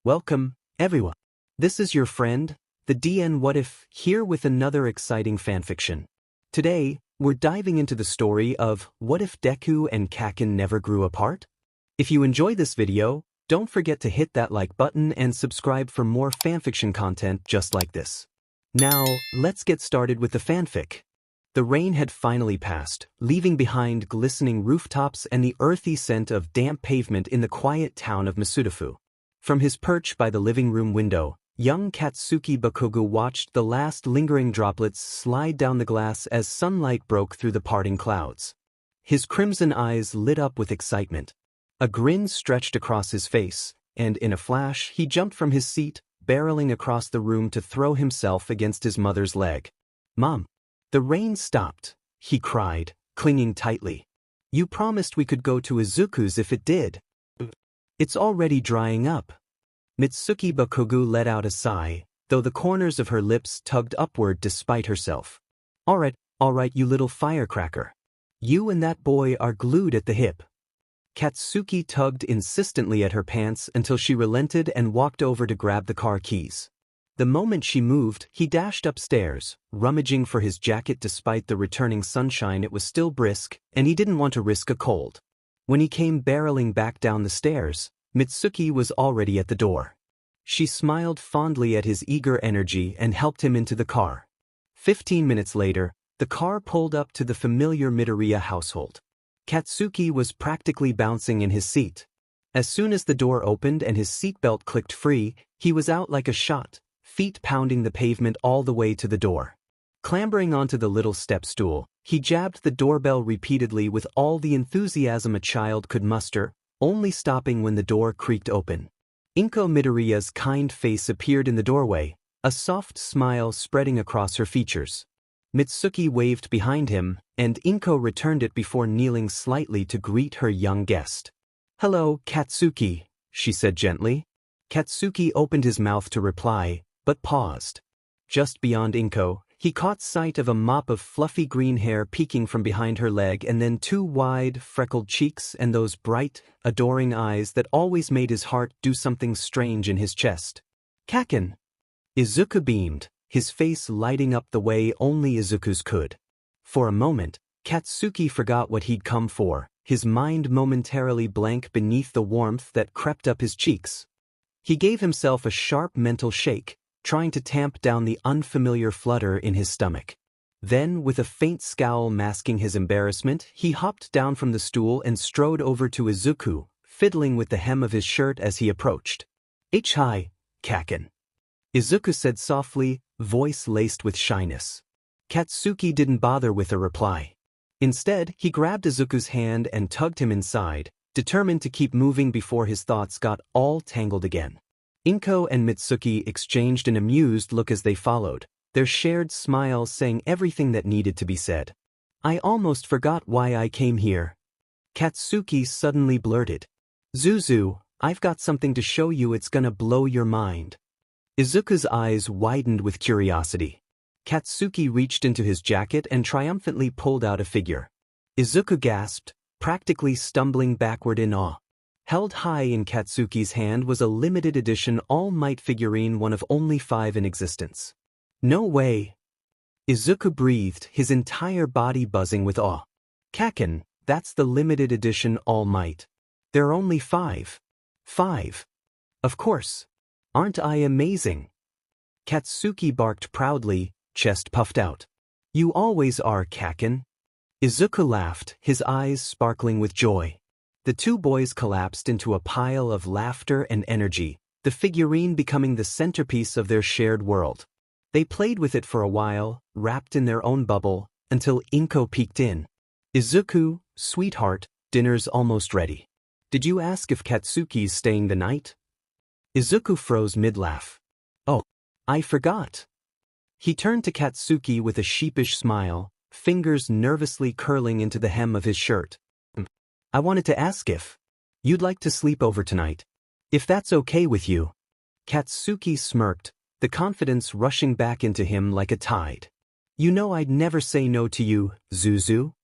Welcome, everyone. This is your friend, the DN What If, here with another exciting fanfiction. Today, we're diving into the story of What If Deku and Kacchan Never Grew Apart? If you enjoy this video, don't forget to hit that like button and subscribe for more fanfiction content just like this. Now, let's get started with the fanfic. The rain had finally passed, leaving behind glistening rooftops and the earthy scent of damp pavement in the quiet town of Masudafu. From his perch by the living room window, young Katsuki Bakugo watched the last lingering droplets slide down the glass as sunlight broke through the parting clouds. His crimson eyes lit up with excitement. A grin stretched across his face, and in a flash he jumped from his seat, barreling across the room to throw himself against his mother's leg. "Mom!" "The rain stopped," he cried, clinging tightly. "You promised we could go to Izuku's if it did." "It's already drying up." Mitsuki Bakugo let out a sigh, though the corners of her lips tugged upward despite herself. All right, you little firecracker. You and that boy are glued at the hip." Katsuki tugged insistently at her pants until she relented and walked over to grab the car keys. The moment she moved, he dashed upstairs, rummaging for his jacket despite the returning sunshine. It was still brisk, and he didn't want to risk a cold. When he came barreling back down the stairs, Mitsuki was already at the door. She smiled fondly at his eager energy and helped him into the car. 15 minutes later, the car pulled up to the familiar Midoriya household. Katsuki was practically bouncing in his seat. As soon as the door opened and his seatbelt clicked free, he was out like a shot, feet pounding the pavement all the way to the door. Clambering onto the little step stool, he jabbed the doorbell repeatedly with all the enthusiasm a child could muster, only stopping when the door creaked open. Inko Midoriya's kind face appeared in the doorway, a soft smile spreading across her features. Mitsuki waved behind him, and Inko returned it before kneeling slightly to greet her young guest. "Hello, Katsuki," she said gently. Katsuki opened his mouth to reply, but paused. Just beyond Inko, he caught sight of a mop of fluffy green hair peeking from behind her leg, and then two wide, freckled cheeks and those bright, adoring eyes that always made his heart do something strange in his chest. "Kacchan!" Izuku beamed, his face lighting up the way only Izuku's could. For a moment, Katsuki forgot what he'd come for, his mind momentarily blank beneath the warmth that crept up his cheeks. He gave himself a sharp mental shake, trying to tamp down the unfamiliar flutter in his stomach. Then, with a faint scowl masking his embarrassment, he hopped down from the stool and strode over to Izuku, fiddling with the hem of his shirt as he approached. "Hi, Kacchan," Izuku said softly, voice laced with shyness. Katsuki didn't bother with a reply. Instead, he grabbed Izuku's hand and tugged him inside, determined to keep moving before his thoughts got all tangled again. Inko and Mitsuki exchanged an amused look as they followed, their shared smiles saying everything that needed to be said. "I almost forgot why I came here." Katsuki suddenly blurted. "Zuzu, I've got something to show you. It's gonna blow your mind." Izuku's eyes widened with curiosity. Katsuki reached into his jacket and triumphantly pulled out a figure. Izuku gasped, practically stumbling backward in awe. Held high in Katsuki's hand was a limited edition All Might figurine, one of only 5 in existence. "No way!" Izuku breathed, his entire body buzzing with awe. "Kacchan, that's the limited edition All Might. There are only 5. 5. Of course. Aren't I amazing?" Katsuki barked proudly, chest puffed out. "You always are, Kacchan." Izuku laughed, his eyes sparkling with joy. The two boys collapsed into a pile of laughter and energy, the figurine becoming the centerpiece of their shared world. They played with it for a while, wrapped in their own bubble, until Inko peeked in. "Izuku, sweetheart, dinner's almost ready. Did you ask if Katsuki's staying the night?" Izuku froze mid-laugh. "Oh, I forgot." He turned to Katsuki with a sheepish smile, fingers nervously curling into the hem of his shirt. "I wanted to ask if you'd like to sleep over tonight. If that's okay with you." Katsuki smirked, the confidence rushing back into him like a tide. "You know I'd never say no to you, Zuzu."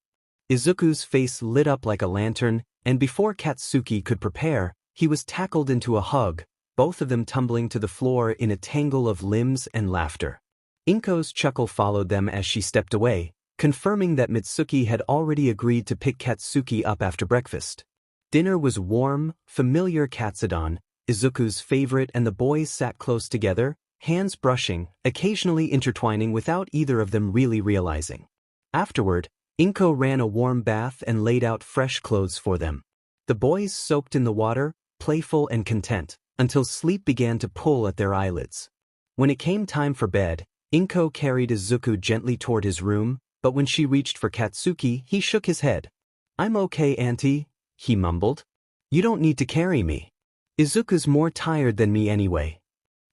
Izuku's face lit up like a lantern, and before Katsuki could prepare, he was tackled into a hug, both of them tumbling to the floor in a tangle of limbs and laughter. Inko's chuckle followed them as she stepped away, confirming that Mitsuki had already agreed to pick Katsuki up after breakfast. Dinner was warm, familiar katsudon, Izuku's favorite, and the boys sat close together, hands brushing, occasionally intertwining without either of them really realizing. Afterward, Inko ran a warm bath and laid out fresh clothes for them. The boys soaked in the water, playful and content, until sleep began to pull at their eyelids. When it came time for bed, Inko carried Izuku gently toward his room, but when she reached for Katsuki, he shook his head. "I'm okay, Auntie," he mumbled. "You don't need to carry me. Izuku's more tired than me anyway."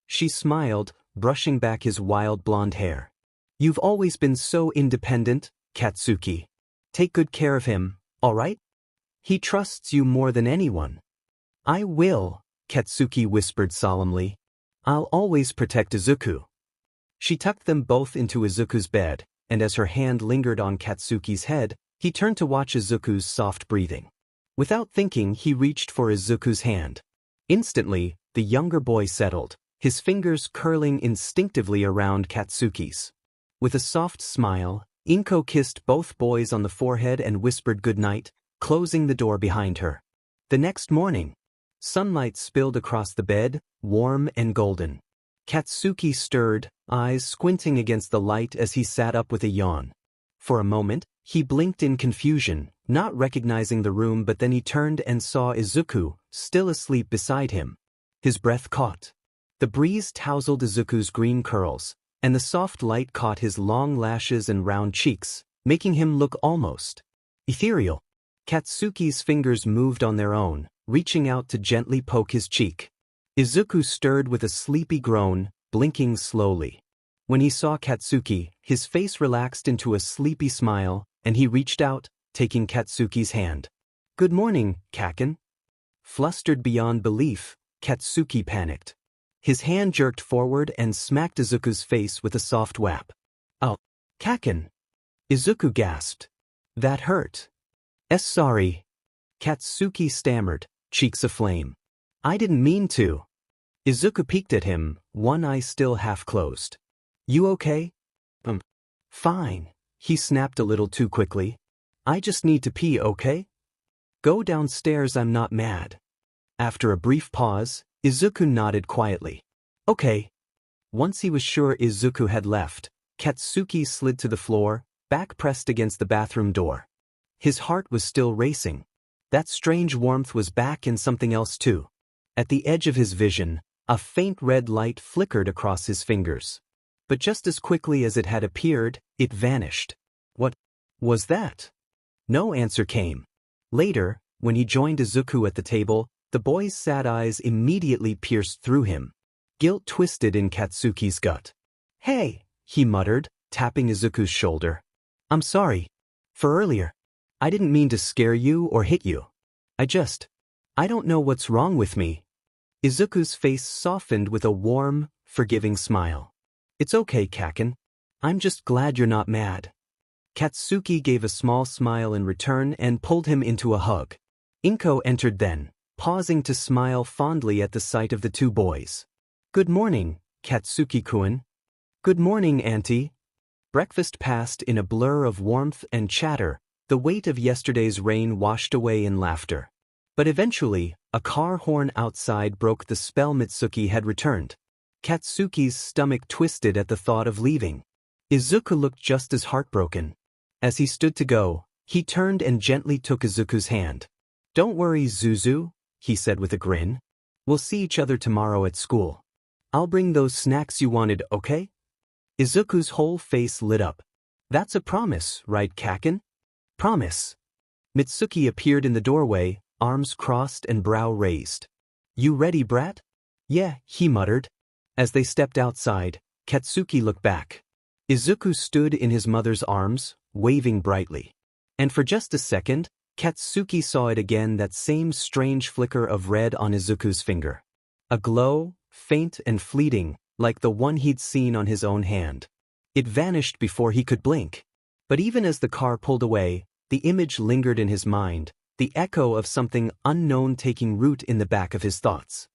She smiled, brushing back his wild blonde hair. "You've always been so independent, Katsuki. Take good care of him, all right? He trusts you more than anyone." "I will," Katsuki whispered solemnly. "I'll always protect Izuku." She tucked them both into Izuku's bed, and as her hand lingered on Katsuki's head, he turned to watch Izuku's soft breathing. Without thinking, he reached for Izuku's hand. Instantly, the younger boy settled, his fingers curling instinctively around Katsuki's. With a soft smile, Inko kissed both boys on the forehead and whispered goodnight, closing the door behind her. The next morning, sunlight spilled across the bed, warm and golden. Katsuki stirred, eyes squinting against the light as he sat up with a yawn. For a moment, he blinked in confusion, not recognizing the room, but then he turned and saw Izuku, still asleep beside him. His breath caught. The breeze tousled Izuku's green curls, and the soft light caught his long lashes and round cheeks, making him look almost ethereal. Katsuki's fingers moved on their own, reaching out to gently poke his cheek. Izuku stirred with a sleepy groan, blinking slowly. When he saw Katsuki, his face relaxed into a sleepy smile, and he reached out, taking Katsuki's hand. "Good morning, Kacchan." Flustered beyond belief, Katsuki panicked. His hand jerked forward and smacked Izuku's face with a soft whap. "Oh, Kacchan!" Izuku gasped. "That hurt." Sorry." Katsuki stammered, cheeks aflame. "I didn't mean to." Izuku peeked at him, one eye still half closed. "You okay?" Fine," he snapped a little too quickly. "I just need to pee, okay? Go downstairs, I'm not mad." After a brief pause, Izuku nodded quietly. "Okay." Once he was sure Izuku had left, Katsuki slid to the floor, back pressed against the bathroom door. His heart was still racing. That strange warmth was back, and something else too. At the edge of his vision, a faint red light flickered across his fingers. But just as quickly as it had appeared, it vanished. What was that? No answer came. Later, when he joined Izuku at the table, the boy's sad eyes immediately pierced through him. Guilt twisted in Katsuki's gut. "Hey," he muttered, tapping Izuku's shoulder. "I'm sorry. For earlier. I didn't mean to scare you or hit you. I don't know what's wrong with me." Izuku's face softened with a warm, forgiving smile. "It's okay, Kacchan. I'm just glad you're not mad." Katsuki gave a small smile in return and pulled him into a hug. Inko entered then, pausing to smile fondly at the sight of the two boys. "Good morning, Katsuki-kun." "Good morning, Auntie." Breakfast passed in a blur of warmth and chatter, the weight of yesterday's rain washed away in laughter. But eventually, a car horn outside broke the spell. Mitsuki had returned. Katsuki's stomach twisted at the thought of leaving. Izuku looked just as heartbroken. As he stood to go, he turned and gently took Izuku's hand. "Don't worry, Zuzu," he said with a grin. "We'll see each other tomorrow at school. I'll bring those snacks you wanted, okay?" Izuku's whole face lit up. "That's a promise, right, Kacchan?" "Promise." Mitsuki appeared in the doorway, arms crossed and brow raised. "You ready, brat?" "Yeah," he muttered. As they stepped outside, Katsuki looked back. Izuku stood in his mother's arms, waving brightly. And for just a second, Katsuki saw it again, that same strange flicker of red on Izuku's finger. A glow, faint and fleeting, like the one he'd seen on his own hand. It vanished before he could blink. But even as the car pulled away, the image lingered in his mind, the echo of something unknown taking root in the back of his thoughts.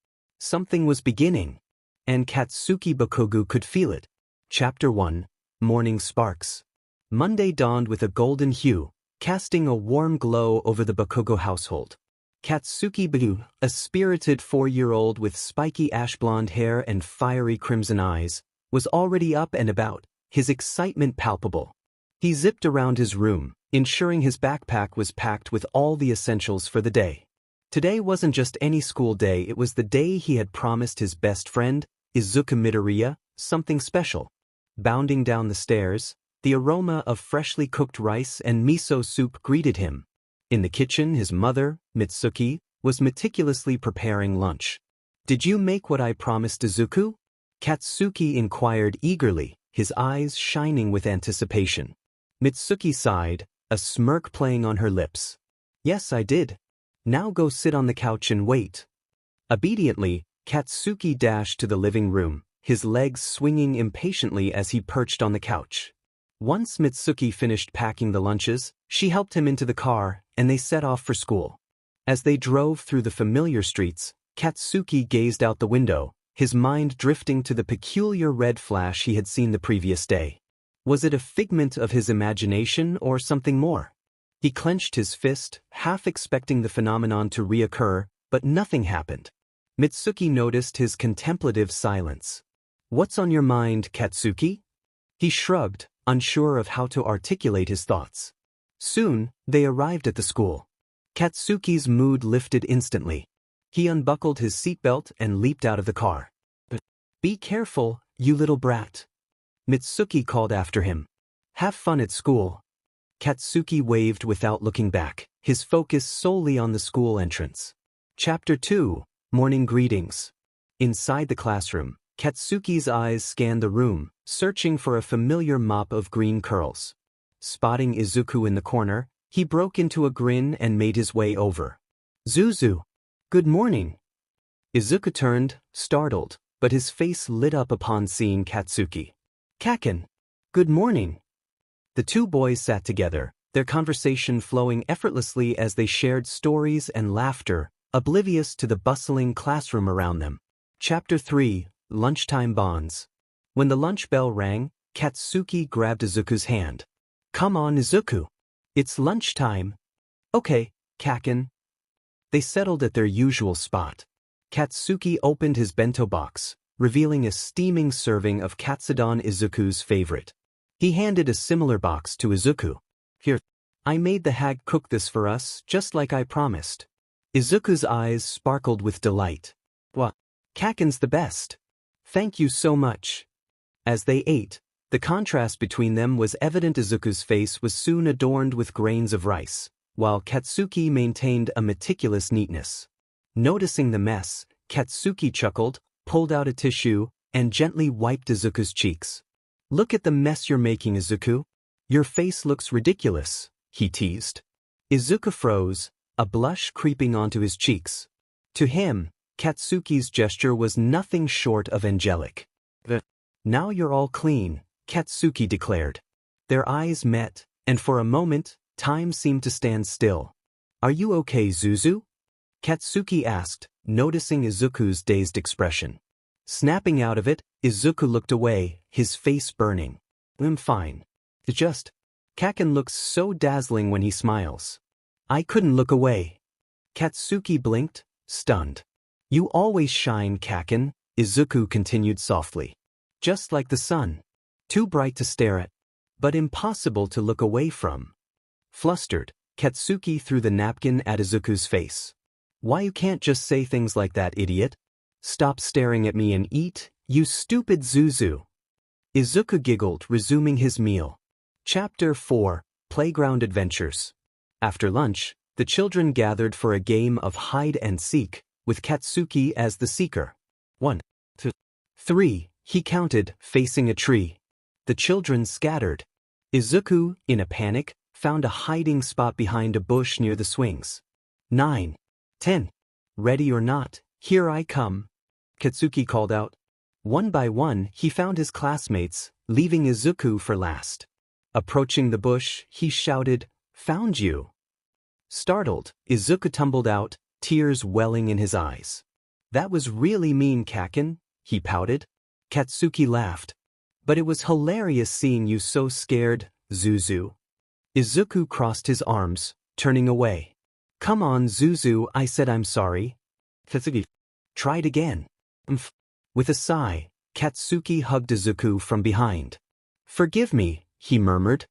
Something was beginning. And Katsuki Bokogu could feel it. Chapter 1. Morning Sparks. Monday dawned with a golden hue, casting a warm glow over the Bokogo household. Katsuki Bokogu, a spirited 4-year-old with spiky ash-blonde hair and fiery crimson eyes, was already up and about, his excitement palpable. He zipped around his room, ensuring his backpack was packed with all the essentials for the day. Today wasn't just any school day, it was the day he had promised his best friend, Izuku Midoriya, something special. Bounding down the stairs, the aroma of freshly cooked rice and miso soup greeted him. In the kitchen, his mother, Mitsuki, was meticulously preparing lunch. "Did you make what I promised, Izuku?" Katsuki inquired eagerly, his eyes shining with anticipation. Mitsuki sighed, a smirk playing on her lips. "Yes, I did. Now go sit on the couch and wait." Obediently, Katsuki dashed to the living room, his legs swinging impatiently as he perched on the couch. Once Mitsuki finished packing the lunches, she helped him into the car, and they set off for school. As they drove through the familiar streets, Katsuki gazed out the window, his mind drifting to the peculiar red flash he had seen the previous day. Was it a figment of his imagination or something more? He clenched his fist, half expecting the phenomenon to reoccur, but nothing happened. Mitsuki noticed his contemplative silence. "What's on your mind, Katsuki?" He shrugged, unsure of how to articulate his thoughts. Soon, they arrived at the school. Katsuki's mood lifted instantly. He unbuckled his seatbelt and leaped out of the car. "But be careful, you little brat," Mitsuki called after him. "Have fun at school." Katsuki waved without looking back, his focus solely on the school entrance. Chapter 2. Morning Greetings. Inside the classroom, Katsuki's eyes scanned the room, searching for a familiar mop of green curls. Spotting Izuku in the corner, he broke into a grin and made his way over. "Zuzu, good morning." Izuku turned, startled, but his face lit up upon seeing Katsuki. "Kacchan, good morning." The two boys sat together, their conversation flowing effortlessly as they shared stories and laughter, oblivious to the bustling classroom around them. Chapter 3. Lunchtime Bonds. When the lunch bell rang, Katsuki grabbed Izuku's hand. "Come on, Izuku. It's lunchtime." "Okay, Kacchan." They settled at their usual spot. Katsuki opened his bento box, revealing a steaming serving of katsudon, Izuku's favorite. He handed a similar box to Izuku. "Here, I made the hag cook this for us, just like I promised." Izuku's eyes sparkled with delight. "What? Kacchan's the best. Thank you so much." As they ate, the contrast between them was evident. Izuku's face was soon adorned with grains of rice, while Katsuki maintained a meticulous neatness. Noticing the mess, Katsuki chuckled, pulled out a tissue, and gently wiped Izuku's cheeks. "Look at the mess you're making, Izuku. Your face looks ridiculous," he teased. Izuku froze, a blush creeping onto his cheeks. To him, Katsuki's gesture was nothing short of angelic. "Now you're all clean," Katsuki declared. Their eyes met, and for a moment, time seemed to stand still. "Are you okay, Zuzu?" Katsuki asked, noticing Izuku's dazed expression. Snapping out of it, Izuku looked away, his face burning. "I'm fine. Just, Kacchan looks so dazzling when he smiles." "I couldn't look away." Katsuki blinked, stunned. "You always shine, Kacchan," Izuku continued softly. "Just like the sun. Too bright to stare at, but impossible to look away from." Flustered, Katsuki threw the napkin at Izuku's face. "Why you can't just say things like that, idiot? Stop staring at me and eat, you stupid Zuzu." Izuku giggled, resuming his meal. Chapter 4. Playground Adventures. After lunch, the children gathered for a game of hide and seek, with Katsuki as the seeker. 1, 2, 3, he counted, facing a tree. The children scattered. Izuku, in a panic, found a hiding spot behind a bush near the swings. 9, 10. "Ready or not, here I come," Katsuki called out. One by one, he found his classmates, leaving Izuku for last. Approaching the bush, he shouted, "Found you!" Startled, Izuku tumbled out, tears welling in his eyes. That was really mean, Kacchan, he pouted. Katsuki laughed. But it was hilarious seeing you so scared, Zuzu. Izuku crossed his arms, turning away. Come on, Zuzu, I said I'm sorry. Katsuki. Tried again. With a sigh, Katsuki hugged Izuku from behind. Forgive me, he murmured.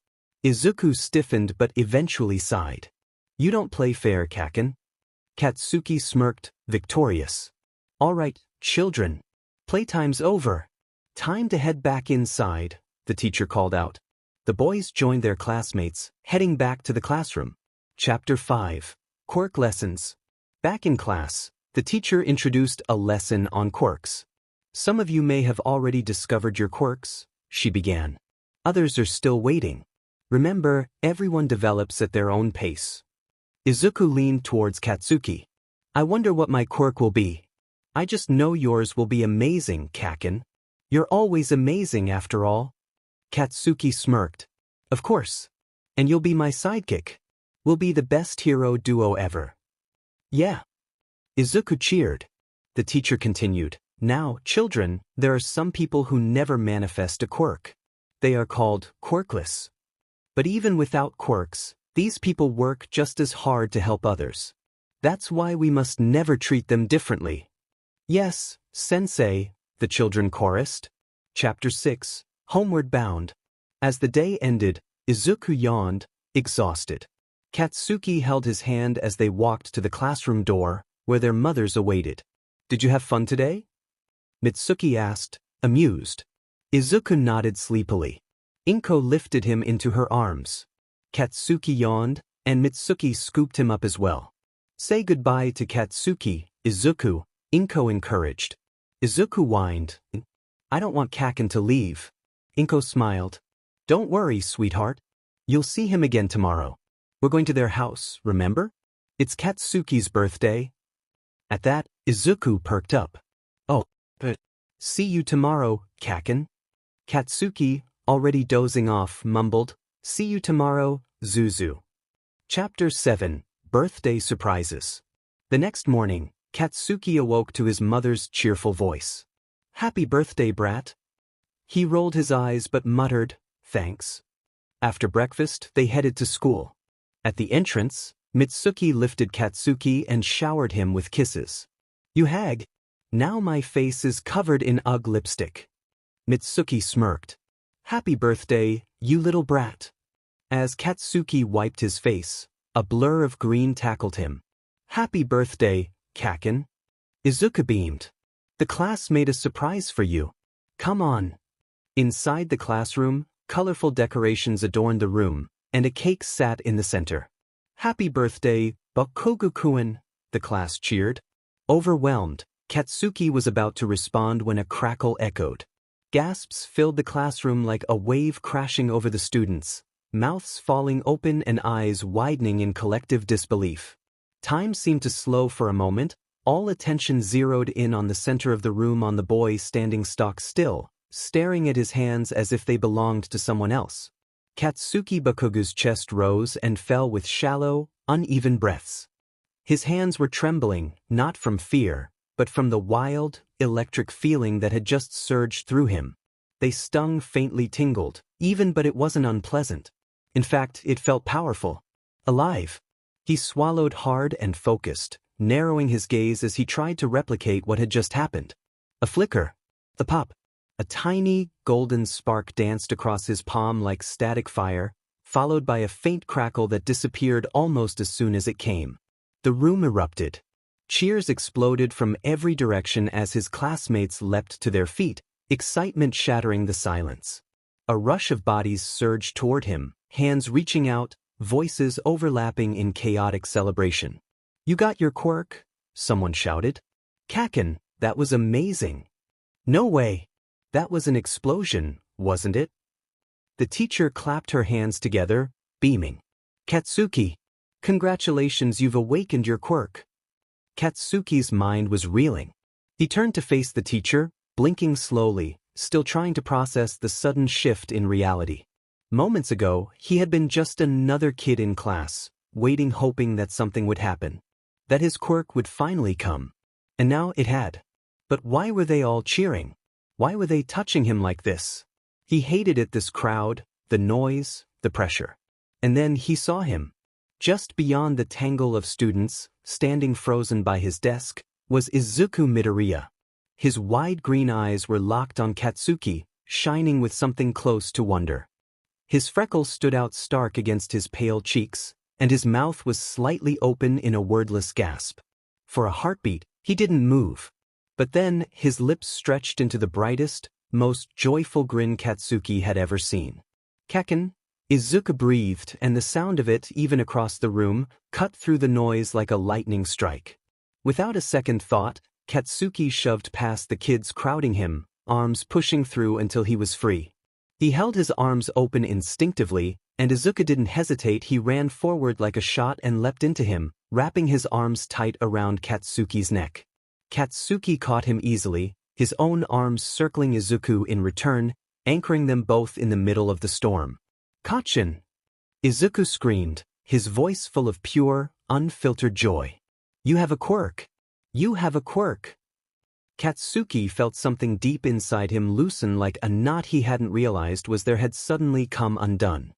Izuku stiffened but eventually sighed. You don't play fair, Kacchan. Katsuki smirked, victorious. All right, children. Playtime's over. Time to head back inside, the teacher called out. The boys joined their classmates, heading back to the classroom. Chapter 5. Quirk Lessons. Back in class, the teacher introduced a lesson on quirks. Some of you may have already discovered your quirks, she began. Others are still waiting. Remember, everyone develops at their own pace. Izuku leaned towards Katsuki. I wonder what my quirk will be. I just know yours will be amazing, Kacchan. You're always amazing after all. Katsuki smirked. Of course. And you'll be my sidekick. We'll be the best hero duo ever. Yeah. Izuku cheered. The teacher continued. Now, children, there are some people who never manifest a quirk. They are called quirkless. But even without quirks, these people work just as hard to help others. That's why we must never treat them differently. Yes, Sensei, the children chorused. Chapter 6. Homeward Bound. As the day ended, Izuku yawned, exhausted. Katsuki held his hand as they walked to the classroom door, where their mothers awaited. Did you have fun today? Mitsuki asked, amused. Izuku nodded sleepily. Inko lifted him into her arms. Katsuki yawned, and Mitsuki scooped him up as well. Say goodbye to Katsuki, Izuku, Inko encouraged. Izuku whined. I don't want Kacchan to leave. Inko smiled. Don't worry, sweetheart. You'll see him again tomorrow. We're going to their house, remember? It's Katsuki's birthday. At that, Izuku perked up. Oh, but see you tomorrow, Kacchan. Katsuki, already dozing off, mumbled, See you tomorrow, Zuzu. Chapter 7. Birthday Surprises. The next morning, Katsuki awoke to his mother's cheerful voice. Happy birthday, brat. He rolled his eyes but muttered, Thanks. After breakfast, they headed to school. At the entrance, Mitsuki lifted Katsuki and showered him with kisses. You hag. Now my face is covered in UGG lipstick. Mitsuki smirked. Happy birthday, you little brat. As Katsuki wiped his face, a blur of green tackled him. Happy birthday, Kacchan. Izuku beamed. The class made a surprise for you. Come on. Inside the classroom, colorful decorations adorned the room, and a cake sat in the center. Happy birthday, Bakugo-kun, the class cheered. Overwhelmed, Katsuki was about to respond when a crackle echoed. Gasps filled the classroom like a wave crashing over the students, mouths falling open and eyes widening in collective disbelief. Time seemed to slow for a moment, all attention zeroed in on the center of the room on the boy standing stock still, staring at his hands as if they belonged to someone else. Katsuki Bakugo's chest rose and fell with shallow, uneven breaths. His hands were trembling, not from fear, but from the wild, electric feeling that had just surged through him. They stung, faintly tingled, even but it wasn't unpleasant. In fact, it felt powerful. Alive. He swallowed hard and focused, narrowing his gaze as he tried to replicate what had just happened. A flicker. A pop. A tiny, golden spark danced across his palm like static fire, followed by a faint crackle that disappeared almost as soon as it came. The room erupted. Cheers exploded from every direction as his classmates leapt to their feet, excitement shattering the silence. A rush of bodies surged toward him, hands reaching out, voices overlapping in chaotic celebration. You got your quirk? Someone shouted. Kacchan, that was amazing. No way. That was an explosion, wasn't it? The teacher clapped her hands together, beaming. Katsuki, congratulations, you've awakened your quirk. Katsuki's mind was reeling. He turned to face the teacher, blinking slowly, still trying to process the sudden shift in reality. Moments ago, he had been just another kid in class, waiting hoping that something would happen. That his quirk would finally come. And now it had. But why were they all cheering? Why were they touching him like this? He hated it, this crowd, the noise, the pressure. And then he saw him. Just beyond the tangle of students, standing frozen by his desk, was Izuku Midoriya. His wide green eyes were locked on Katsuki, shining with something close to wonder. His freckles stood out stark against his pale cheeks, and his mouth was slightly open in a wordless gasp. For a heartbeat, he didn't move. But then, his lips stretched into the brightest, most joyful grin Katsuki had ever seen. "Kacchan?" Izuku breathed, and the sound of it, even across the room, cut through the noise like a lightning strike. Without a second thought, Katsuki shoved past the kids crowding him, arms pushing through until he was free. He held his arms open instinctively, and Izuku didn't hesitate. He ran forward like a shot and leapt into him, wrapping his arms tight around Katsuki's neck. Katsuki caught him easily, his own arms circling Izuku in return, anchoring them both in the middle of the storm. "Kacchan!" Izuku screamed, his voice full of pure, unfiltered joy. "You have a quirk! You have a quirk!" Katsuki felt something deep inside him loosen, like a knot he hadn't realized was there had suddenly come undone.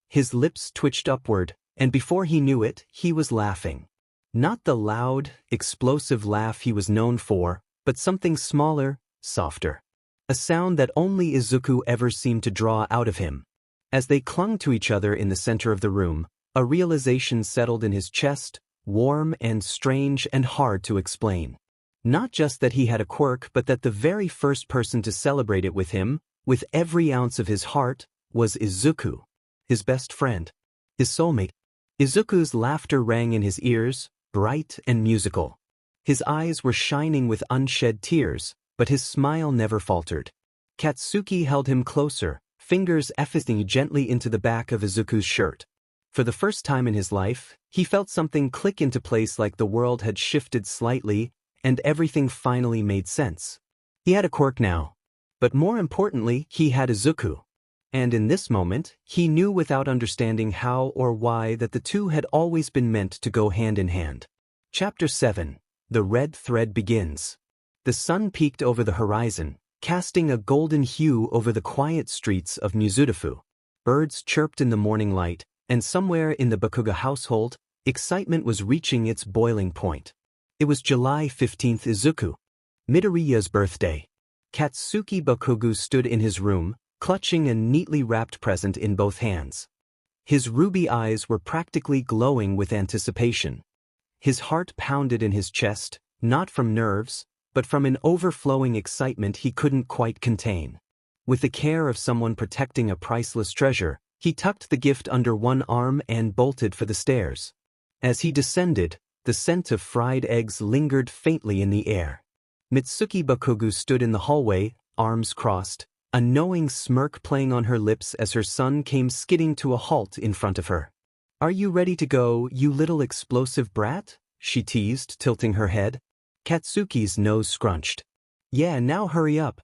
His lips twitched upward, and before he knew it, he was laughing. Not the loud, explosive laugh he was known for, but something smaller, softer. A sound that only Izuku ever seemed to draw out of him. As they clung to each other in the center of the room, a realization settled in his chest, warm and strange and hard to explain. Not just that he had a quirk, but that the very first person to celebrate it with him, with every ounce of his heart, was Izuku. His best friend. His soulmate. Izuku's laughter rang in his ears, bright and musical. His eyes were shining with unshed tears, but his smile never faltered. Katsuki held him closer, fingers effacing gently into the back of Izuku's shirt. For the first time in his life, he felt something click into place, like the world had shifted slightly, and everything finally made sense. He had a quirk now. But more importantly, he had Izuku. And in this moment, he knew without understanding how or why that the two had always been meant to go hand in hand. Chapter 7. The Red Thread Begins. The sun peeked over the horizon, casting a golden hue over the quiet streets of Mizudafu. Birds chirped in the morning light, and somewhere in the Bakuga household, excitement was reaching its boiling point. It was July 15th, Izuku Midoriya's birthday. Katsuki Bakugo stood in his room, clutching a neatly wrapped present in both hands. His ruby eyes were practically glowing with anticipation. His heart pounded in his chest, not from nerves, but from an overflowing excitement he couldn't quite contain. With the care of someone protecting a priceless treasure, he tucked the gift under one arm and bolted for the stairs. As he descended, the scent of fried eggs lingered faintly in the air. Mitsuki Bakugo stood in the hallway, arms crossed, a knowing smirk playing on her lips as her son came skidding to a halt in front of her. "Are you ready to go, you little explosive brat?" she teased, tilting her head. Katsuki's nose scrunched. "Yeah, now hurry up.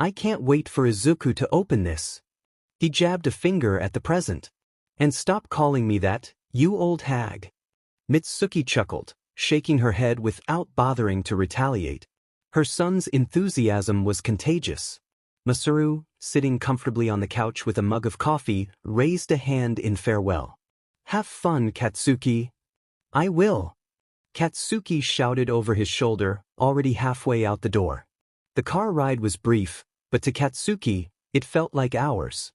I can't wait for Izuku to open this." He jabbed a finger at the present. "And stop calling me that, you old hag." Mitsuki chuckled, shaking her head without bothering to retaliate. Her son's enthusiasm was contagious. Masaru, sitting comfortably on the couch with a mug of coffee, raised a hand in farewell. "Have fun, Katsuki." "I will." Katsuki shouted over his shoulder, already halfway out the door. The car ride was brief, but to Katsuki, it felt like hours.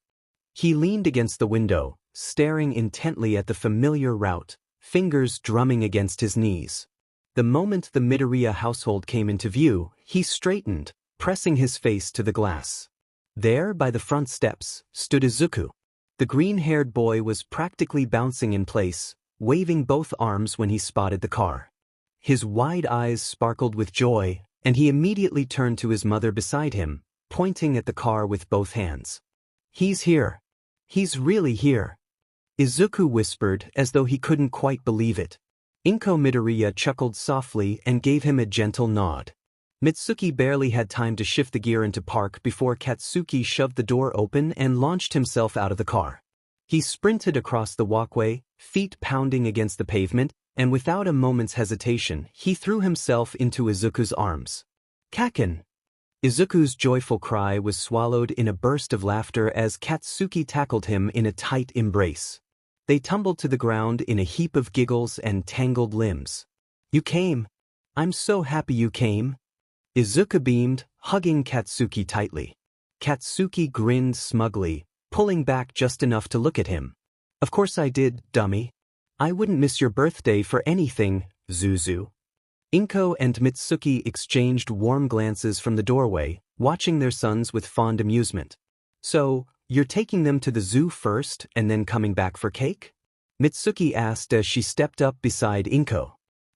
He leaned against the window, staring intently at the familiar route, fingers drumming against his knees. The moment the Midoriya household came into view, he straightened, pressing his face to the glass. There, by the front steps, stood Izuku. The green-haired boy was practically bouncing in place, waving both arms when he spotted the car. His wide eyes sparkled with joy, and he immediately turned to his mother beside him, pointing at the car with both hands. "He's here. He's really here." Izuku whispered as though he couldn't quite believe it. Inko Midoriya chuckled softly and gave him a gentle nod. Mitsuki barely had time to shift the gear into park before Katsuki shoved the door open and launched himself out of the car. He sprinted across the walkway, feet pounding against the pavement, and without a moment's hesitation, he threw himself into Izuku's arms. Kacchan! Izuku's joyful cry was swallowed in a burst of laughter as Katsuki tackled him in a tight embrace. They tumbled to the ground in a heap of giggles and tangled limbs. You came! I'm so happy you came! Izuku beamed, hugging Katsuki tightly. Katsuki grinned smugly, pulling back just enough to look at him. Of course I did, dummy. I wouldn't miss your birthday for anything, Zuzu. Inko and Mitsuki exchanged warm glances from the doorway, watching their sons with fond amusement. So, you're taking them to the zoo first and then coming back for cake? Mitsuki asked as she stepped up beside Inko.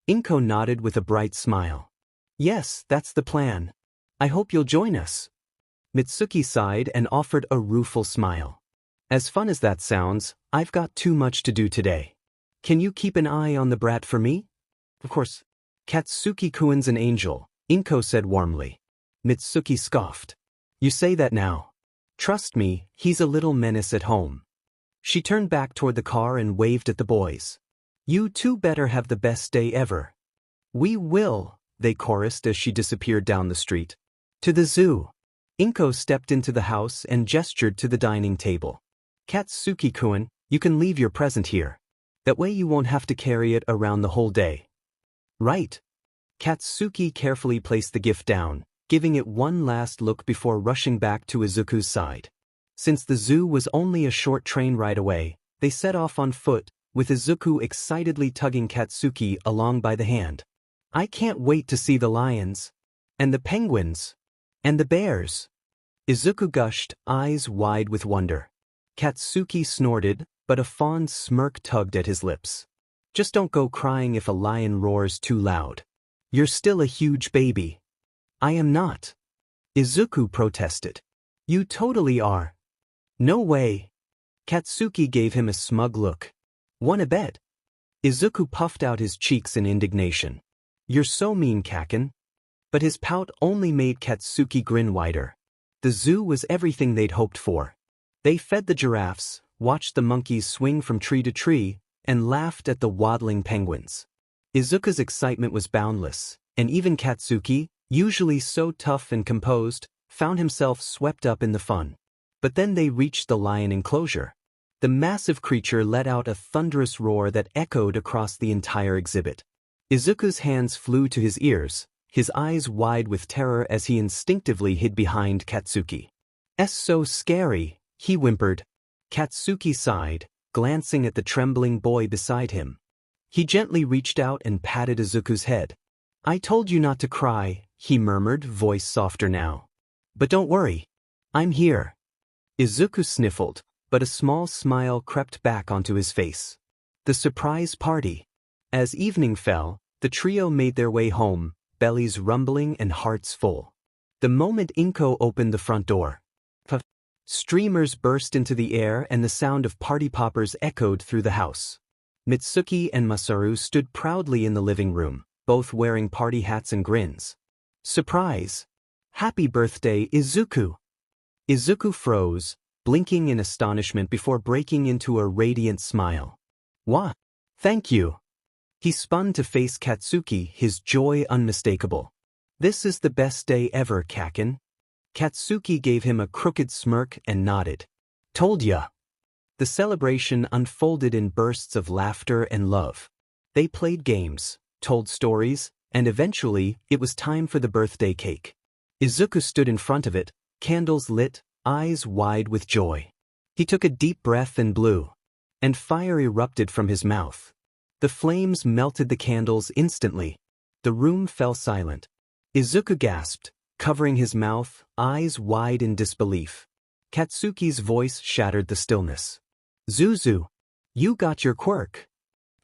Inko nodded with a bright smile. Yes, that's the plan. I hope you'll join us. Mitsuki sighed and offered a rueful smile. As fun as that sounds, I've got too much to do today. Can you keep an eye on the brat for me? Of course. Katsuki-kun's an angel, Inko said warmly. Mitsuki scoffed. You say that now. Trust me, he's a little menace at home. She turned back toward the car and waved at the boys. You two better have the best day ever. We will, they chorused as she disappeared down the street. To the zoo. Inko stepped into the house and gestured to the dining table. Katsuki-kun, you can leave your present here. That way you won't have to carry it around the whole day. Right. Katsuki carefully placed the gift down, giving it one last look before rushing back to Izuku's side. Since the zoo was only a short train ride away, they set off on foot, with Izuku excitedly tugging Katsuki along by the hand. I can't wait to see the lions. And the penguins. And the bears. Izuku gushed, eyes wide with wonder. Katsuki snorted, but a fond smirk tugged at his lips. Just don't go crying if a lion roars too loud. You're still a huge baby. I am not. Izuku protested. You totally are. No way. Katsuki gave him a smug look. Wanna bet? Izuku puffed out his cheeks in indignation. You're so mean, Kacchan. But his pout only made Katsuki grin wider. The zoo was everything they'd hoped for. They fed the giraffes, watched the monkeys swing from tree to tree, and laughed at the waddling penguins. Izuku's excitement was boundless, and even Katsuki, usually so tough and composed, found himself swept up in the fun. But then they reached the lion enclosure. The massive creature let out a thunderous roar that echoed across the entire exhibit. Izuku's hands flew to his ears, his eyes wide with terror as he instinctively hid behind Katsuki. "Es so scary," he whimpered. Katsuki sighed, glancing at the trembling boy beside him. He gently reached out and patted Izuku's head. I told you not to cry, he murmured, voice softer now. But don't worry. I'm here. Izuku sniffled, but a small smile crept back onto his face. The surprise party. As evening fell, the trio made their way home, bellies rumbling and hearts full. The moment Inko opened the front door, streamers burst into the air and the sound of party poppers echoed through the house. Mitsuki and Masaru stood proudly in the living room, both wearing party hats and grins. Surprise! Happy birthday, Izuku! Izuku froze, blinking in astonishment before breaking into a radiant smile. What? Thank you! He spun to face Katsuki, his joy unmistakable. This is the best day ever, Kacchan. Katsuki gave him a crooked smirk and nodded. Told ya. The celebration unfolded in bursts of laughter and love. They played games, told stories, and eventually, it was time for the birthday cake. Izuku stood in front of it, candles lit, eyes wide with joy. He took a deep breath and blew, and fire erupted from his mouth. The flames melted the candles instantly. The room fell silent. Izuku gasped, covering his mouth, eyes wide in disbelief. Katsuki's voice shattered the stillness. Zuzu, you got your quirk.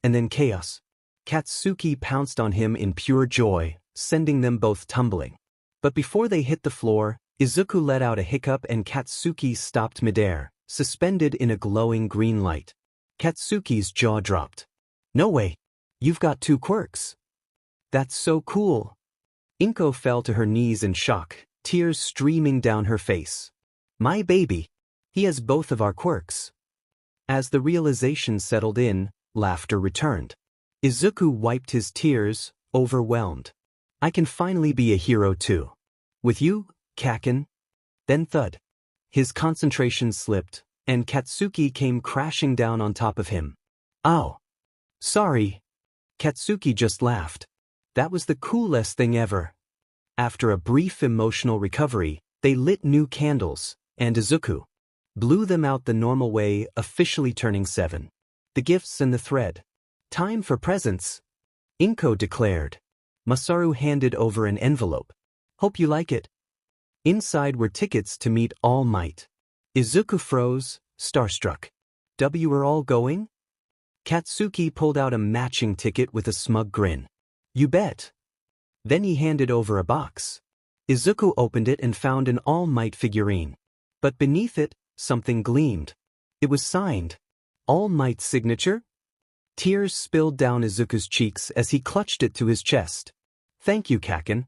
And then chaos. Katsuki pounced on him in pure joy, sending them both tumbling. But before they hit the floor, Izuku let out a hiccup and Katsuki stopped midair, suspended in a glowing green light. Katsuki's jaw dropped. No way. You've got two quirks. That's so cool. Inko fell to her knees in shock, tears streaming down her face. My baby. He has both of our quirks. As the realization settled in, laughter returned. Izuku wiped his tears, overwhelmed. I can finally be a hero too. With you, Kacchan? Then thud. His concentration slipped, and Katsuki came crashing down on top of him. Ow. Sorry. Katsuki just laughed. That was the coolest thing ever. After a brief emotional recovery, they lit new candles, and Izuku blew them out the normal way, officially turning 7. The gifts and the thread. Time for presents, Inko declared. Masaru handed over an envelope. Hope you like it. Inside were tickets to meet All Might. Izuku froze, starstruck. We're all going? Katsuki pulled out a matching ticket with a smug grin. You bet. Then he handed over a box. Izuku opened it and found an All Might figurine. But beneath it, something gleamed. It was signed. All Might's signature? Tears spilled down Izuku's cheeks as he clutched it to his chest. Thank you, Kacchan.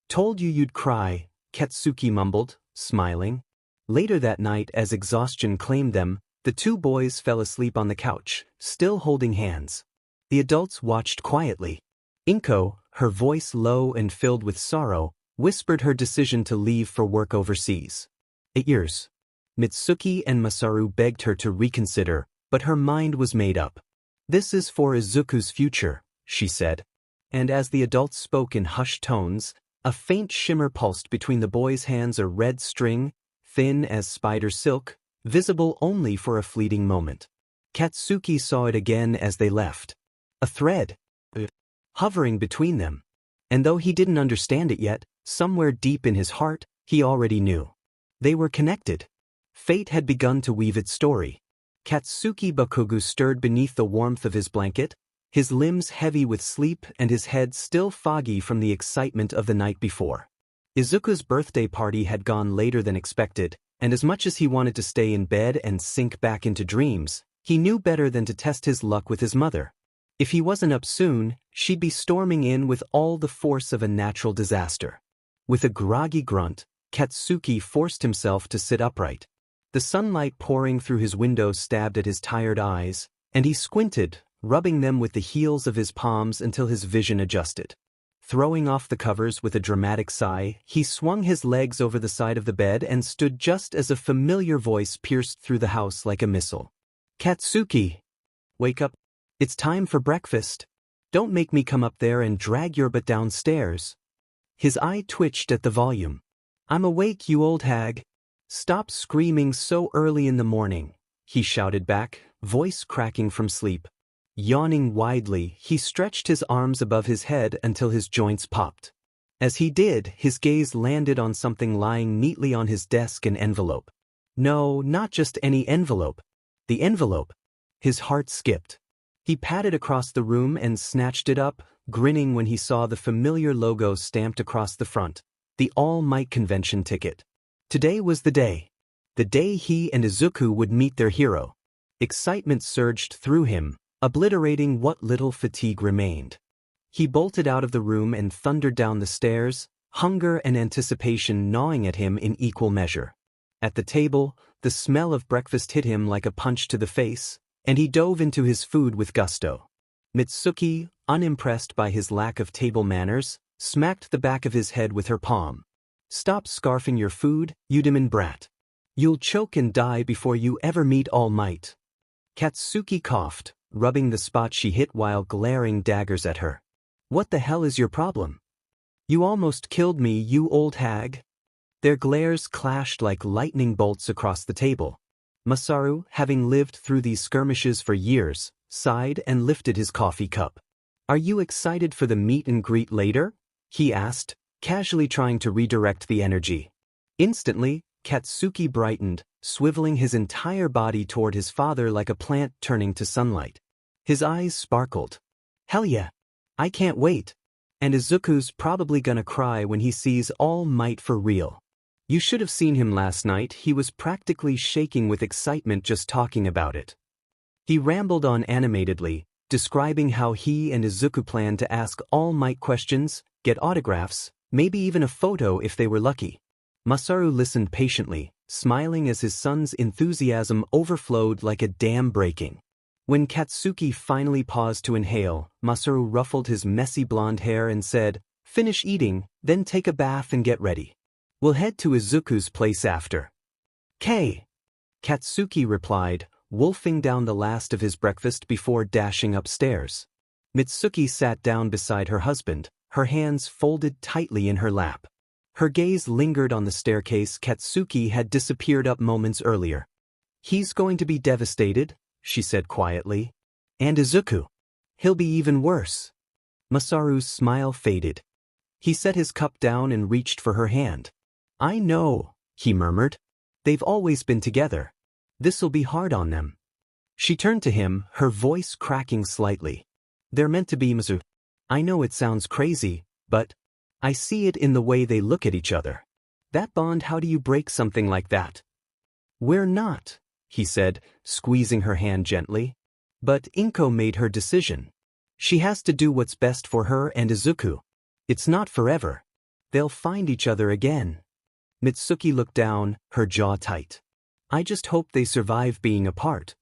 Told you you'd cry, Katsuki mumbled, smiling. Later that night, as exhaustion claimed them, the two boys fell asleep on the couch, still holding hands. The adults watched quietly. Inko, her voice low and filled with sorrow, whispered her decision to leave for work overseas. 8 years. Mitsuki and Masaru begged her to reconsider, but her mind was made up. This is for Izuku's future, she said. And as the adults spoke in hushed tones, a faint shimmer pulsed between the boys' hands, a red string, thin as spider silk, visible only for a fleeting moment. Katsuki saw it again as they left. A thread, hovering between them. And though he didn't understand it yet, somewhere deep in his heart, he already knew. They were connected. Fate had begun to weave its story. Katsuki Bakugu stirred beneath the warmth of his blanket, his limbs heavy with sleep and his head still foggy from the excitement of the night before. Izuku's birthday party had gone later than expected, and as much as he wanted to stay in bed and sink back into dreams, he knew better than to test his luck with his mother. If he wasn't up soon, she'd be storming in with all the force of a natural disaster. With a groggy grunt, Katsuki forced himself to sit upright. The sunlight pouring through his window stabbed at his tired eyes, and he squinted, rubbing them with the heels of his palms until his vision adjusted. Throwing off the covers with a dramatic sigh, he swung his legs over the side of the bed and stood just as a familiar voice pierced through the house like a missile. Katsuki! Wake up. It's time for breakfast. Don't make me come up there and drag your butt downstairs. His eye twitched at the volume. I'm awake, you old hag. Stop screaming so early in the morning, he shouted back, voice cracking from sleep. Yawning widely, he stretched his arms above his head until his joints popped. As he did, his gaze landed on something lying neatly on his desk, an envelope. No, not just any envelope. The envelope. His heart skipped. He padded across the room and snatched it up, grinning when he saw the familiar logo stamped across the front. The All Might Convention ticket. Today was the day. The day he and Izuku would meet their hero. Excitement surged through him, obliterating what little fatigue remained. He bolted out of the room and thundered down the stairs, hunger and anticipation gnawing at him in equal measure. At the table, the smell of breakfast hit him like a punch to the face, and he dove into his food with gusto. Mitsuki, unimpressed by his lack of table manners, smacked the back of his head with her palm. Stop scarfing your food, you demon brat. You'll choke and die before you ever meet All Might. Katsuki coughed, rubbing the spot she hit while glaring daggers at her. What the hell is your problem? You almost killed me, you old hag. Their glares clashed like lightning bolts across the table. Masaru, having lived through these skirmishes for years, sighed and lifted his coffee cup. Are you excited for the meet and greet later? He asked, casually trying to redirect the energy. Instantly, Katsuki brightened, swiveling his entire body toward his father like a plant turning to sunlight. His eyes sparkled. Hell yeah! I can't wait. And Izuku's probably gonna cry when he sees All Might for real. You should have seen him last night, he was practically shaking with excitement just talking about it. He rambled on animatedly, describing how he and Izuku planned to ask All Might questions, get autographs, maybe even a photo if they were lucky. Masaru listened patiently, smiling as his son's enthusiasm overflowed like a dam breaking. When Katsuki finally paused to inhale, Masaru ruffled his messy blonde hair and said, "Finish eating, then take a bath and get ready. We'll head to Izuku's place after." Katsuki replied, wolfing down the last of his breakfast before dashing upstairs. Mitsuki sat down beside her husband, her hands folded tightly in her lap. Her gaze lingered on the staircase Katsuki had disappeared up moments earlier. "He's going to be devastated," she said quietly. "And Izuku. He'll be even worse." Masaru's smile faded. He set his cup down and reached for her hand. "I know," he murmured. "They've always been together. This'll be hard on them." She turned to him, her voice cracking slightly. "They're meant to be, Masaru. I know it sounds crazy, but I see it in the way they look at each other. That bond, how do you break something like that?" "We're not," he said, squeezing her hand gently. "But Inko made her decision. She has to do what's best for her and Izuku. It's not forever. They'll find each other again." Mitsuki looked down, her jaw tight. "I just hope they survive being apart."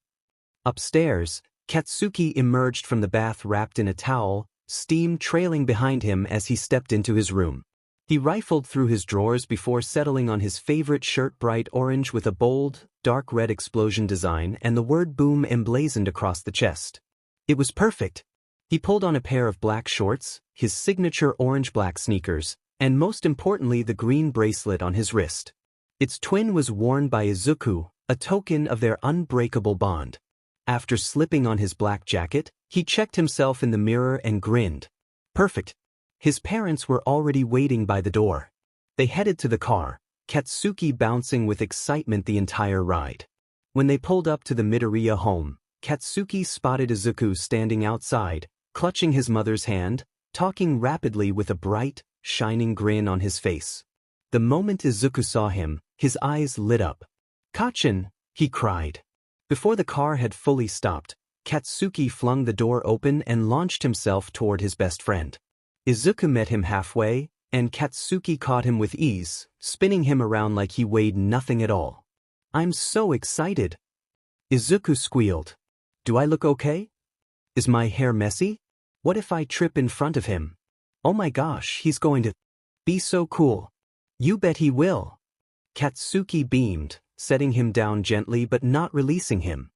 Upstairs, Katsuki emerged from the bath wrapped in a towel, steam trailing behind him as he stepped into his room. He rifled through his drawers before settling on his favorite shirt, bright orange with a bold, dark red explosion design and the word "boom" emblazoned across the chest. It was perfect. He pulled on a pair of black shorts, his signature orange-black sneakers, and most importantly the green bracelet on his wrist. Its twin was worn by Izuku, a token of their unbreakable bond. After slipping on his black jacket, he checked himself in the mirror and grinned. Perfect. His parents were already waiting by the door. They headed to the car, Katsuki bouncing with excitement the entire ride. When they pulled up to the Midoriya home, Katsuki spotted Izuku standing outside, clutching his mother's hand, talking rapidly with a bright, shining grin on his face. The moment Izuku saw him, his eyes lit up. "Kacchan!" he cried. Before the car had fully stopped, Katsuki flung the door open and launched himself toward his best friend. Izuku met him halfway, and Katsuki caught him with ease, spinning him around like he weighed nothing at all. "I'm so excited!" Izuku squealed. "Do I look okay? Is my hair messy? What if I trip in front of him? Oh my gosh, he's going to be so cool." "You bet he will." Katsuki beamed, setting him down gently but not releasing him.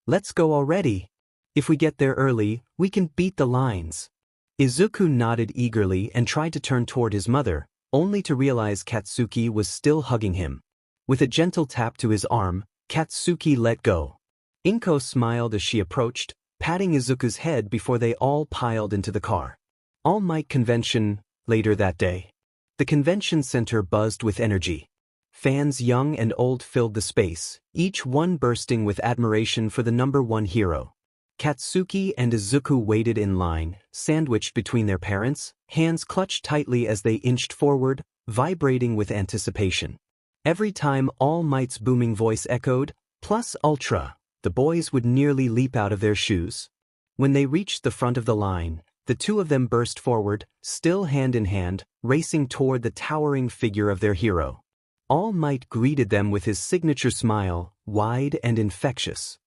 "Let's go already. If we get there early, we can beat the lines." Izuku nodded eagerly and tried to turn toward his mother, only to realize Katsuki was still hugging him. With a gentle tap to his arm, Katsuki let go. Inko smiled as she approached, patting Izuku's head before they all piled into the car. All Might convention, later that day. The convention center buzzed with energy. Fans young and old filled the space, each one bursting with admiration for the number one hero. Katsuki and Izuku waited in line, sandwiched between their parents, hands clutched tightly as they inched forward, vibrating with anticipation. Every time All Might's booming voice echoed, "Plus Ultra," the boys would nearly leap out of their shoes. When they reached the front of the line, the two of them burst forward, still hand in hand, racing toward the towering figure of their hero. All Might greeted them with his signature smile, wide and infectious.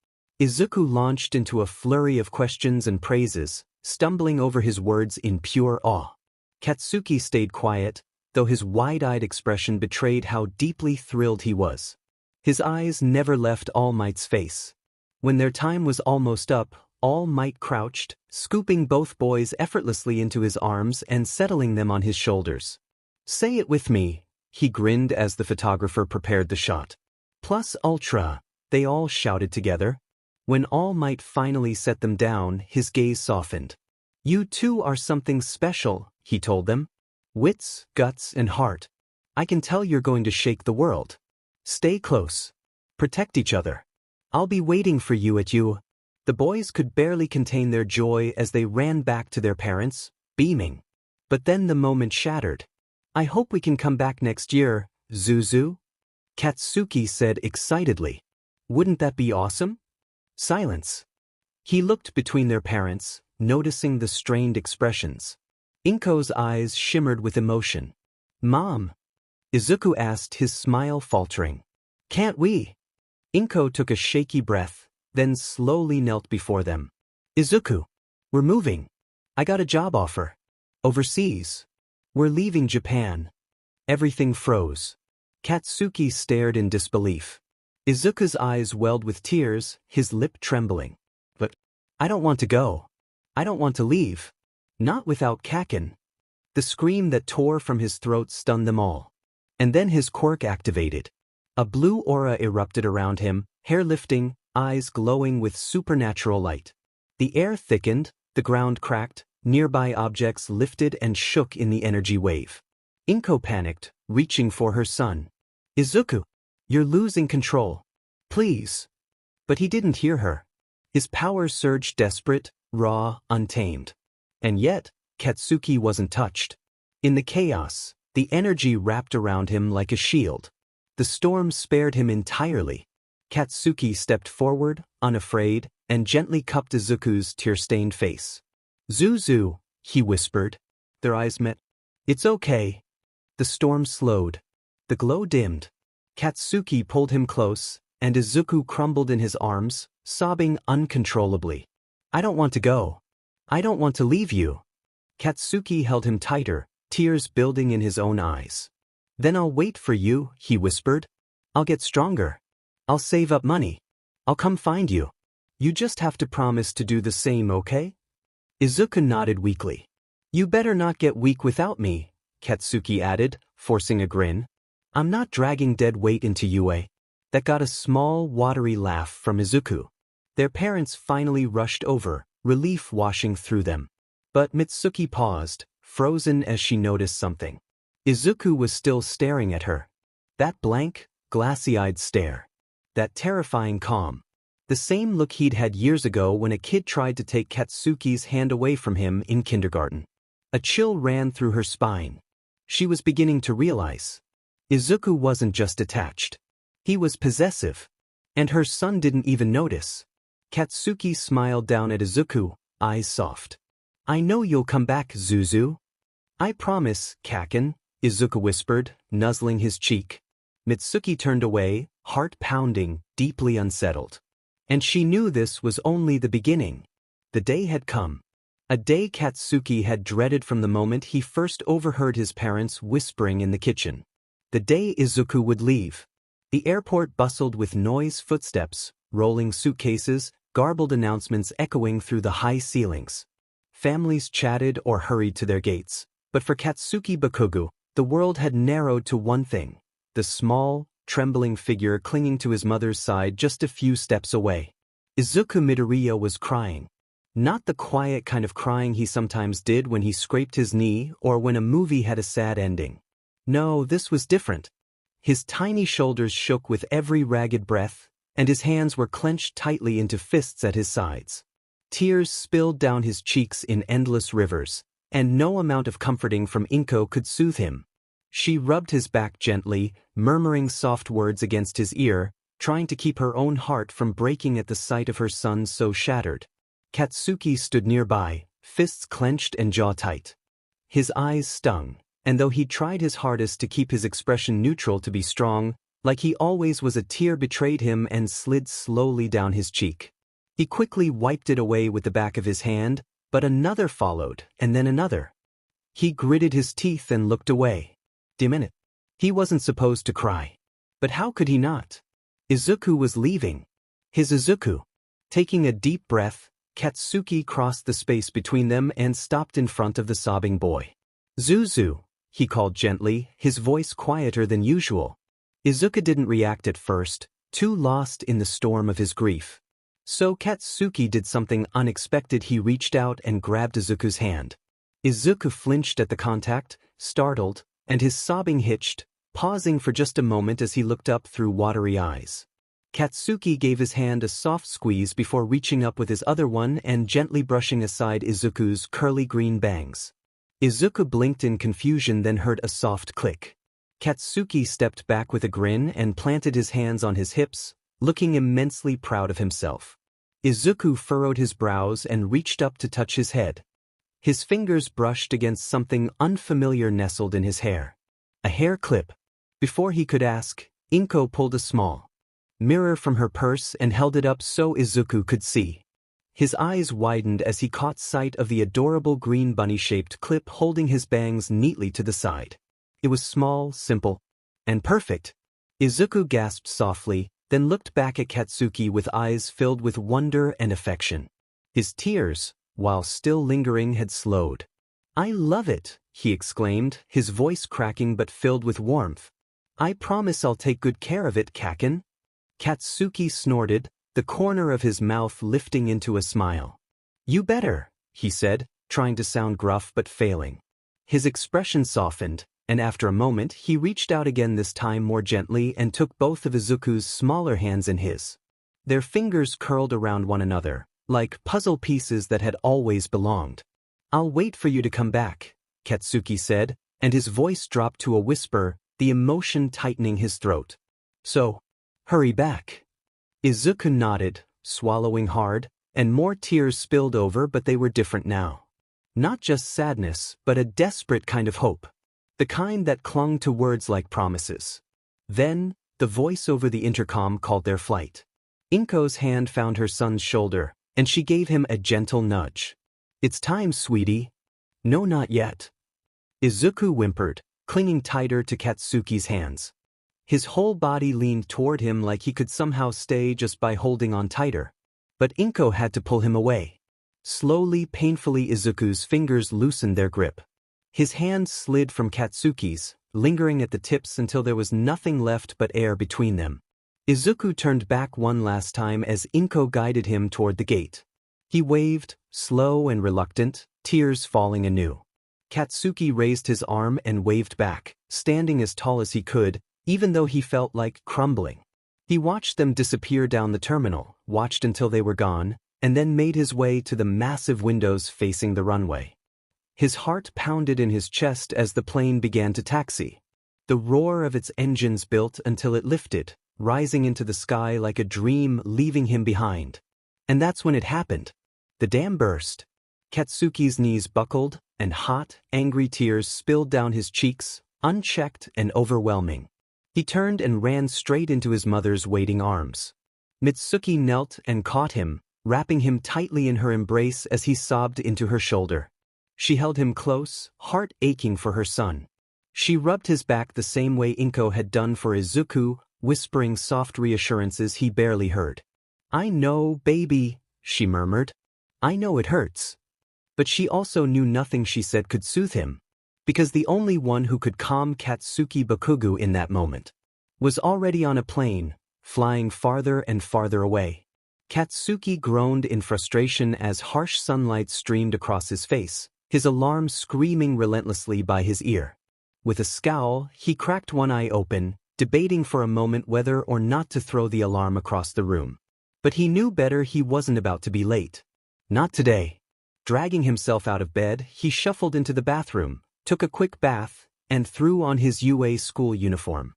Izuku launched into a flurry of questions and praises, stumbling over his words in pure awe. Katsuki stayed quiet, though his wide-eyed expression betrayed how deeply thrilled he was. His eyes never left All Might's face. When their time was almost up, All Might crouched, scooping both boys effortlessly into his arms and settling them on his shoulders. "Say it with me," he grinned as the photographer prepared the shot. "Plus Ultra," they all shouted together. When All Might finally set them down, his gaze softened. "You two are something special," he told them. "Wits, guts, and heart. I can tell you're going to shake the world. Stay close. Protect each other. I'll be waiting for you at you." The boys could barely contain their joy as they ran back to their parents, beaming. But then the moment shattered. "I hope we can come back next year, Zuzu," Katsuki said excitedly. "Wouldn't that be awesome?" Silence. He looked between their parents, noticing the strained expressions. Inko's eyes shimmered with emotion. "Mom?" Izuku asked, his smile faltering. "Can't we?" Inko took a shaky breath, then slowly knelt before them. Izuku, we're moving. I got a job offer. Overseas. We're leaving Japan. Everything froze. Katsuki stared in disbelief. Izuku's eyes welled with tears, his lip trembling. But I don't want to go. I don't want to leave. Not without Kacchan. The scream that tore from his throat stunned them all. And then his quirk activated. A blue aura erupted around him, hair lifting, eyes glowing with supernatural light. The air thickened, the ground cracked, nearby objects lifted and shook in the energy wave. Inko panicked, reaching for her son. Izuku, you're losing control. Please. But he didn't hear her. His power surged desperate, raw, untamed. And yet, Katsuki wasn't touched. In the chaos, the energy wrapped around him like a shield. The storm spared him entirely. Katsuki stepped forward, unafraid, and gently cupped Izuku's tear-stained face. Zuzu, he whispered. Their eyes met. It's okay. The storm slowed. The glow dimmed. Katsuki pulled him close, and Izuku crumbled in his arms, sobbing uncontrollably. I don't want to go. I don't want to leave you. Katsuki held him tighter, tears building in his own eyes. Then I'll wait for you, he whispered. I'll get stronger. I'll save up money. I'll come find you. You just have to promise to do the same, okay? Izuku nodded weakly. You better not get weak without me, Katsuki added, forcing a grin. I'm not dragging dead weight into Yue. That got a small, watery laugh from Izuku. Their parents finally rushed over, relief washing through them. But Mitsuki paused, frozen as she noticed something. Izuku was still staring at her. That blank, glassy-eyed stare. That terrifying calm. The same look he'd had years ago when a kid tried to take Katsuki's hand away from him in kindergarten. A chill ran through her spine. She was beginning to realize. Izuku wasn't just attached. He was possessive. And her son didn't even notice. Katsuki smiled down at Izuku, eyes soft. I know you'll come back, Zuzu. I promise, Kacchan, Izuku whispered, nuzzling his cheek. Mitsuki turned away, heart pounding, deeply unsettled. And she knew this was only the beginning. The day had come. A day Katsuki had dreaded from the moment he first overheard his parents whispering in the kitchen. The day Izuku would leave. The airport bustled with noise, footsteps, rolling suitcases, garbled announcements echoing through the high ceilings. Families chatted or hurried to their gates. But for Katsuki Bakugo, the world had narrowed to one thing. The small, trembling figure clinging to his mother's side just a few steps away. Izuku Midoriya was crying. Not the quiet kind of crying he sometimes did when he scraped his knee or when a movie had a sad ending. No, this was different. His tiny shoulders shook with every ragged breath, and his hands were clenched tightly into fists at his sides. Tears spilled down his cheeks in endless rivers, and no amount of comforting from Inko could soothe him. She rubbed his back gently, murmuring soft words against his ear, trying to keep her own heart from breaking at the sight of her son so shattered. Katsuki stood nearby, fists clenched and jaw tight. His eyes stung, and though he tried his hardest to keep his expression neutral to be strong, like he always was, a tear betrayed him and slid slowly down his cheek. He quickly wiped it away with the back of his hand, but another followed, and then another. He gritted his teeth and looked away. Minute. He wasn't supposed to cry. But how could he not? Izuku was leaving. His Izuku. Taking a deep breath, Katsuki crossed the space between them and stopped in front of the sobbing boy. Zuzu, he called gently, his voice quieter than usual. Izuku didn't react at first, too lost in the storm of his grief. So Katsuki did something unexpected. He reached out and grabbed Izuku's hand. Izuku flinched at the contact, startled, and his sobbing hitched, pausing for just a moment as he looked up through watery eyes. Katsuki gave his hand a soft squeeze before reaching up with his other one and gently brushing aside Izuku's curly green bangs. Izuku blinked in confusion, then heard a soft click. Katsuki stepped back with a grin and planted his hands on his hips, looking immensely proud of himself. Izuku furrowed his brows and reached up to touch his head. His fingers brushed against something unfamiliar nestled in his hair. A hair clip. Before he could ask, Inko pulled a small, mirror from her purse and held it up so Izuku could see. His eyes widened as he caught sight of the adorable green bunny-shaped clip holding his bangs neatly to the side. It was small, simple, and perfect. Izuku gasped softly, then looked back at Katsuki with eyes filled with wonder and affection. His tears, while still lingering, had slowed. "I love it," he exclaimed, his voice cracking but filled with warmth. "I promise I'll take good care of it, Kacchan." Katsuki snorted, the corner of his mouth lifting into a smile. "You better," he said, trying to sound gruff but failing. His expression softened, and after a moment he reached out again, this time more gently, and took both of Izuku's smaller hands in his. Their fingers curled around one another, like puzzle pieces that had always belonged. "I'll wait for you to come back," Katsuki said, and his voice dropped to a whisper, the emotion tightening his throat. "So, hurry back." Izuku nodded, swallowing hard, and more tears spilled over, but they were different now. Not just sadness, but a desperate kind of hope. The kind that clung to words like promises. Then, the voice over the intercom called their flight. Inko's hand found her son's shoulder, and she gave him a gentle nudge. "It's time, sweetie." "No, not yet." Izuku whimpered, clinging tighter to Katsuki's hands. His whole body leaned toward him like he could somehow stay just by holding on tighter. But Inko had to pull him away. Slowly, painfully, Izuku's fingers loosened their grip. His hand slid from Katsuki's, lingering at the tips until there was nothing left but air between them. Izuku turned back one last time as Inko guided him toward the gate. He waved, slow and reluctant, tears falling anew. Katsuki raised his arm and waved back, standing as tall as he could, even though he felt like crumbling. He watched them disappear down the terminal, watched until they were gone, and then made his way to the massive windows facing the runway. His heart pounded in his chest as the plane began to taxi. The roar of its engines built until it lifted, rising into the sky like a dream, leaving him behind. And that's when it happened. The dam burst. Katsuki's knees buckled, and hot, angry tears spilled down his cheeks, unchecked and overwhelming. He turned and ran straight into his mother's waiting arms. Mitsuki knelt and caught him, wrapping him tightly in her embrace as he sobbed into her shoulder. She held him close, heart aching for her son. She rubbed his back the same way Inko had done for Izuku, whispering soft reassurances he barely heard. "I know, baby," she murmured. "I know it hurts." But she also knew nothing she said could soothe him, because the only one who could calm Katsuki Bakugo in that moment was already on a plane, flying farther and farther away. Katsuki groaned in frustration as harsh sunlight streamed across his face, his alarm screaming relentlessly by his ear. With a scowl, he cracked one eye open, debating for a moment whether or not to throw the alarm across the room. But he knew better. He wasn't about to be late. Not today. Dragging himself out of bed, he shuffled into the bathroom, took a quick bath, and threw on his UA school uniform.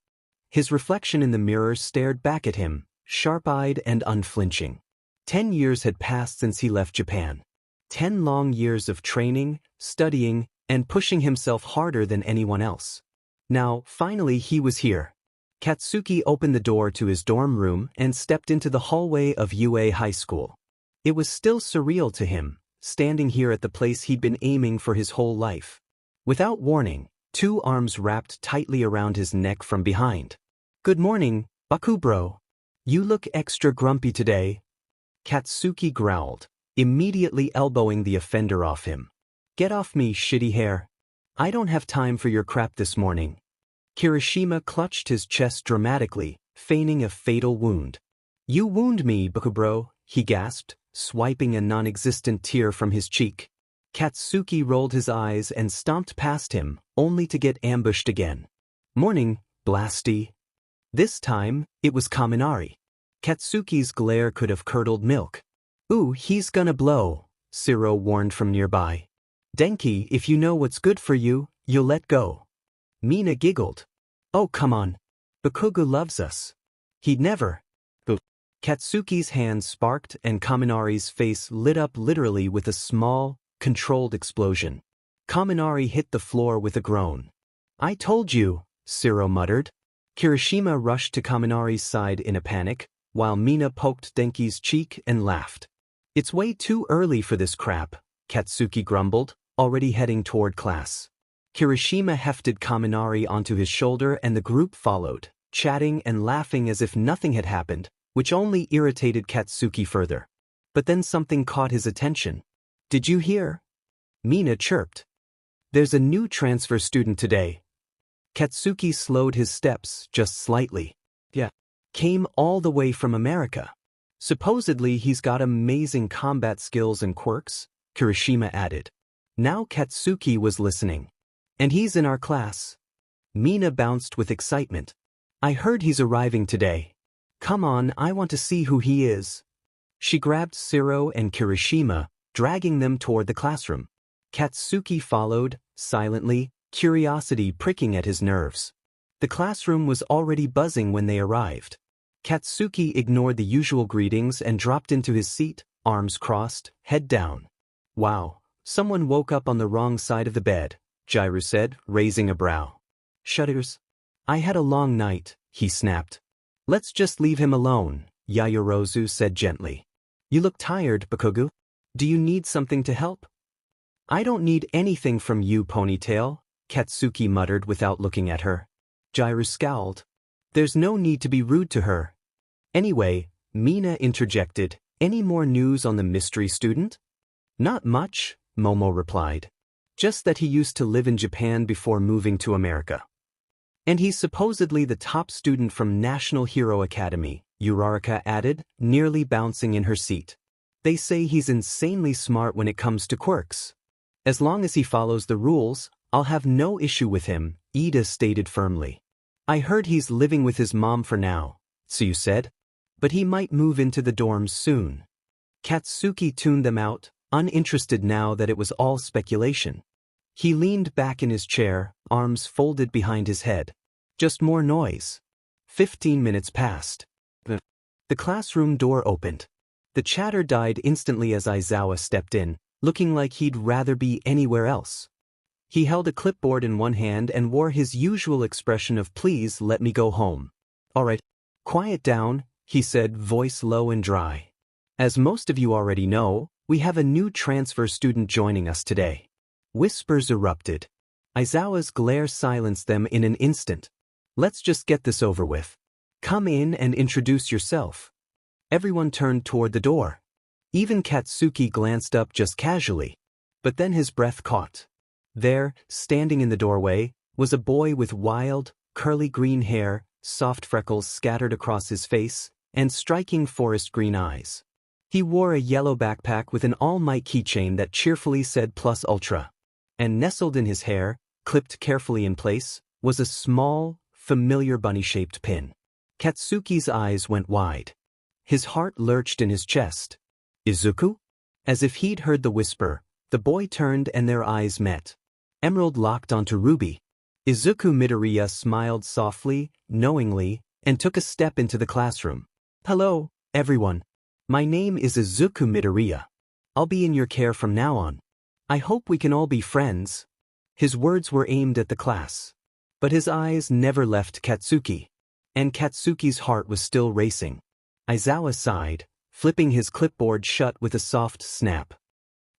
His reflection in the mirror stared back at him, sharp-eyed and unflinching. 10 years had passed since he left Japan. 10 long years of training, studying, and pushing himself harder than anyone else. Now, finally, he was here. Katsuki opened the door to his dorm room and stepped into the hallway of UA High School. It was still surreal to him, standing here at the place he'd been aiming for his whole life. Without warning, 2 arms wrapped tightly around his neck from behind. "Good morning, Bakubro. You look extra grumpy today." Katsuki growled, immediately elbowing the offender off him. "Get off me, shitty hair. I don't have time for your crap this morning." Kirishima clutched his chest dramatically, feigning a fatal wound. "You wound me, Bakubro," he gasped, swiping a non-existent tear from his cheek. Katsuki rolled his eyes and stomped past him, only to get ambushed again. "Morning, Blasty." This time, it was Kaminari. Katsuki's glare could have curdled milk. "Ooh, he's gonna blow," Siro warned from nearby. "Denki, if you know what's good for you, you'll let go." Mina giggled. "Oh, come on. Bakugo loves us. He'd never." Katsuki's hand sparked and Kaminari's face lit up literally with a small, controlled explosion. Kaminari hit the floor with a groan. "I told you," Siro muttered. Kirishima rushed to Kaminari's side in a panic, while Mina poked Denki's cheek and laughed. It's way too early for this crap, Katsuki grumbled, already heading toward class. Kirishima hefted Kaminari onto his shoulder and the group followed, chatting and laughing as if nothing had happened, which only irritated Katsuki further. But then something caught his attention. Did you hear? Mina chirped. There's a new transfer student today. Katsuki slowed his steps just slightly. Yeah. Came all the way from America. Supposedly he's got amazing combat skills and quirks, Kirishima added. Now Katsuki was listening. And he's in our class. Mina bounced with excitement. I heard he's arriving today. Come on, I want to see who he is. She grabbed Siro and Kirishima, dragging them toward the classroom. Katsuki followed, silently, curiosity pricking at his nerves. The classroom was already buzzing when they arrived. Katsuki ignored the usual greetings and dropped into his seat, arms crossed, head down. Wow, someone woke up on the wrong side of the bed, Jiru said, raising a brow. Shudders. I had a long night, he snapped. Let's just leave him alone, Yayorozu said gently. You look tired, Bakugo. Do you need something to help? I don't need anything from you, Ponytail, Katsuki muttered without looking at her. Jiru scowled. There's no need to be rude to her. Anyway, Mina interjected, any more news on the mystery student? Not much, Momo replied. Just that he used to live in Japan before moving to America. And he's supposedly the top student from National Hero Academy, Uraraka added, nearly bouncing in her seat. They say he's insanely smart when it comes to quirks. As long as he follows the rules, I'll have no issue with him, Ida stated firmly. I heard he's living with his mom for now, Tsuyu said. But he might move into the dorms soon. Katsuki tuned them out, uninterested now that it was all speculation. He leaned back in his chair, arms folded behind his head. Just more noise. 15 minutes passed. The classroom door opened. The chatter died instantly as Aizawa stepped in, looking like he'd rather be anywhere else. He held a clipboard in one hand and wore his usual expression of please let me go home. All right, quiet down, he said, voice low and dry. As most of you already know, we have a new transfer student joining us today. Whispers erupted. Aizawa's glare silenced them in an instant. Let's just get this over with. Come in and introduce yourself. Everyone turned toward the door. Even Katsuki glanced up just casually. But then his breath caught. There, standing in the doorway, was a boy with wild, curly green hair, soft freckles scattered across his face, and striking forest green eyes. He wore a yellow backpack with an All Might keychain that cheerfully said Plus Ultra. And nestled in his hair, clipped carefully in place, was a small, familiar bunny-shaped pin. Katsuki's eyes went wide. His heart lurched in his chest. Izuku? As if he'd heard the whisper, the boy turned and their eyes met. Emerald locked onto Ruby. Izuku Midoriya smiled softly, knowingly, and took a step into the classroom. Hello, everyone. My name is Izuku Midoriya. I'll be in your care from now on. I hope we can all be friends. His words were aimed at the class. But his eyes never left Katsuki. And Katsuki's heart was still racing. Aizawa sighed, flipping his clipboard shut with a soft snap.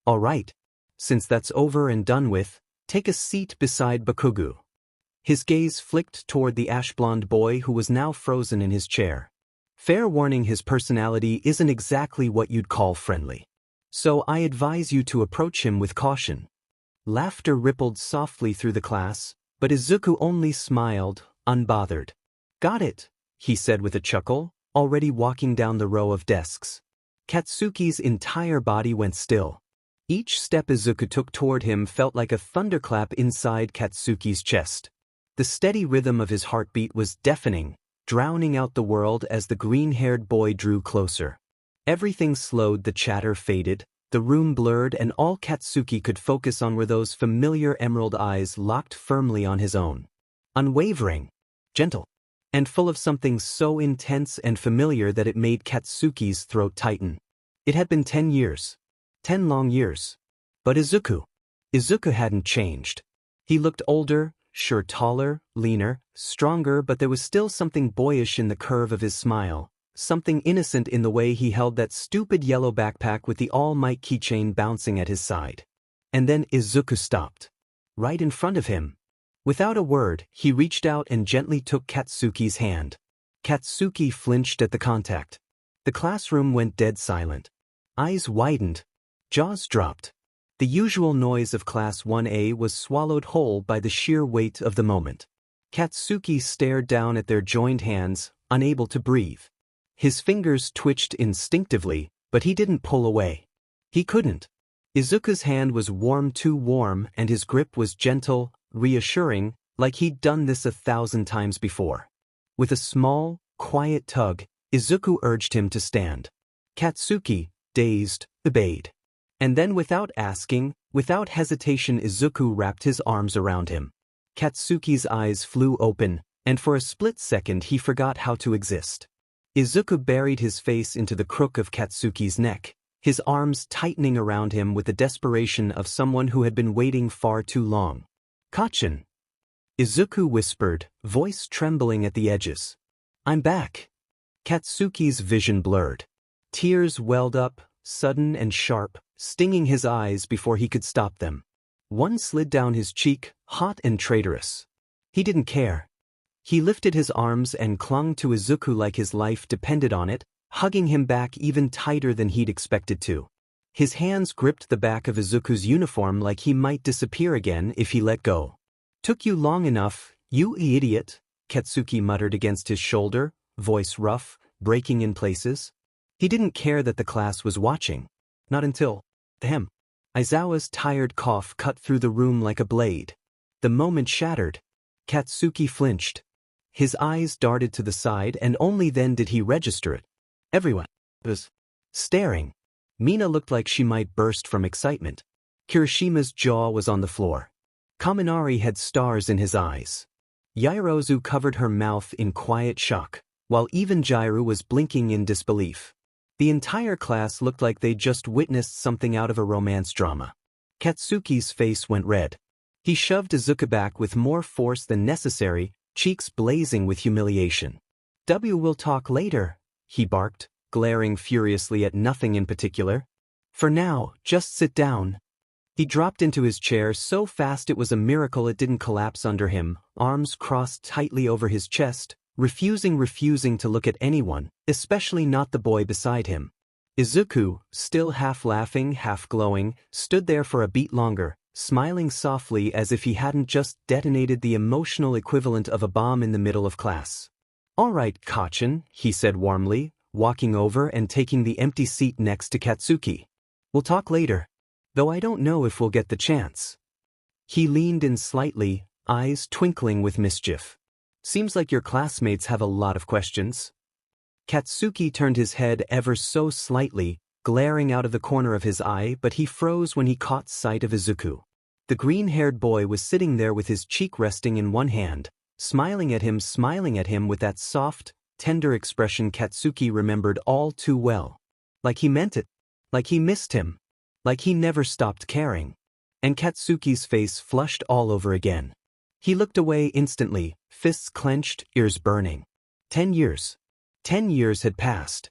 All right. Since that's over and done with, take a seat beside Bakugo. His gaze flicked toward the ash-blonde boy who was now frozen in his chair. Fair warning, his personality isn't exactly what you'd call friendly. So I advise you to approach him with caution. Laughter rippled softly through the class, but Izuku only smiled, unbothered. Got it, he said with a chuckle, already walking down the row of desks. Katsuki's entire body went still. Each step Izuku took toward him felt like a thunderclap inside Katsuki's chest. The steady rhythm of his heartbeat was deafening, drowning out the world as the green-haired boy drew closer. Everything slowed, the chatter faded, the room blurred, and all Katsuki could focus on were those familiar emerald eyes locked firmly on his own. Unwavering, gentle, and full of something so intense and familiar that it made Katsuki's throat tighten. It had been 10 years. 10 long years. But Izuku hadn't changed. He looked older, sure taller, leaner, stronger, but there was still something boyish in the curve of his smile, something innocent in the way he held that stupid yellow backpack with the All Might keychain bouncing at his side. And then Izuku stopped. Right in front of him. Without a word, he reached out and gently took Katsuki's hand. Katsuki flinched at the contact. The classroom went dead silent. Eyes widened. Jaws dropped. The usual noise of Class 1A was swallowed whole by the sheer weight of the moment. Katsuki stared down at their joined hands, unable to breathe. His fingers twitched instinctively, but he didn't pull away. He couldn't. Izuku's hand was too warm, and his grip was gentle, reassuring, like he'd done this 1,000 times before. With a small, quiet tug, Izuku urged him to stand. Katsuki, dazed, obeyed. And then without asking, without hesitation, Izuku wrapped his arms around him. Katsuki's eyes flew open, and for a split second he forgot how to exist. Izuku buried his face into the crook of Katsuki's neck, his arms tightening around him with the desperation of someone who had been waiting far too long. "Kacchan," Izuku whispered, voice trembling at the edges. "I'm back." Katsuki's vision blurred. Tears welled up, sudden and sharp, stinging his eyes before he could stop them. One slid down his cheek, hot and traitorous. He didn't care. He lifted his arms and clung to Izuku like his life depended on it, hugging him back even tighter than he'd expected to. His hands gripped the back of Izuku's uniform like he might disappear again if he let go. "Took you long enough, you idiot," Katsuki muttered against his shoulder, voice rough, breaking in places. He didn't care that the class was watching. Not until them. Aizawa's tired cough cut through the room like a blade. The moment shattered. Katsuki flinched. His eyes darted to the side, and only then did he register it. Everyone was staring. Mina looked like she might burst from excitement. Kirishima's jaw was on the floor. Kaminari had stars in his eyes. Yairozu covered her mouth in quiet shock, while even Jairu was blinking in disbelief. The entire class looked like they'd just witnessed something out of a romance drama. Katsuki's face went red. He shoved Izuku back with more force than necessary, cheeks blazing with humiliation. "We'll talk later," he barked, glaring furiously at nothing in particular. "For now, just sit down." He dropped into his chair so fast it was a miracle it didn't collapse under him, arms crossed tightly over his chest, refusing to look at anyone, especially not the boy beside him. Izuku, still half laughing, half glowing, stood there for a beat longer, smiling softly as if he hadn't just detonated the emotional equivalent of a bomb in the middle of class. "All right, Kacchan," he said warmly, walking over and taking the empty seat next to Katsuki. "We'll talk later. Though I don't know if we'll get the chance." He leaned in slightly, eyes twinkling with mischief. "Seems like your classmates have a lot of questions." Katsuki turned his head ever so slightly, glaring out of the corner of his eye, but he froze when he caught sight of Izuku. The green-haired boy was sitting there with his cheek resting in one hand, smiling at him with that soft, tender expression Katsuki remembered all too well. Like he meant it. Like he missed him. Like he never stopped caring. And Katsuki's face flushed all over again. He looked away instantly, fists clenched, ears burning. 10 years. 10 years had passed.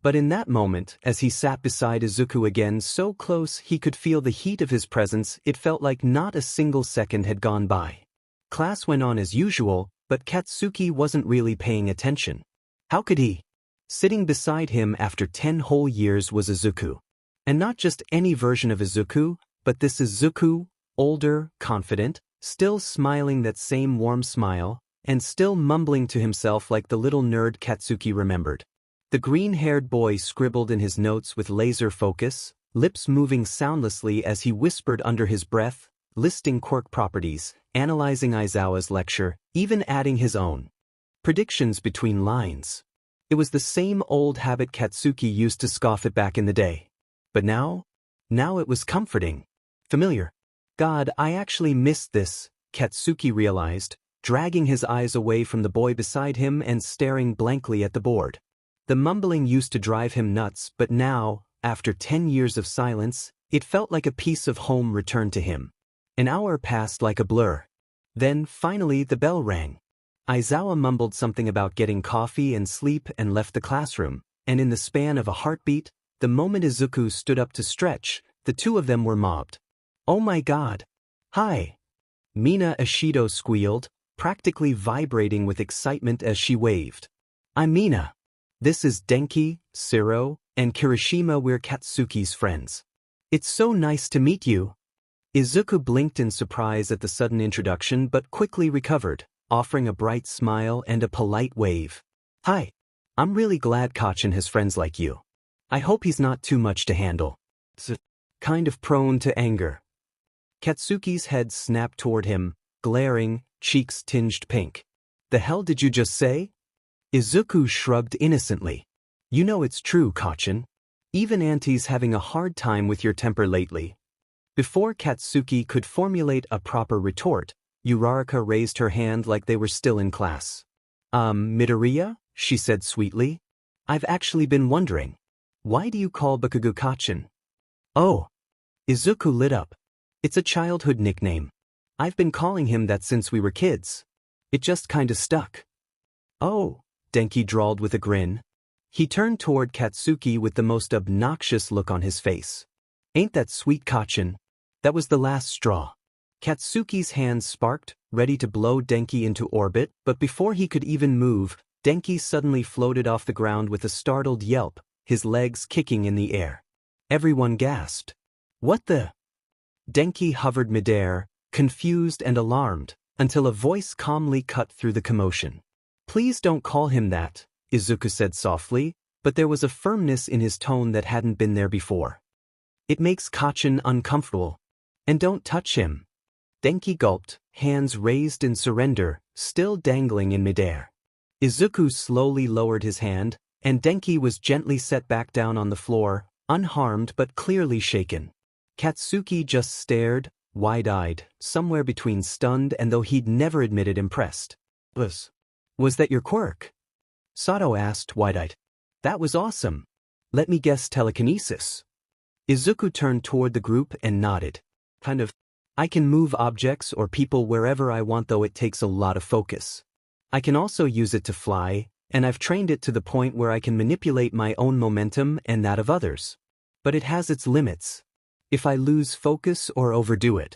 But in that moment, as he sat beside Izuku again so close he could feel the heat of his presence, it felt like not a single second had gone by. Class went on as usual, but Katsuki wasn't really paying attention. How could he? Sitting beside him after 10 whole years was Izuku. And not just any version of Izuku, but this Izuku, older, confident, still smiling that same warm smile, and still mumbling to himself like the little nerd Katsuki remembered. The green-haired boy scribbled in his notes with laser focus, lips moving soundlessly as he whispered under his breath, listing quirk properties, analyzing Aizawa's lecture, even adding his own predictions between lines. It was the same old habit Katsuki used to scoff at back in the day. But now it was comforting. Familiar. God, I actually missed this, Katsuki realized, dragging his eyes away from the boy beside him and staring blankly at the board. The mumbling used to drive him nuts, but now, after 10 years of silence, it felt like a piece of home returned to him. An hour passed like a blur. Then, finally, the bell rang. Aizawa mumbled something about getting coffee and sleep and left the classroom, and in the span of a heartbeat, the moment Izuku stood up to stretch, the two of them were mobbed. Oh my god. Hi. Mina Ishido squealed, practically vibrating with excitement as she waved. I'm Mina. This is Denki, Siro, and Kirishima. We're Katsuki's friends. It's so nice to meet you. Izuku blinked in surprise at the sudden introduction but quickly recovered, offering a bright smile and a polite wave. Hi. I'm really glad Kacchan has friends like you. I hope he's not too much to handle. Kind of prone to anger. Katsuki's head snapped toward him, glaring, cheeks tinged pink. The hell did you just say? Izuku shrugged innocently. You know it's true, Kacchan. Even Auntie's having a hard time with your temper lately. Before Katsuki could formulate a proper retort, Uraraka raised her hand like they were still in class. Midoriya? She said sweetly. I've actually been wondering. Why do you call Bakugo Kacchan? Oh. Izuku lit up. It's a childhood nickname. I've been calling him that since we were kids. It just kinda stuck. Oh, Denki drawled with a grin. He turned toward Katsuki with the most obnoxious look on his face. Ain't that sweet, Kacchan? That was the last straw. Katsuki's hands sparked, ready to blow Denki into orbit, but before he could even move, Denki suddenly floated off the ground with a startled yelp, his legs kicking in the air. Everyone gasped. What the? Denki hovered midair, confused and alarmed, until a voice calmly cut through the commotion. Please don't call him that, Izuku said softly, but there was a firmness in his tone that hadn't been there before. It makes Kacchan uncomfortable. And don't touch him. Denki gulped, hands raised in surrender, still dangling in midair. Izuku slowly lowered his hand, and Denki was gently set back down on the floor, unharmed but clearly shaken. Katsuki just stared, wide-eyed, somewhere between stunned and though he'd never admitted impressed. Was that your quirk? Sato asked, wide-eyed. That was awesome. Let me guess, telekinesis. Izuku turned toward the group and nodded. Kind of. I can move objects or people wherever I want, though it takes a lot of focus. I can also use it to fly, and I've trained it to the point where I can manipulate my own momentum and that of others. But it has its limits. If I lose focus or overdo it.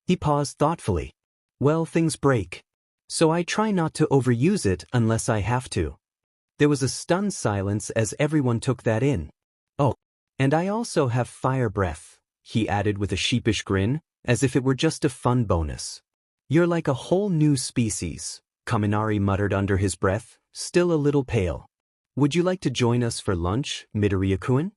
He paused thoughtfully. Well, things break. So I try not to overuse it unless I have to. There was a stunned silence as everyone took that in. Oh, and I also have fire breath, he added with a sheepish grin, as if it were just a fun bonus. You're like a whole new species, Kaminari muttered under his breath, still a little pale. Would you like to join us for lunch, Midoriya-kun?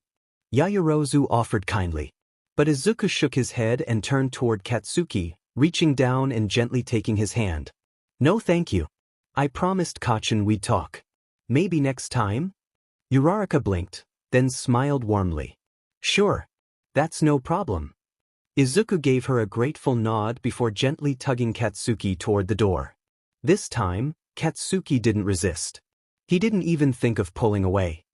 Yaoyorozu offered kindly. But Izuku shook his head and turned toward Katsuki, reaching down and gently taking his hand. No thank you. I promised Kacchan we'd talk. Maybe next time? Uraraka blinked, then smiled warmly. Sure. That's no problem. Izuku gave her a grateful nod before gently tugging Katsuki toward the door. This time, Katsuki didn't resist. He didn't even think of pulling away.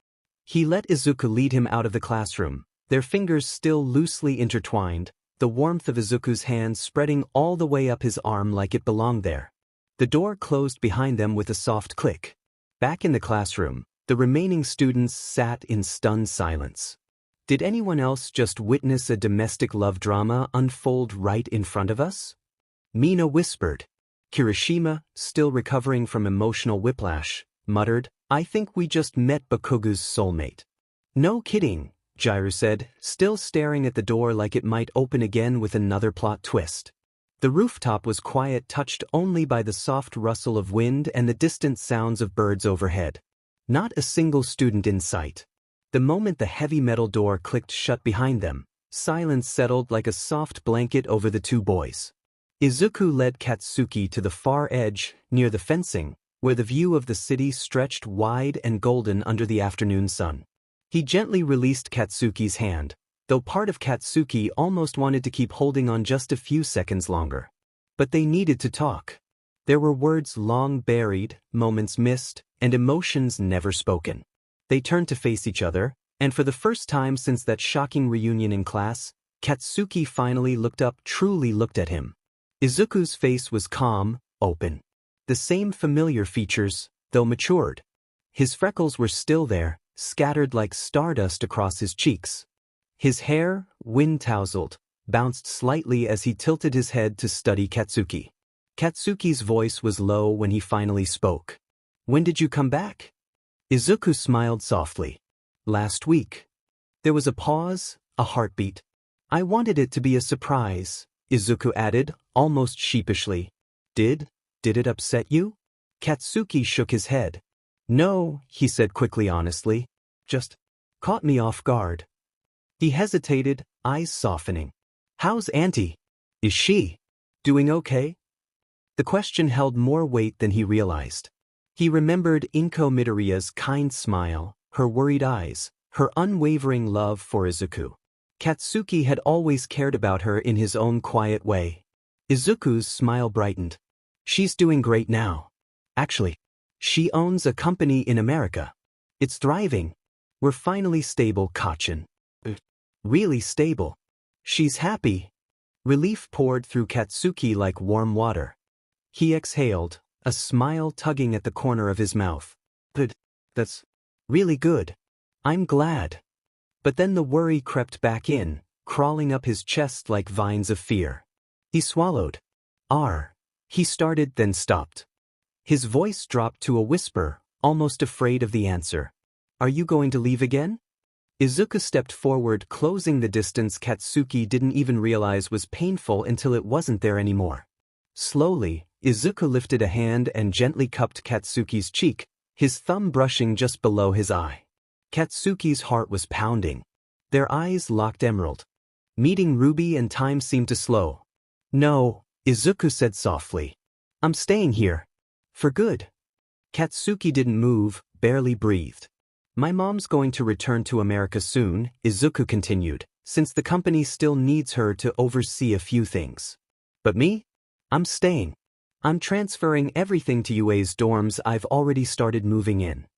He let Izuku lead him out of the classroom, their fingers still loosely intertwined, the warmth of Izuku's hand spreading all the way up his arm like it belonged there. The door closed behind them with a soft click. Back in the classroom, the remaining students sat in stunned silence. Did anyone else just witness a domestic love drama unfold right in front of us? Mina whispered. Kirishima, still recovering from emotional whiplash, muttered, I think we just met Bakugo's soulmate. No kidding, Jiru said, still staring at the door like it might open again with another plot twist. The rooftop was quiet, touched only by the soft rustle of wind and the distant sounds of birds overhead. Not a single student in sight. The moment the heavy metal door clicked shut behind them, silence settled like a soft blanket over the two boys. Izuku led Katsuki to the far edge, near the fencing, where the view of the city stretched wide and golden under the afternoon sun. He gently released Katsuki's hand, though part of Katsuki almost wanted to keep holding on just a few seconds longer. But they needed to talk. There were words long buried, moments missed, and emotions never spoken. They turned to face each other, and for the first time since that shocking reunion in class, Katsuki finally looked up, truly looked at him. Izuku's face was calm, open. The same familiar features, though matured. His freckles were still there, scattered like stardust across his cheeks. His hair, wind-tousled, bounced slightly as he tilted his head to study Katsuki. Katsuki's voice was low when he finally spoke. "When did you come back?" Izuku smiled softly. "Last week." There was a pause, a heartbeat. "I wanted it to be a surprise," Izuku added, almost sheepishly. Did it upset you?" Katsuki shook his head. "No," he said quickly honestly. "Just caught me off guard." He hesitated, eyes softening. "How's Auntie? Is she doing okay?" The question held more weight than he realized. He remembered Inko Midoriya's kind smile, her worried eyes, her unwavering love for Izuku. Katsuki had always cared about her in his own quiet way. Izuku's smile brightened. "She's doing great now. Actually, she owns a company in America. It's thriving. We're finally stable, Kacchan. Really stable. She's happy." Relief poured through Katsuki like warm water. He exhaled, a smile tugging at the corner of his mouth. That's really good. I'm glad." But then the worry crept back in, crawling up his chest like vines of fear. He swallowed. He started then stopped. His voice dropped to a whisper, almost afraid of the answer. "Are you going to leave again?" Izuku stepped forward, closing the distance Katsuki didn't even realize was painful until it wasn't there anymore. Slowly, Izuku lifted a hand and gently cupped Katsuki's cheek, his thumb brushing just below his eye. Katsuki's heart was pounding. Their eyes locked emerald. Meeting Ruby and time seemed to slow. "No," Izuku said softly. "I'm staying here. For good." Katsuki didn't move, barely breathed. "My mom's going to return to America soon," Izuku continued, "since the company still needs her to oversee a few things. But me? I'm staying. I'm transferring everything to UA's dorms. I've already started moving in."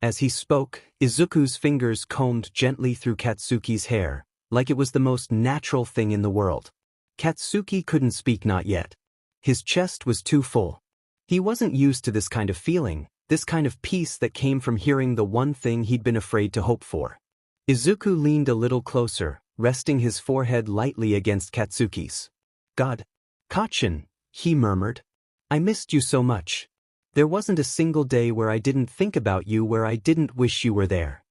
As he spoke, Izuku's fingers combed gently through Katsuki's hair, like it was the most natural thing in the world. Katsuki couldn't speak, not yet. His chest was too full. He wasn't used to this kind of feeling, this kind of peace that came from hearing the one thing he'd been afraid to hope for. Izuku leaned a little closer, resting his forehead lightly against Katsuki's. "God, Kacchan," he murmured. "I missed you so much. There wasn't a single day where I didn't think about you, where I didn't wish you were there."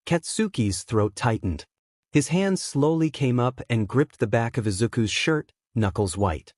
Katsuki's throat tightened. His hands slowly came up and gripped the back of Izuku's shirt, knuckles white.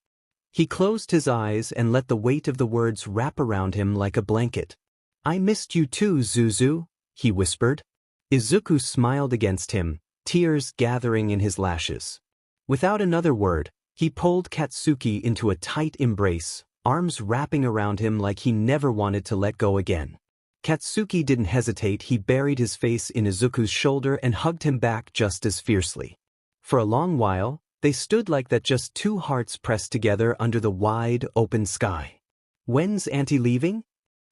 He closed his eyes and let the weight of the words wrap around him like a blanket. "I missed you too, Zuzu," he whispered. Izuku smiled against him, tears gathering in his lashes. Without another word, he pulled Katsuki into a tight embrace, arms wrapping around him like he never wanted to let go again. Katsuki didn't hesitate. He buried his face in Izuku's shoulder and hugged him back just as fiercely. For a long while, they stood like that, just two hearts pressed together under the wide, open sky. "When's Auntie leaving?"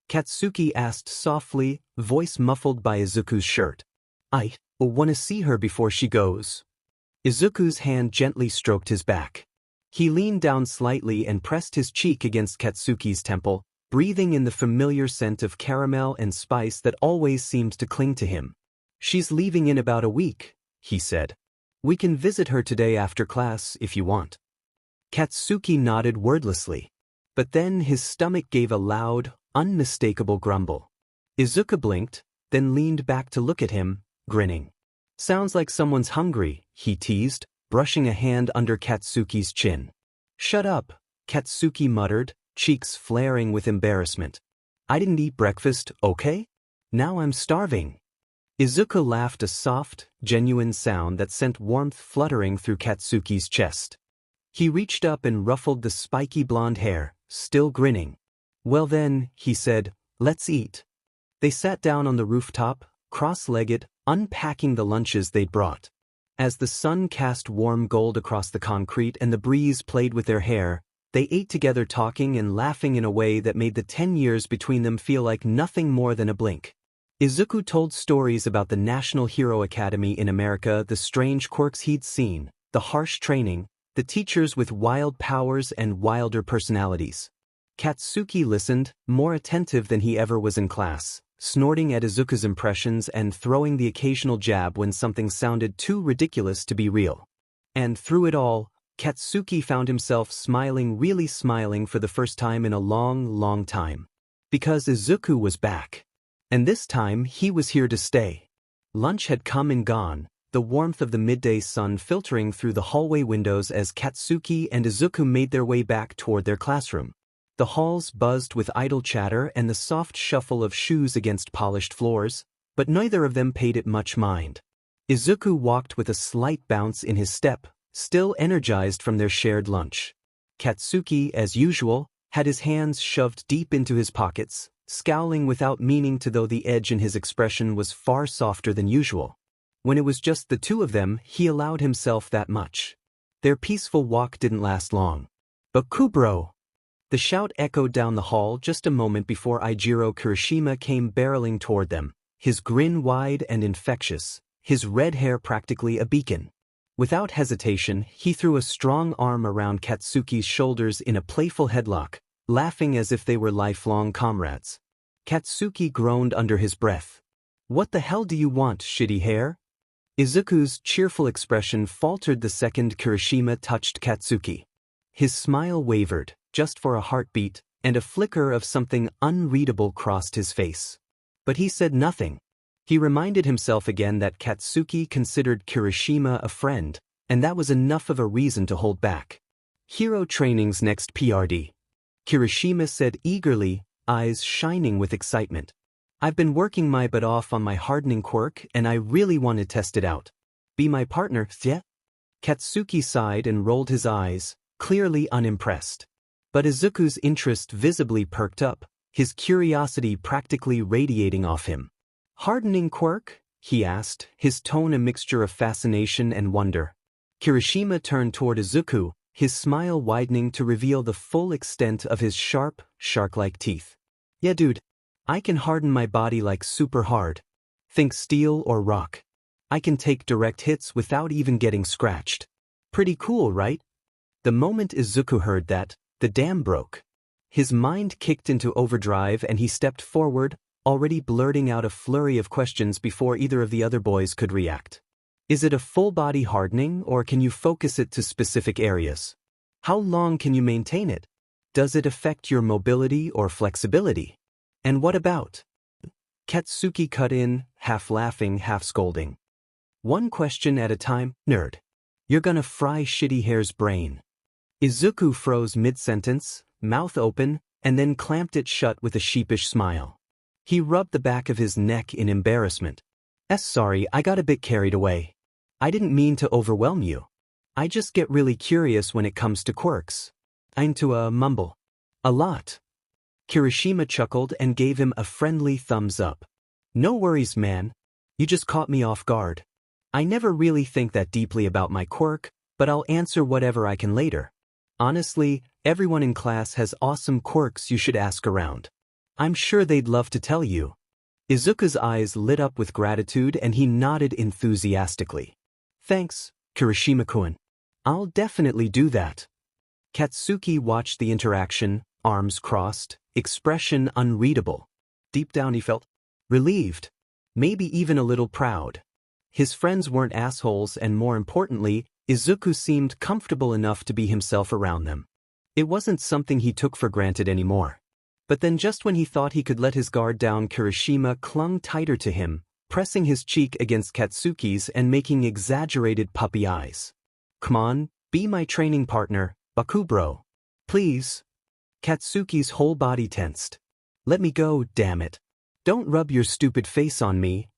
Katsuki asked softly, voice muffled by Izuku's shirt. "I want to see her before she goes." Izuku's hand gently stroked his back. He leaned down slightly and pressed his cheek against Katsuki's temple, breathing in the familiar scent of caramel and spice that always seemed to cling to him. "She's leaving in about a week," he said. "We can visit her today after class if you want." Katsuki nodded wordlessly. But then his stomach gave a loud, unmistakable grumble. Izuku blinked, then leaned back to look at him, grinning. "Sounds like someone's hungry," he teased, brushing a hand under Katsuki's chin. "Shut up," Katsuki muttered, cheeks flaring with embarrassment. "I didn't eat breakfast, okay? Now I'm starving." Izuku laughed, a soft, genuine sound that sent warmth fluttering through Katsuki's chest. He reached up and ruffled the spiky blonde hair, still grinning. "Well then," he said, "let's eat." They sat down on the rooftop, cross-legged, unpacking the lunches they'd brought. As the sun cast warm gold across the concrete and the breeze played with their hair, they ate together, talking and laughing in a way that made the 10 years between them feel like nothing more than a blink. Izuku told stories about the National Hero Academy in America, the strange quirks he'd seen, the harsh training, the teachers with wild powers and wilder personalities. Katsuki listened, more attentive than he ever was in class, snorting at Izuku's impressions and throwing the occasional jab when something sounded too ridiculous to be real. And through it all, Katsuki found himself smiling, really smiling for the first time in a long, long time. Because Izuku was back. And this time he was here to stay. Lunch had come and gone, the warmth of the midday sun filtering through the hallway windows as Katsuki and Izuku made their way back toward their classroom. The halls buzzed with idle chatter and the soft shuffle of shoes against polished floors, but neither of them paid it much mind. Izuku walked with a slight bounce in his step, still energized from their shared lunch. Katsuki, as usual, had his hands shoved deep into his pockets, scowling without meaning to, though the edge in his expression was far softer than usual. When it was just the two of them, he allowed himself that much. Their peaceful walk didn't last long. "Bakubro!" The shout echoed down the hall just a moment before Eijiro Kirishima came barreling toward them, his grin wide and infectious, his red hair practically a beacon. Without hesitation, he threw a strong arm around Katsuki's shoulders in a playful headlock, laughing as if they were lifelong comrades. Katsuki groaned under his breath. "What the hell do you want, shitty hair?" Izuku's cheerful expression faltered the second Kirishima touched Katsuki. His smile wavered, just for a heartbeat, and a flicker of something unreadable crossed his face. But he said nothing. He reminded himself again that Katsuki considered Kirishima a friend, and that was enough of a reason to hold back. "Hero training's next PRD," Kirishima said eagerly, eyes shining with excitement. "I've been working my butt off on my hardening quirk and I really want to test it out. Be my partner, yeah?" Katsuki sighed and rolled his eyes, clearly unimpressed. But Izuku's interest visibly perked up, his curiosity practically radiating off him. "Hardening quirk?" he asked, his tone a mixture of fascination and wonder. Kirishima turned toward Izuku, his smile widening to reveal the full extent of his sharp, shark-like teeth. "Yeah dude. I can harden my body like super hard. Think steel or rock. I can take direct hits without even getting scratched. Pretty cool, right?" The moment Izuku heard that, the dam broke. His mind kicked into overdrive and he stepped forward, already blurting out a flurry of questions before either of the other boys could react. "Is it a full-body hardening or can you focus it to specific areas? How long can you maintain it? Does it affect your mobility or flexibility? And what about?" Katsuki cut in, half laughing, half scolding. "One question at a time, nerd. You're gonna fry shitty hair's brain." Izuku froze mid-sentence, mouth open, and then clamped it shut with a sheepish smile. He rubbed the back of his neck in embarrassment. Sorry, I got a bit carried away. I didn't mean to overwhelm you. I just get really curious when it comes to quirks." I'm to mumble. "A lot." Kirishima chuckled and gave him a friendly thumbs up. "No worries, man. You just caught me off guard. I never really think that deeply about my quirk, but I'll answer whatever I can later. Honestly, everyone in class has awesome quirks you should ask around. I'm sure they'd love to tell you." Izuku's eyes lit up with gratitude and he nodded enthusiastically. "Thanks, Kirishima-kun. I'll definitely do that." Katsuki watched the interaction, arms crossed, expression unreadable. Deep down he felt relieved, maybe even a little proud. His friends weren't assholes and more importantly, Izuku seemed comfortable enough to be himself around them. It wasn't something he took for granted anymore. But then just when he thought he could let his guard down, Kirishima clung tighter to him, pressing his cheek against Katsuki's and making exaggerated puppy eyes. "Come on, be my training partner, Bakubro. Please." Katsuki's whole body tensed. "Let me go, damn it. Don't rub your stupid face on me."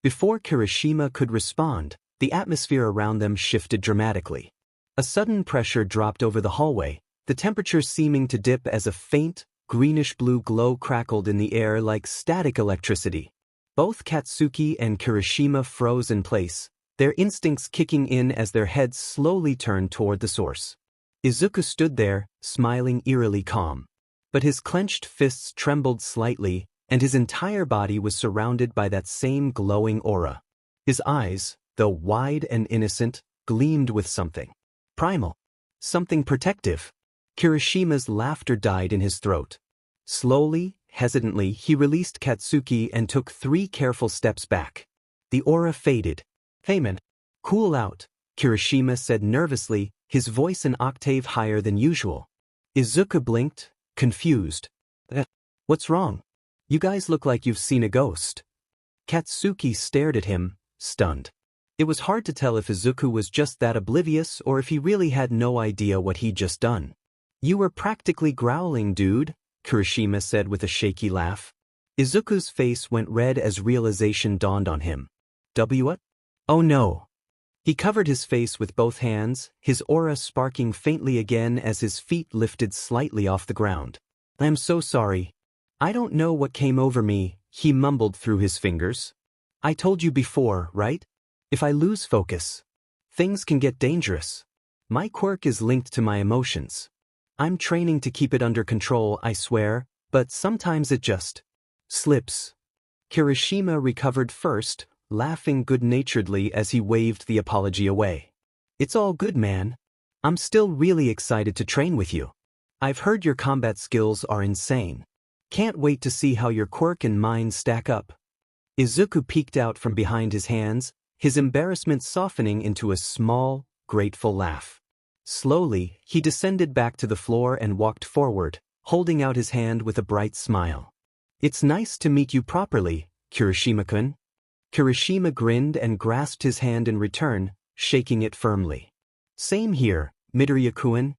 Before Kirishima could respond, the atmosphere around them shifted dramatically. A sudden pressure dropped over the hallway, the temperature seeming to dip as a faint, greenish-blue glow crackled in the air like static electricity. Both Katsuki and Kirishima froze in place, their instincts kicking in as their heads slowly turned toward the source. Izuku stood there, smiling eerily calm. But his clenched fists trembled slightly, and his entire body was surrounded by that same glowing aura. His eyes, though wide and innocent, gleamed with something primal, something protective. Kirishima's laughter died in his throat. Slowly, hesitantly, he released Katsuki and took 3 careful steps back. The aura faded. "Hey man, cool out," Kirishima said nervously, his voice an octave higher than usual. Izuku blinked, confused. What's wrong? You guys look like you've seen a ghost." Katsuki stared at him, stunned. It was hard to tell if Izuku was just that oblivious or if he really had no idea what he'd just done. "You were practically growling, dude," Kirishima said with a shaky laugh. Izuku's face went red as realization dawned on him. What? Oh no. He covered his face with both hands, his aura sparking faintly again as his feet lifted slightly off the ground. "I'm so sorry. I don't know what came over me," he mumbled through his fingers. "I told you before, right? If I lose focus, things can get dangerous. My quirk is linked to my emotions. I'm training to keep it under control, I swear, but sometimes it just slips." Kirishima recovered first, laughing good-naturedly as he waved the apology away. "It's all good, man. I'm still really excited to train with you. I've heard your combat skills are insane. Can't wait to see how your quirk and mine stack up." Izuku peeked out from behind his hands, his embarrassment softening into a small, grateful laugh. Slowly, he descended back to the floor and walked forward, holding out his hand with a bright smile. "It's nice to meet you properly, Kirishima-kun." Kirishima grinned and grasped his hand in return, shaking it firmly. "Same here, Midoriya-kun."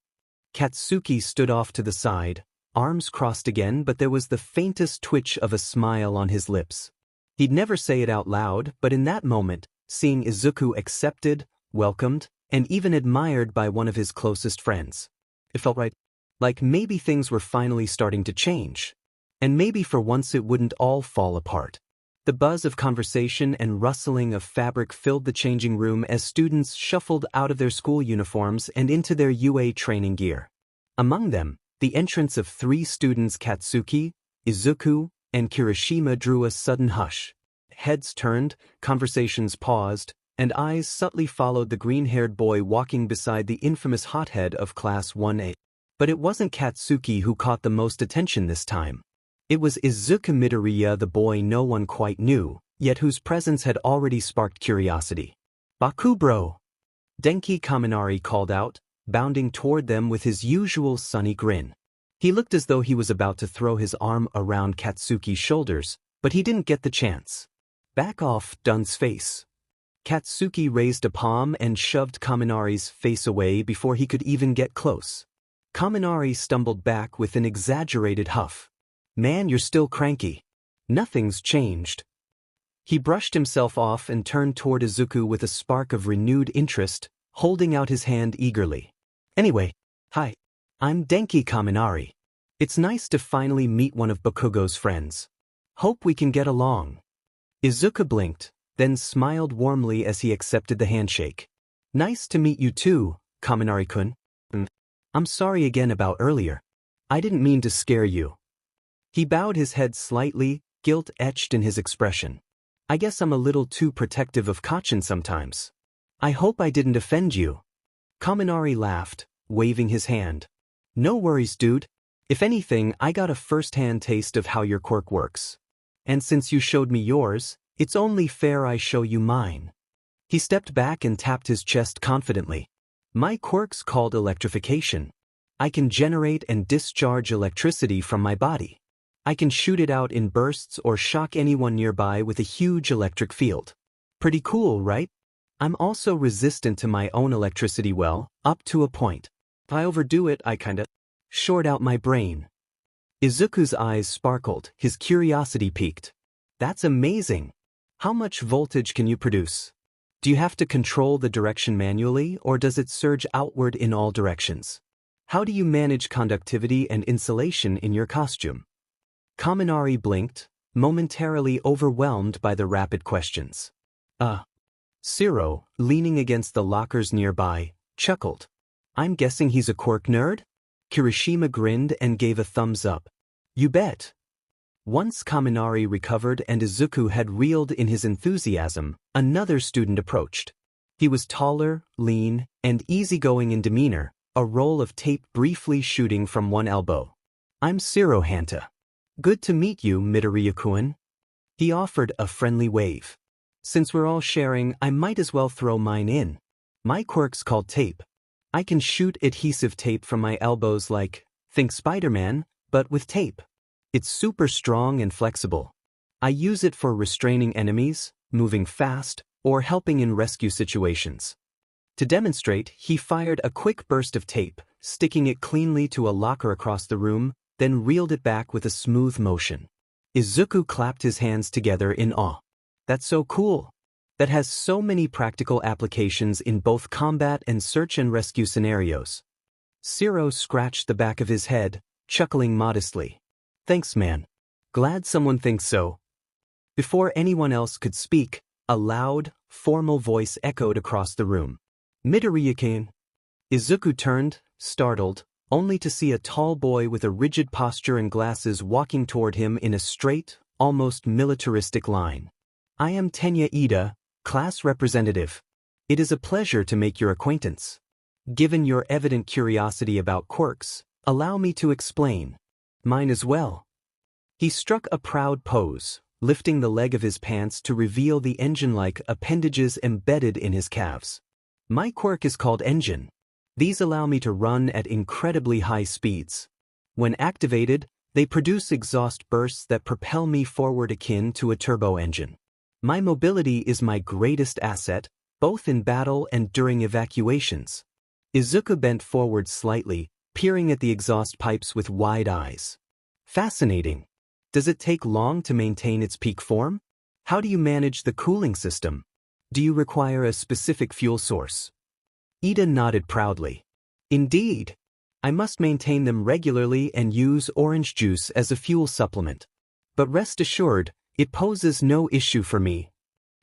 Katsuki stood off to the side, arms crossed again, but there was the faintest twitch of a smile on his lips. He'd never say it out loud, but in that moment, seeing Izuku accepted, welcomed, and even admired by one of his closest friends, it felt right. Like maybe things were finally starting to change. And maybe for once it wouldn't all fall apart. The buzz of conversation and rustling of fabric filled the changing room as students shuffled out of their school uniforms and into their UA training gear. Among them, the entrance of 3 students, Katsuki, Izuku, and Kirishima, drew a sudden hush. Heads turned, conversations paused, and eyes subtly followed the green-haired boy walking beside the infamous hothead of Class 1A. But it wasn't Katsuki who caught the most attention this time. It was Izuku Midoriya, the boy no one quite knew, yet whose presence had already sparked curiosity. "Bakubro!" Denki Kaminari called out, bounding toward them with his usual sunny grin. He looked as though he was about to throw his arm around Katsuki's shoulders, but he didn't get the chance. "Back off, dunce face." Katsuki raised a palm and shoved Kaminari's face away before he could even get close. Kaminari stumbled back with an exaggerated huff. "Man, you're still cranky. Nothing's changed." He brushed himself off and turned toward Izuku with a spark of renewed interest, holding out his hand eagerly. "Anyway, hi. I'm Denki Kaminari. It's nice to finally meet one of Bakugo's friends. Hope we can get along." Izuku blinked, then smiled warmly as he accepted the handshake. "Nice to meet you too, Kaminari-kun. I'm sorry again about earlier. I didn't mean to scare you." He bowed his head slightly, guilt etched in his expression. "I guess I'm a little too protective of Kacchan sometimes. I hope I didn't offend you." Kaminari laughed, waving his hand. "No worries, dude. If anything, I got a first-hand taste of how your quirk works. And since you showed me yours, it's only fair I show you mine." He stepped back and tapped his chest confidently. "My quirk's called electrification. I can generate and discharge electricity from my body. I can shoot it out in bursts or shock anyone nearby with a huge electric field. Pretty cool, right? I'm also resistant to my own electricity, well, up to a point. If I overdo it, I kinda short out my brain." Izuku's eyes sparkled, his curiosity piqued. "That's amazing. How much voltage can you produce? Do you have to control the direction manually, or does it surge outward in all directions? How do you manage conductivity and insulation in your costume?" Kaminari blinked, momentarily overwhelmed by the rapid questions. Siro, leaning against the lockers nearby, chuckled. "I'm guessing he's a quirk nerd?" Kirishima grinned and gave a thumbs up. "You bet." Once Kaminari recovered and Izuku had reeled in his enthusiasm, another student approached. He was taller, lean, and easygoing in demeanor, a roll of tape briefly shooting from one elbow. I'm Siro Hanta. Good to meet you, Midoriya-kun. He offered a friendly wave. Since we're all sharing, I might as well throw mine in. My quirk's called tape. I can shoot adhesive tape from my elbows like, think Spider-Man, but with tape. It's super strong and flexible. I use it for restraining enemies, moving fast, or helping in rescue situations. To demonstrate, he fired a quick burst of tape, sticking it cleanly to a locker across the room, then reeled it back with a smooth motion. Izuku clapped his hands together in awe. That's so cool. That has so many practical applications in both combat and search and rescue scenarios. Siro scratched the back of his head, chuckling modestly. Thanks, man. Glad someone thinks so. Before anyone else could speak, a loud, formal voice echoed across the room. Midoriya-kun. Izuku turned, startled, only to see a tall boy with a rigid posture and glasses walking toward him in a straight, almost militaristic line. I am Tenya Ida, class representative. It is a pleasure to make your acquaintance. Given your evident curiosity about quirks, allow me to explain. Mine as well. He struck a proud pose, lifting the leg of his pants to reveal the engine-like appendages embedded in his calves. My quirk is called Engine. These allow me to run at incredibly high speeds. When activated, they produce exhaust bursts that propel me forward akin to a turbo engine. My mobility is my greatest asset, both in battle and during evacuations. Izuku bent forward slightly, peering at the exhaust pipes with wide eyes. Fascinating. Does it take long to maintain its peak form? How do you manage the cooling system? Do you require a specific fuel source? Ida nodded proudly. Indeed. I must maintain them regularly and use orange juice as a fuel supplement. But rest assured, it poses no issue for me.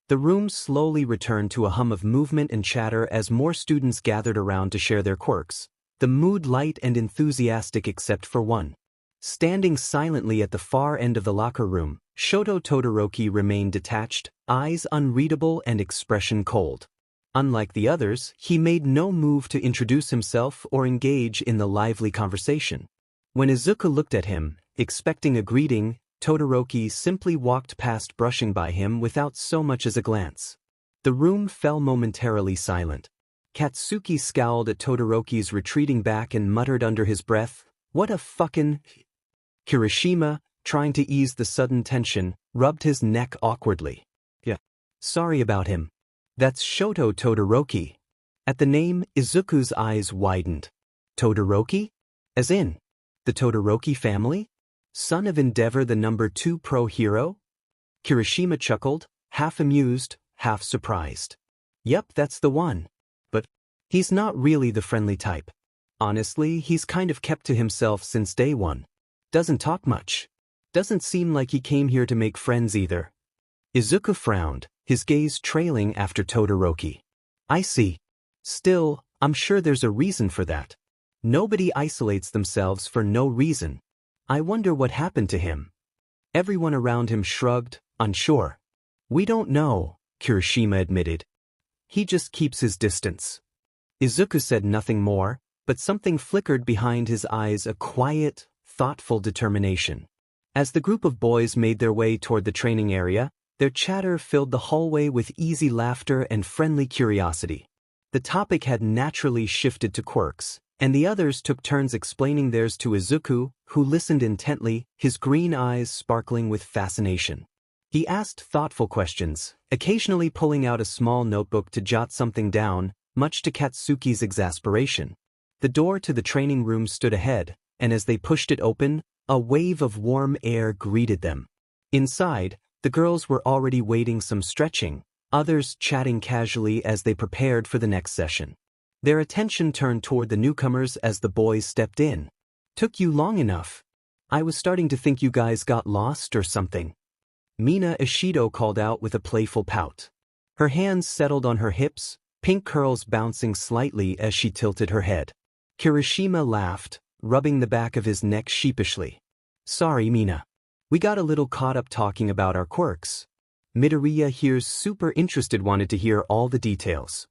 The room slowly returned to a hum of movement and chatter as more students gathered around to share their quirks, the mood light and enthusiastic except for one. Standing silently at the far end of the locker room, Shoto Todoroki remained detached, eyes unreadable and expression cold. Unlike the others, he made no move to introduce himself or engage in the lively conversation. When Izuku looked at him, expecting a greeting, Todoroki simply walked past, brushing by him without so much as a glance. The room fell momentarily silent. Katsuki scowled at Todoroki's retreating back and muttered under his breath, "What a fucking..." Kirishima, trying to ease the sudden tension, rubbed his neck awkwardly. "Yeah. Sorry about him. That's Shoto Todoroki." At the name, Izuku's eyes widened. Todoroki? As in, the Todoroki family? Son of Endeavor, the #2 pro hero? Kirishima chuckled, half amused, half surprised. Yep, that's the one. But he's not really the friendly type. Honestly, he's kind of kept to himself since day one. Doesn't talk much. Doesn't seem like he came here to make friends either. Izuku frowned, his gaze trailing after Todoroki. I see. Still, I'm sure there's a reason for that. Nobody isolates themselves for no reason. I wonder what happened to him. Everyone around him shrugged, unsure. We don't know, Kirishima admitted. He just keeps his distance. Izuku said nothing more, but something flickered behind his eyes, a quiet, thoughtful determination. As the group of boys made their way toward the training area, their chatter filled the hallway with easy laughter and friendly curiosity. The topic had naturally shifted to quirks, and the others took turns explaining theirs to Izuku, who listened intently, his green eyes sparkling with fascination. He asked thoughtful questions, occasionally pulling out a small notebook to jot something down, much to Katsuki's exasperation. The door to the training room stood ahead, and as they pushed it open, a wave of warm air greeted them. Inside, the girls were already waiting, some stretching, others chatting casually as they prepared for the next session. Their attention turned toward the newcomers as the boys stepped in. Took you long enough. I was starting to think you guys got lost or something. Mina Ishido called out with a playful pout. Her hands settled on her hips, pink curls bouncing slightly as she tilted her head. Kirishima laughed, rubbing the back of his neck sheepishly. Sorry, Mina. We got a little caught up talking about our quirks. Midoriya here's super interested, wanted to hear all the details.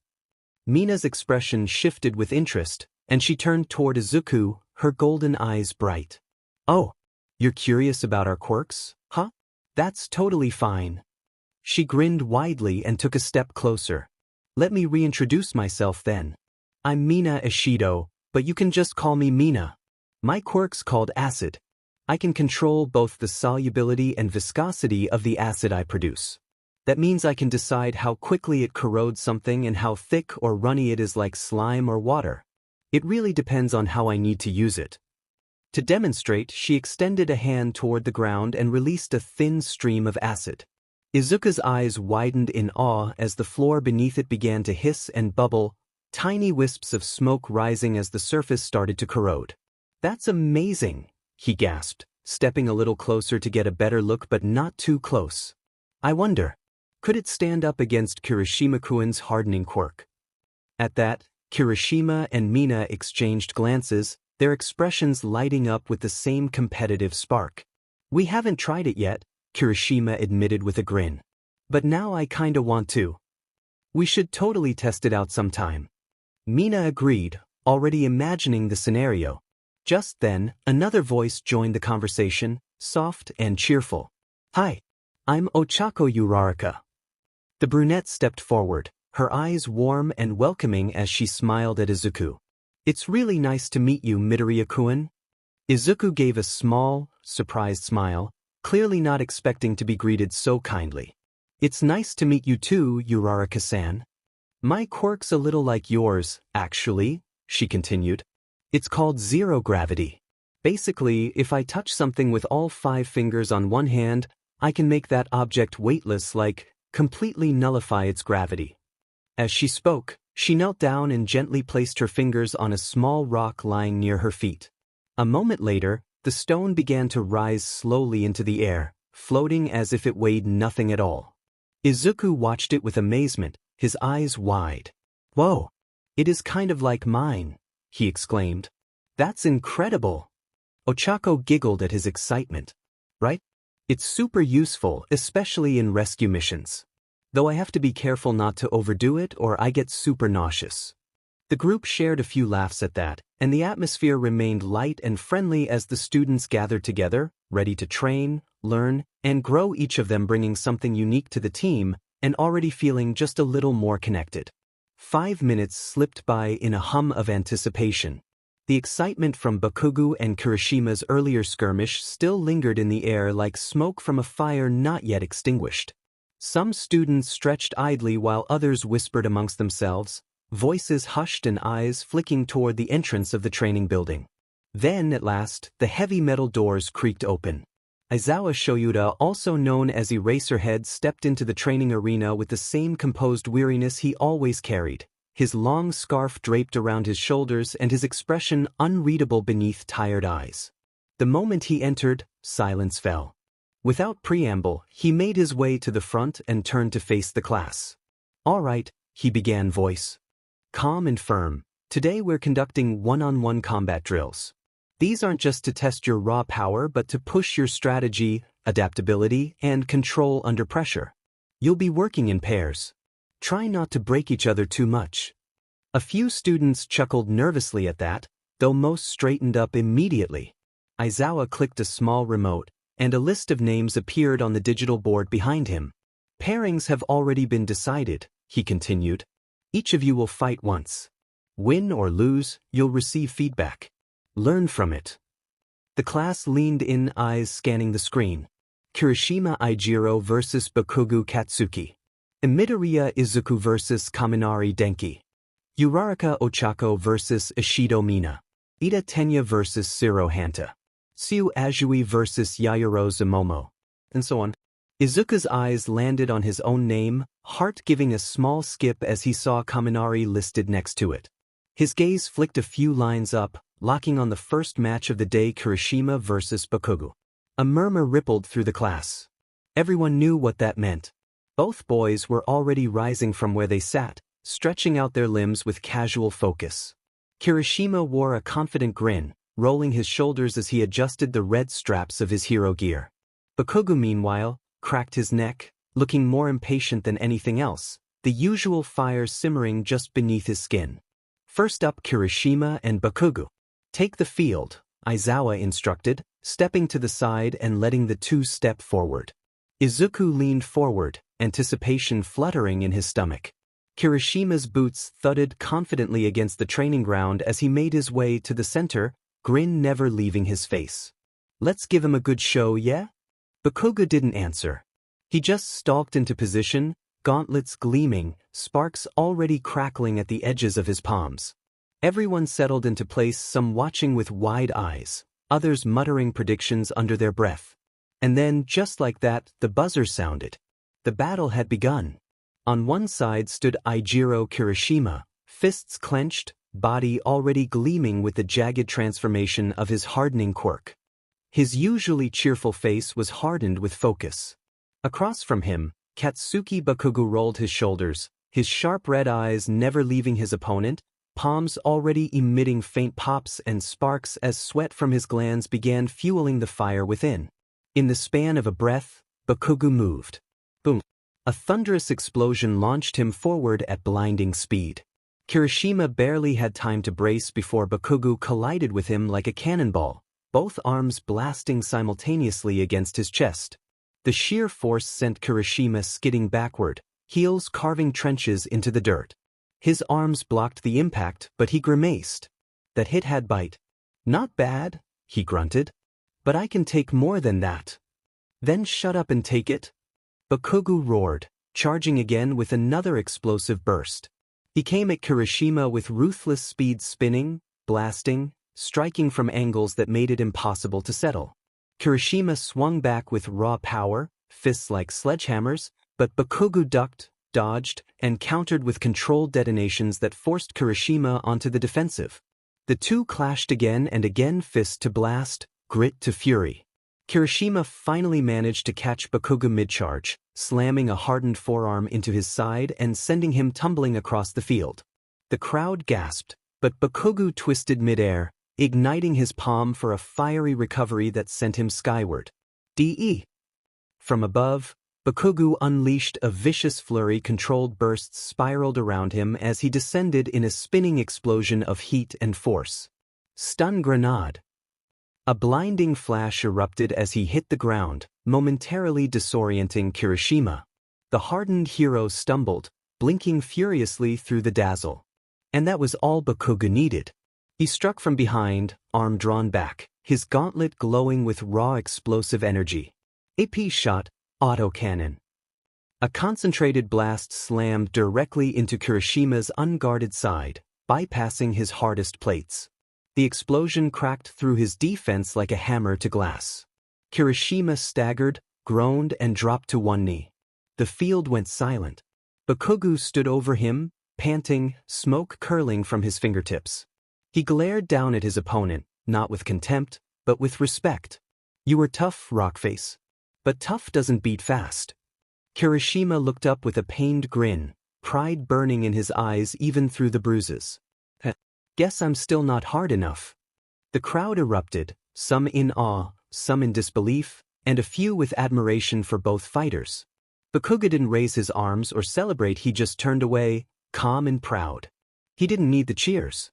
Mina's expression shifted with interest, and she turned toward Izuku, her golden eyes bright. "Oh, you're curious about our quirks, huh? That's totally fine." She grinned widely and took a step closer. "Let me reintroduce myself then. I'm Mina Ishido, but you can just call me Mina. My quirk's called acid. I can control both the solubility and viscosity of the acid I produce. That means I can decide how quickly it corrodes something and how thick or runny it is, like slime or water. It really depends on how I need to use it." To demonstrate, she extended a hand toward the ground and released a thin stream of acid. Izuku's eyes widened in awe as the floor beneath it began to hiss and bubble, tiny wisps of smoke rising as the surface started to corrode. "That's amazing," he gasped, stepping a little closer to get a better look but not too close. "I wonder, could it stand up against Kirishima-kun's hardening quirk?" At that, Kirishima and Mina exchanged glances, their expressions lighting up with the same competitive spark. "We haven't tried it yet," Kirishima admitted with a grin. "But now I kinda want to. We should totally test it out sometime." Mina agreed, already imagining the scenario. Just then, another voice joined the conversation, soft and cheerful. "Hi, I'm Ochako Uraraka." The brunette stepped forward, her eyes warm and welcoming as she smiled at Izuku. "It's really nice to meet you, Midoriya-kun." Izuku gave a small, surprised smile, clearly not expecting to be greeted so kindly. "It's nice to meet you too, Uraraka-san. My quirk's a little like yours, actually," she continued. "It's called zero gravity. Basically, if I touch something with all 5 fingers on one hand, I can make that object weightless, like completely nullify its gravity." As she spoke, she knelt down and gently placed her fingers on a small rock lying near her feet. A moment later, the stone began to rise slowly into the air, floating as if it weighed nothing at all. Izuku watched it with amazement, his eyes wide. "Whoa, it is kind of like mine," he exclaimed. "That's incredible." Ochako giggled at his excitement. "Right? It's super useful, especially in rescue missions. Though I have to be careful not to overdo it or I get super nauseous." The group shared a few laughs at that, and the atmosphere remained light and friendly as the students gathered together, ready to train, learn, and grow, each of them bringing something unique to the team and already feeling just a little more connected. 5 minutes slipped by in a hum of anticipation. The excitement from Bakugo and Kirishima's earlier skirmish still lingered in the air like smoke from a fire not yet extinguished. Some students stretched idly while others whispered amongst themselves, voices hushed and eyes flicking toward the entrance of the training building. Then, at last, the heavy metal doors creaked open. Aizawa Shoyuda, also known as Eraserhead, stepped into the training arena with the same composed weariness he always carried, his long scarf draped around his shoulders and his expression unreadable beneath tired eyes. The moment he entered, silence fell. Without preamble, he made his way to the front and turned to face the class. "All right," he began, voice calm and firm. "Today we're conducting one-on-one combat drills. These aren't just to test your raw power but to push your strategy, adaptability, and control under pressure. You'll be working in pairs. Try not to break each other too much." A few students chuckled nervously at that, though most straightened up immediately. Aizawa clicked a small remote, and a list of names appeared on the digital board behind him. "Pairings have already been decided," he continued. "Each of you will fight once. Win or lose, you'll receive feedback. Learn from it." The class leaned in, eyes scanning the screen. Kirishima Eijiro vs. Bakugo Katsuki. Midoriya Izuku vs. Kaminari Denki. Uraraka Ochako vs. Ishido Mina. Ida Tenya vs. Shiro Hanta. Tsu Azui vs. Yayoro Zumomo. And so on. Izuku's eyes landed on his own name, heart giving a small skip as he saw Kaminari listed next to it. His gaze flicked a few lines up, locking on the first match of the day, Kirishima vs. Bakugo. A murmur rippled through the class. Everyone knew what that meant. Both boys were already rising from where they sat, stretching out their limbs with casual focus. Kirishima wore a confident grin, rolling his shoulders as he adjusted the red straps of his hero gear. Bakugo, meanwhile, cracked his neck, looking more impatient than anything else, the usual fire simmering just beneath his skin. First up, Kirishima and Bakugo. Take the field, Aizawa instructed, stepping to the side and letting the two step forward. Izuku leaned forward, anticipation fluttering in his stomach. Kirishima's boots thudded confidently against the training ground as he made his way to the center, grin never leaving his face. Let's give him a good show, yeah? Bakugo didn't answer. He just stalked into position, gauntlets gleaming, sparks already crackling at the edges of his palms. Everyone settled into place, some watching with wide eyes, others muttering predictions under their breath. And then, just like that, the buzzer sounded. The battle had begun. On one side stood Eijiro Kirishima, fists clenched, body already gleaming with the jagged transformation of his hardening quirk. His usually cheerful face was hardened with focus. Across from him, Katsuki Bakugo rolled his shoulders, his sharp red eyes never leaving his opponent, palms already emitting faint pops and sparks as sweat from his glands began fueling the fire within. In the span of a breath, Bakugo moved. Boom! A thunderous explosion launched him forward at blinding speed. Kirishima barely had time to brace before Bakugo collided with him like a cannonball, both arms blasting simultaneously against his chest. The sheer force sent Kirishima skidding backward, heels carving trenches into the dirt. His arms blocked the impact, but he grimaced. That hit had bite. Not bad, he grunted. But I can take more than that. Then shut up and take it. Bakugo roared, charging again with another explosive burst. He came at Kirishima with ruthless speed, spinning, blasting, striking from angles that made it impossible to settle. Kirishima swung back with raw power, fists like sledgehammers, but Bakugo ducked, dodged, and countered with controlled detonations that forced Kirishima onto the defensive. The two clashed again and again, fist to blast, grit to fury. Kirishima finally managed to catch Bakugo mid-charge, slamming a hardened forearm into his side and sending him tumbling across the field. The crowd gasped, but Bakugo twisted mid-air, igniting his palm for a fiery recovery that sent him skyward. DE. From above, Bakugo unleashed a vicious flurry. Controlled bursts spiraled around him as he descended in a spinning explosion of heat and force. Stun grenade. A blinding flash erupted as he hit the ground, momentarily disorienting Kirishima. The hardened hero stumbled, blinking furiously through the dazzle. And that was all Bakugo needed. He struck from behind, arm drawn back, his gauntlet glowing with raw explosive energy. AP shot, autocannon. A concentrated blast slammed directly into Kirishima's unguarded side, bypassing his hardest plates. The explosion cracked through his defense like a hammer to glass. Kirishima staggered, groaned, and dropped to one knee. The field went silent. Bakugo stood over him, panting, smoke curling from his fingertips. He glared down at his opponent, not with contempt, but with respect. You were tough, Rockface. But tough doesn't beat fast. Kirishima looked up with a pained grin, pride burning in his eyes even through the bruises. Guess I'm still not hard enough. The crowd erupted, some in awe, some in disbelief, and a few with admiration for both fighters. Bakugo didn't raise his arms or celebrate, he just turned away, calm and proud. He didn't need the cheers.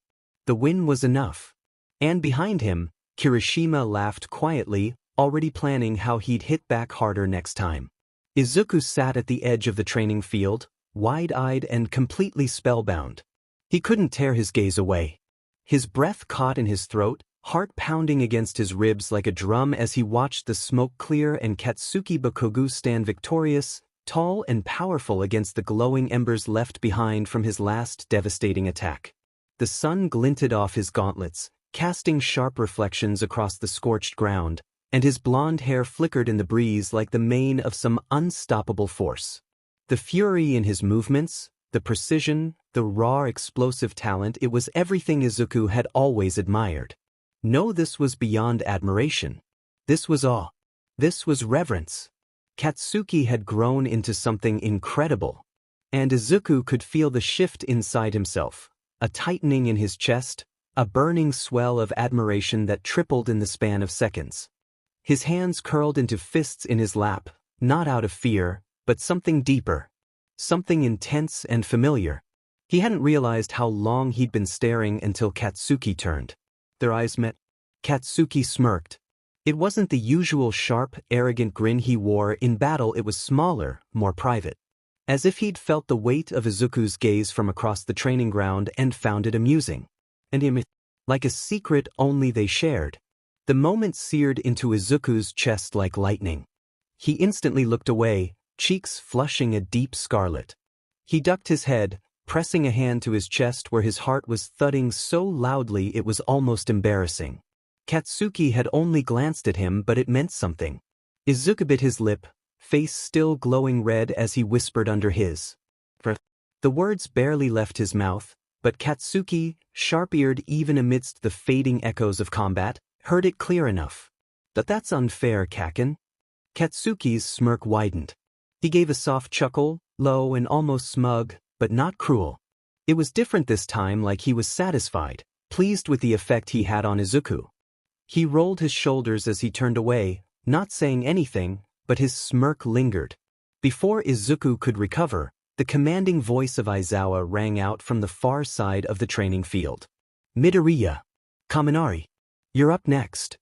The win was enough. And behind him, Kirishima laughed quietly, already planning how he'd hit back harder next time. Izuku sat at the edge of the training field, wide-eyed and completely spellbound. He couldn't tear his gaze away. His breath caught in his throat, heart pounding against his ribs like a drum as he watched the smoke clear and Katsuki Bakugo stand victorious, tall and powerful against the glowing embers left behind from his last devastating attack. The sun glinted off his gauntlets, casting sharp reflections across the scorched ground, and his blonde hair flickered in the breeze like the mane of some unstoppable force. The fury in his movements, the precision, the raw explosive talent, it was everything Izuku had always admired. No, this was beyond admiration. This was awe. This was reverence. Katsuki had grown into something incredible. And Izuku could feel the shift inside himself, a tightening in his chest, a burning swell of admiration that tripled in the span of seconds. His hands curled into fists in his lap, not out of fear, but something deeper. Something intense and familiar. He hadn't realized how long he'd been staring until Katsuki turned. Their eyes met. Katsuki smirked. It wasn't the usual sharp, arrogant grin he wore in battle, it was smaller, more private. As if he'd felt the weight of Izuku's gaze from across the training ground and found it amusing. And him, like a secret only they shared. The moment seared into Izuku's chest like lightning. He instantly looked away, cheeks flushing a deep scarlet. He ducked his head, pressing a hand to his chest where his heart was thudding so loudly it was almost embarrassing. Katsuki had only glanced at him, but it meant something. Izuku bit his lip, face still glowing red as he whispered under his breath. The words barely left his mouth, but Katsuki, sharp-eared even amidst the fading echoes of combat, heard it clear enough. That's unfair, Kacchan. Katsuki's smirk widened. He gave a soft chuckle, low and almost smug, but not cruel. It was different this time, like he was satisfied, pleased with the effect he had on Izuku. He rolled his shoulders as he turned away, not saying anything, but his smirk lingered. Before Izuku could recover, the commanding voice of Aizawa rang out from the far side of the training field. Midoriya. Kaminari. You're up next.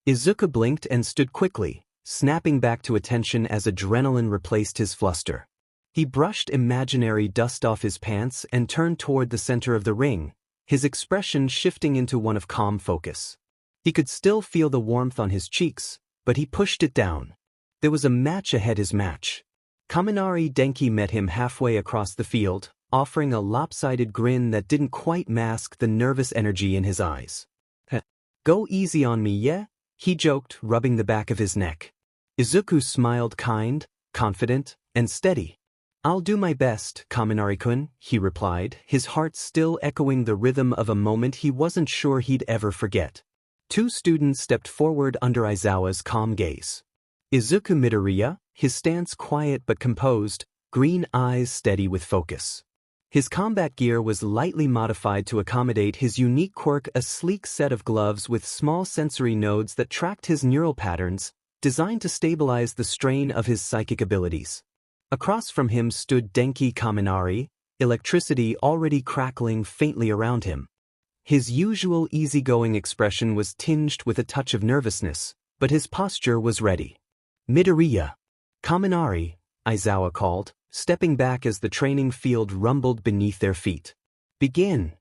Izuku blinked and stood quickly, snapping back to attention as adrenaline replaced his fluster. He brushed imaginary dust off his pants and turned toward the center of the ring, his expression shifting into one of calm focus. He could still feel the warmth on his cheeks, but he pushed it down. There was a match ahead. His match. Kaminari Denki met him halfway across the field, offering a lopsided grin that didn't quite mask the nervous energy in his eyes. Go easy on me, yeah? He joked, rubbing the back of his neck. Izuku smiled, kind, confident, and steady. I'll do my best, Kaminari-kun, he replied, his heart still echoing the rhythm of a moment he wasn't sure he'd ever forget. Two students stepped forward under Aizawa's calm gaze. Izuku Midoriya, his stance quiet but composed, green eyes steady with focus. His combat gear was lightly modified to accommodate his unique quirk, a sleek set of gloves with small sensory nodes that tracked his neural patterns, designed to stabilize the strain of his psychic abilities. Across from him stood Denki Kaminari, electricity already crackling faintly around him. His usual easygoing expression was tinged with a touch of nervousness, but his posture was ready. Midoriya. Kaminari, Aizawa called, stepping back as the training field rumbled beneath their feet. Begin.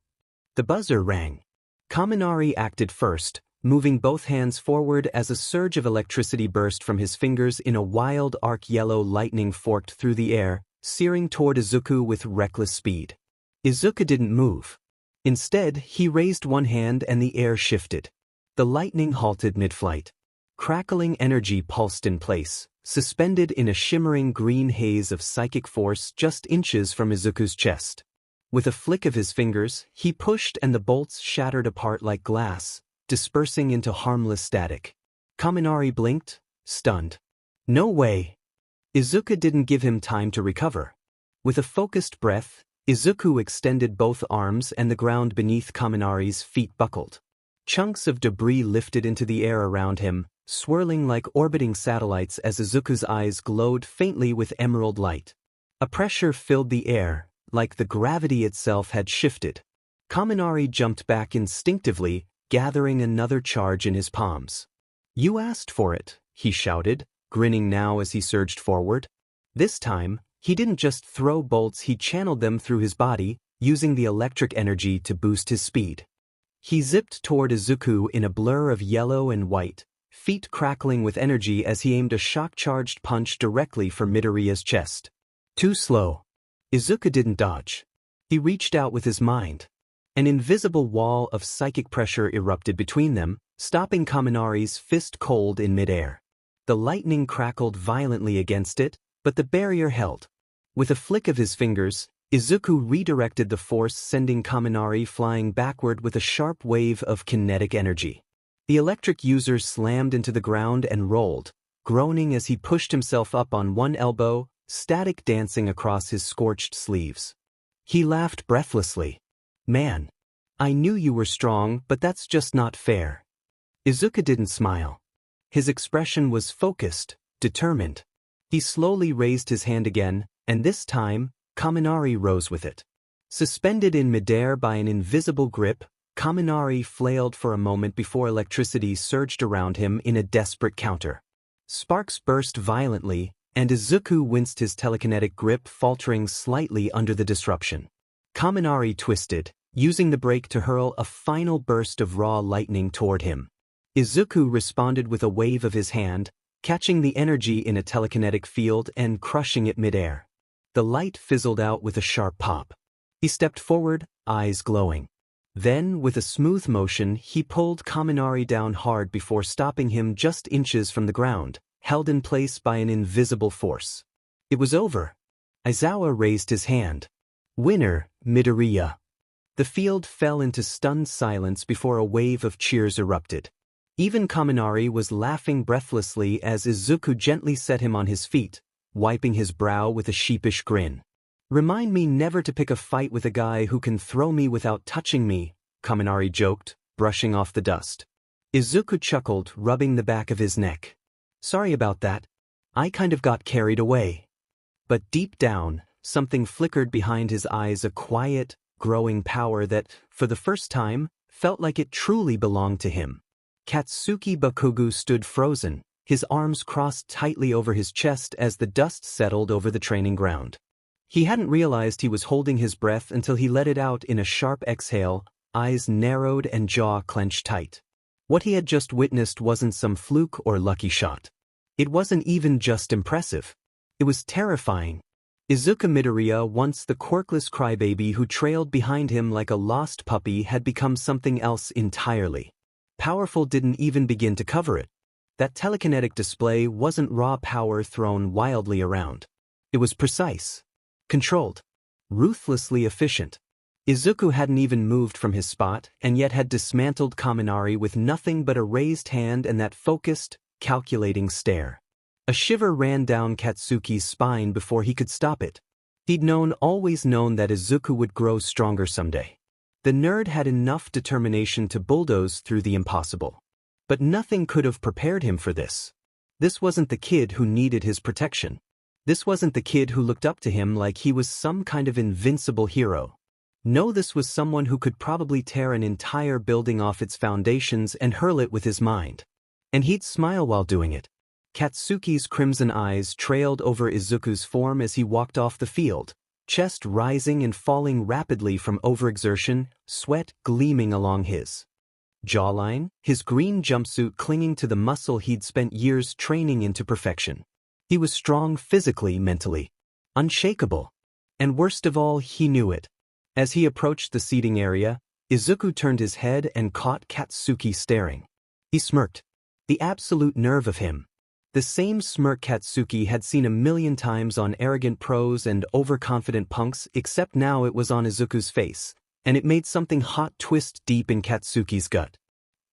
The buzzer rang. Kaminari acted first, moving both hands forward as a surge of electricity burst from his fingers in a wild arc. Yellow lightning forked through the air, searing toward Izuku with reckless speed. Izuku didn't move. Instead, he raised one hand and the air shifted. The lightning halted mid-flight. Crackling energy pulsed in place, suspended in a shimmering green haze of psychic force just inches from Izuku's chest. With a flick of his fingers, he pushed and the bolts shattered apart like glass, dispersing into harmless static. Kaminari blinked, stunned. No way! Izuku didn't give him time to recover. With a focused breath, Izuku extended both arms and the ground beneath Kaminari's feet buckled. Chunks of debris lifted into the air around him, swirling like orbiting satellites as Izuku's eyes glowed faintly with emerald light. A pressure filled the air, like the gravity itself had shifted. Kaminari jumped back instinctively, gathering another charge in his palms. You asked for it, he shouted, grinning now as he surged forward. This time, he didn't just throw bolts, he channeled them through his body, using the electric energy to boost his speed. He zipped toward Izuku in a blur of yellow and white, feet crackling with energy as he aimed a shock-charged punch directly for Midoriya's chest. Too slow. Izuku didn't dodge. He reached out with his mind. An invisible wall of psychic pressure erupted between them, stopping Kaminari's fist cold in midair. The lightning crackled violently against it, but the barrier held. With a flick of his fingers, Izuku redirected the force, sending Kaminari flying backward with a sharp wave of kinetic energy. The electric user slammed into the ground and rolled, groaning as he pushed himself up on one elbow, static dancing across his scorched sleeves. He laughed breathlessly. Man, I knew you were strong, but that's just not fair. Izuku didn't smile. His expression was focused, determined. He slowly raised his hand again, and this time, Kaminari rose with it. Suspended in midair by an invisible grip, Kaminari flailed for a moment before electricity surged around him in a desperate counter. Sparks burst violently, and Izuku winced, his telekinetic grip faltering slightly under the disruption. Kaminari twisted, using the break to hurl a final burst of raw lightning toward him. Izuku responded with a wave of his hand, catching the energy in a telekinetic field and crushing it midair. The light fizzled out with a sharp pop. He stepped forward, eyes glowing. Then, with a smooth motion, he pulled Kaminari down hard before stopping him just inches from the ground, held in place by an invisible force. It was over. Aizawa raised his hand. Winner, Midoriya. The field fell into stunned silence before a wave of cheers erupted. Even Kaminari was laughing breathlessly as Izuku gently set him on his feet, wiping his brow with a sheepish grin. Remind me never to pick a fight with a guy who can throw me without touching me, Kaminari joked, brushing off the dust. Izuku chuckled, rubbing the back of his neck. Sorry about that. I kind of got carried away. But deep down, something flickered behind his eyes, a quiet, growing power that, for the first time, felt like it truly belonged to him. Katsuki Bakugo stood frozen, his arms crossed tightly over his chest as the dust settled over the training ground. He hadn't realized he was holding his breath until he let it out in a sharp exhale, eyes narrowed and jaw clenched tight. What he had just witnessed wasn't some fluke or lucky shot. It wasn't even just impressive. It was terrifying. Izuku Midoriya, once the quirkless crybaby who trailed behind him like a lost puppy, had become something else entirely. Powerful didn't even begin to cover it. That telekinetic display wasn't raw power thrown wildly around. It was precise. Controlled. Ruthlessly efficient. Izuku hadn't even moved from his spot, and yet had dismantled Kaminari with nothing but a raised hand and that focused, calculating stare. A shiver ran down Katsuki's spine before he could stop it. He'd always known that Izuku would grow stronger someday. The nerd had enough determination to bulldoze through the impossible. But nothing could have prepared him for this. This wasn't the kid who needed his protection. This wasn't the kid who looked up to him like he was some kind of invincible hero. No, this was someone who could probably tear an entire building off its foundations and hurl it with his mind. And he'd smile while doing it. Katsuki's crimson eyes trailed over Izuku's form as he walked off the field, chest rising and falling rapidly from overexertion, sweat gleaming along his jawline, his green jumpsuit clinging to the muscle he'd spent years training into perfection. He was strong physically, mentally. Unshakable. And worst of all, he knew it. As he approached the seating area, Izuku turned his head and caught Katsuki staring. He smirked. The absolute nerve of him. The same smirk Katsuki had seen a million times on arrogant pros and overconfident punks, except now it was on Izuku's face, and it made something hot twist deep in Katsuki's gut.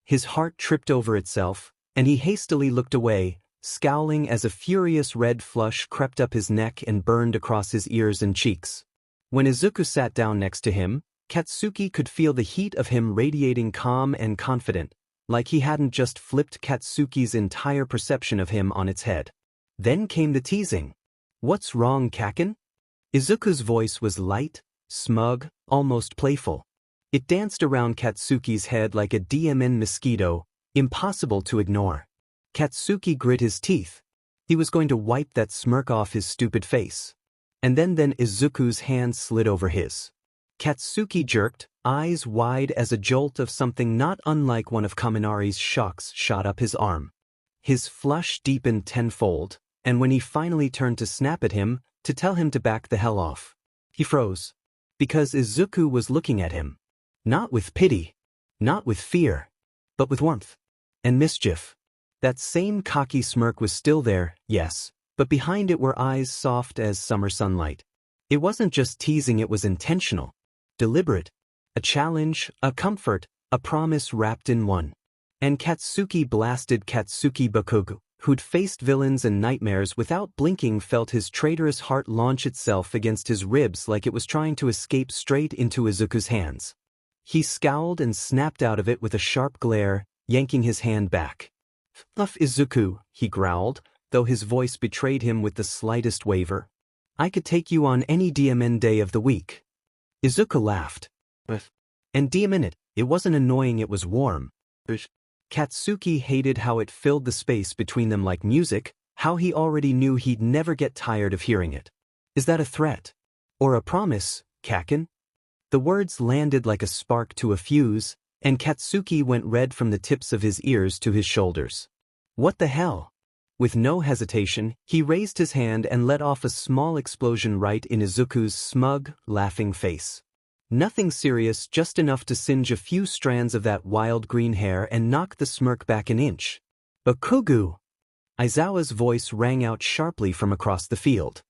His heart tripped over itself, and he hastily looked away, scowling as a furious red flush crept up his neck and burned across his ears and cheeks. When Izuku sat down next to him, Katsuki could feel the heat of him radiating calm and confident, like he hadn't just flipped Katsuki's entire perception of him on its head. Then came the teasing. "What's wrong, Kacchan?" Izuku's voice was light, smug, almost playful. It danced around Katsuki's head like a DMN mosquito, impossible to ignore. Katsuki grit his teeth. He was going to wipe that smirk off his stupid face. And then Izuku's hand slid over his. Katsuki jerked, eyes wide as a jolt of something not unlike one of Kaminari's shocks shot up his arm. His flush deepened tenfold, and when he finally turned to snap at him, to tell him to back the hell off, he froze. Because Izuku was looking at him. Not with pity. Not with fear. But with warmth. And mischief. That same cocky smirk was still there, yes, but behind it were eyes soft as summer sunlight. It wasn't just teasing, it was intentional. Deliberate. A challenge, a comfort, a promise wrapped in one. And Katsuki blasted Katsuki Bakugo, who'd faced villains and nightmares without blinking, felt his traitorous heart launch itself against his ribs like it was trying to escape straight into Izuku's hands. He scowled and snapped out of it with a sharp glare, yanking his hand back. "Enough, Izuku," he growled, though his voice betrayed him with the slightest waver. "I could take you on any DMN day of the week." Izuku laughed. And damn it wasn't annoying, it was warm. Katsuki hated how it filled the space between them like music, how he already knew he'd never get tired of hearing it. Is that a threat? Or a promise, Kacchan? The words landed like a spark to a fuse, and Katsuki went red from the tips of his ears to his shoulders. What the hell? With no hesitation, he raised his hand and let off a small explosion right in Izuku's smug, laughing face. Nothing serious, just enough to singe a few strands of that wild green hair and knock the smirk back an inch. Bakugu! Aizawa's voice rang out sharply from across the field.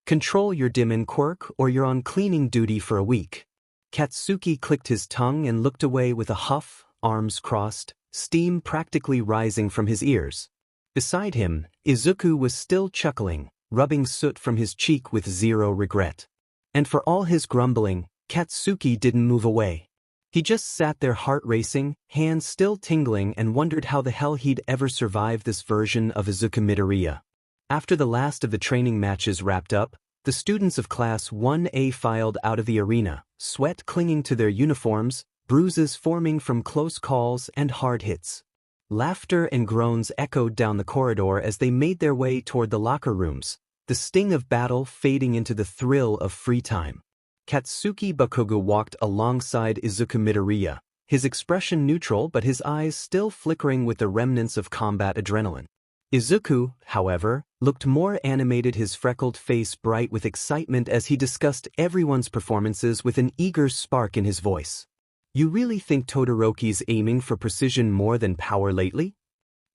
Control your demon quirk or you're on cleaning duty for a week. Katsuki clicked his tongue and looked away with a huff, arms crossed, steam practically rising from his ears. Beside him, Izuku was still chuckling, rubbing soot from his cheek with zero regret. And for all his grumbling, Katsuki didn't move away. He just sat there heart racing, hands still tingling, and wondered how the hell he'd ever survive this version of Izuku Midoriya. After the last of the training matches wrapped up, the students of Class 1A filed out of the arena, sweat clinging to their uniforms, bruises forming from close calls and hard hits. Laughter and groans echoed down the corridor as they made their way toward the locker rooms, the sting of battle fading into the thrill of free time. Katsuki Bakugu walked alongside Izuku Midoriya, his expression neutral but his eyes still flickering with the remnants of combat adrenaline. Izuku, however, looked more animated, his freckled face bright with excitement as he discussed everyone's performances with an eager spark in his voice. You really think Todoroki's aiming for precision more than power lately?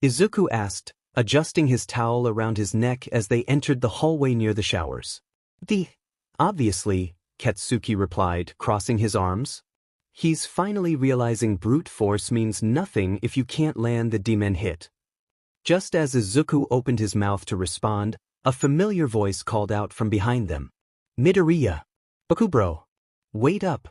Izuku asked, adjusting his towel around his neck as they entered the hallway near the showers. Obviously, Katsuki replied, crossing his arms. He's finally realizing brute force means nothing if you can't land the demon hit. Just as Izuku opened his mouth to respond, a familiar voice called out from behind them. Midoriya! Bakubro! Wait up!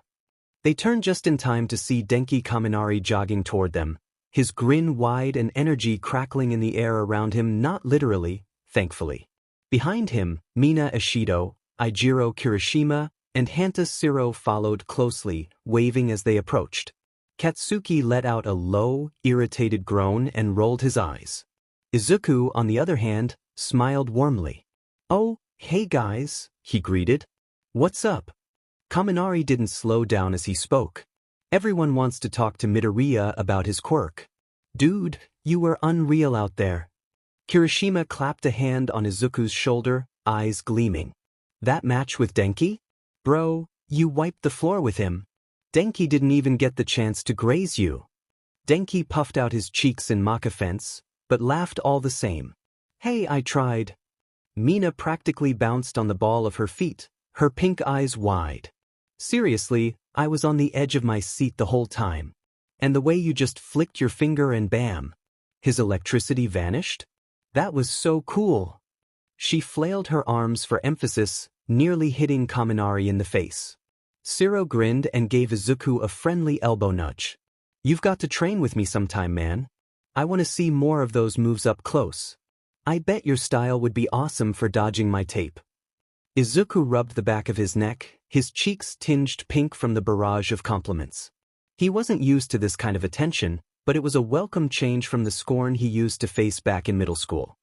They turned just in time to see Denki Kaminari jogging toward them, his grin wide and energy crackling in the air around him, not literally, thankfully. Behind him, Mina Ishido, Eijiro Kirishima, and Hanta Siro followed closely, waving as they approached. Katsuki let out a low, irritated groan and rolled his eyes. Izuku, on the other hand, smiled warmly. Oh, hey guys, he greeted. What's up? Kaminari didn't slow down as he spoke. Everyone wants to talk to Midoriya about his quirk. Dude, you were unreal out there. Kirishima clapped a hand on Izuku's shoulder, eyes gleaming. That match with Denki? Bro, you wiped the floor with him. Denki didn't even get the chance to graze you. Denki puffed out his cheeks in mock offense, but laughed all the same. Hey, I tried. Mina practically bounced on the ball of her feet, her pink eyes wide. Seriously, I was on the edge of my seat the whole time. And the way you just flicked your finger and bam, his electricity vanished? That was so cool. She flailed her arms for emphasis, nearly hitting Kaminari in the face. Siro grinned and gave Izuku a friendly elbow nudge. You've got to train with me sometime, man. I want to see more of those moves up close. I bet your style would be awesome for dodging my tape. Izuku rubbed the back of his neck, his cheeks tinged pink from the barrage of compliments. He wasn't used to this kind of attention, but it was a welcome change from the scorn he used to face back in middle school.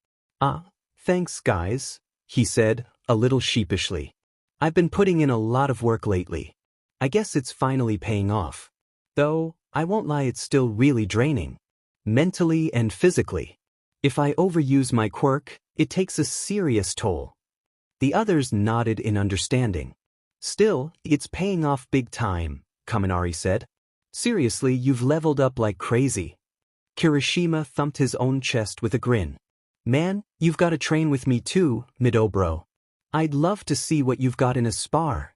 Thanks guys, he said, a little sheepishly. I've been putting in a lot of work lately. I guess it's finally paying off. Though, I won't lie, it's still really draining. Mentally and physically. If I overuse my quirk, it takes a serious toll. The others nodded in understanding. Still, it's paying off big time, Kaminari said. Seriously, you've leveled up like crazy. Kirishima thumped his own chest with a grin. Man, you've got to train with me too, Midobro. I'd love to see what you've got in a spar.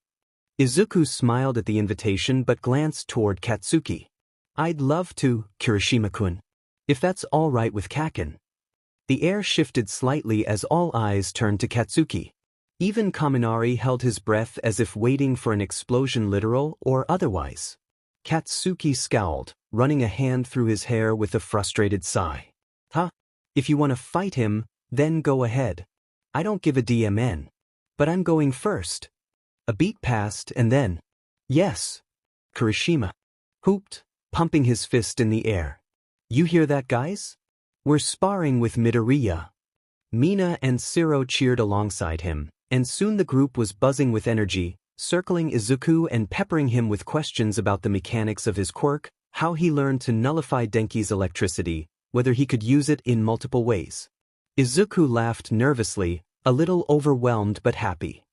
Izuku smiled at the invitation but glanced toward Katsuki. I'd love to, Kirishima-kun. If that's all right with Kacchan. The air shifted slightly as all eyes turned to Katsuki. Even Kaminari held his breath as if waiting for an explosion, literal or otherwise. Katsuki scowled, running a hand through his hair with a frustrated sigh. If you want to fight him, then go ahead. I don't give a DMN. But I'm going first. A beat passed and then. Yes. Kirishima whooped, pumping his fist in the air. You hear that, guys? We're sparring with Midoriya. Mina and Siro cheered alongside him, and soon the group was buzzing with energy, circling Izuku and peppering him with questions about the mechanics of his quirk, how he learned to nullify Denki's electricity, whether he could use it in multiple ways. Izuku laughed nervously, a little overwhelmed but happy.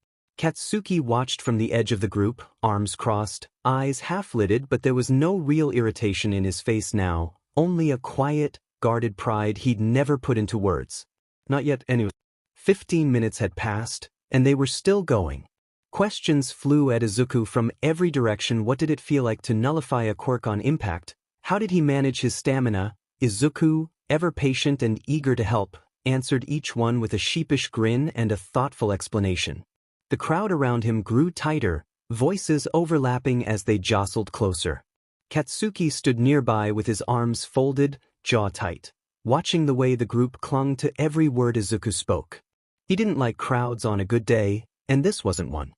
Katsuki watched from the edge of the group, arms crossed, eyes half-lidded, but there was no real irritation in his face now, only a quiet, guarded pride he'd never put into words. Not yet anyway. 15 minutes had passed, and they were still going. Questions flew at Izuku from every direction. What did it feel like to nullify a quirk on impact? How did he manage his stamina? Izuku, ever patient and eager to help, answered each one with a sheepish grin and a thoughtful explanation. The crowd around him grew tighter, voices overlapping as they jostled closer. Katsuki stood nearby with his arms folded, jaw tight, watching the way the group clung to every word Izuku spoke. He didn't like crowds on a good day, and this wasn't one.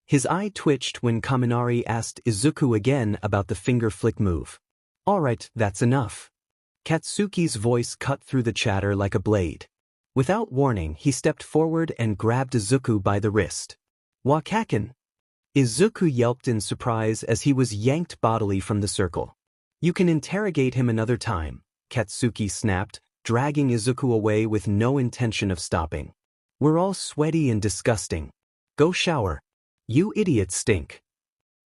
His eye twitched when Kaminari asked Izuku again about the finger flick move. Alright, that's enough. Katsuki's voice cut through the chatter like a blade. Without warning, he stepped forward and grabbed Izuku by the wrist. Kacchan! Izuku yelped in surprise as he was yanked bodily from the circle. You can interrogate him another time, Katsuki snapped, dragging Izuku away with no intention of stopping. We're all sweaty and disgusting. Go shower. You idiots stink.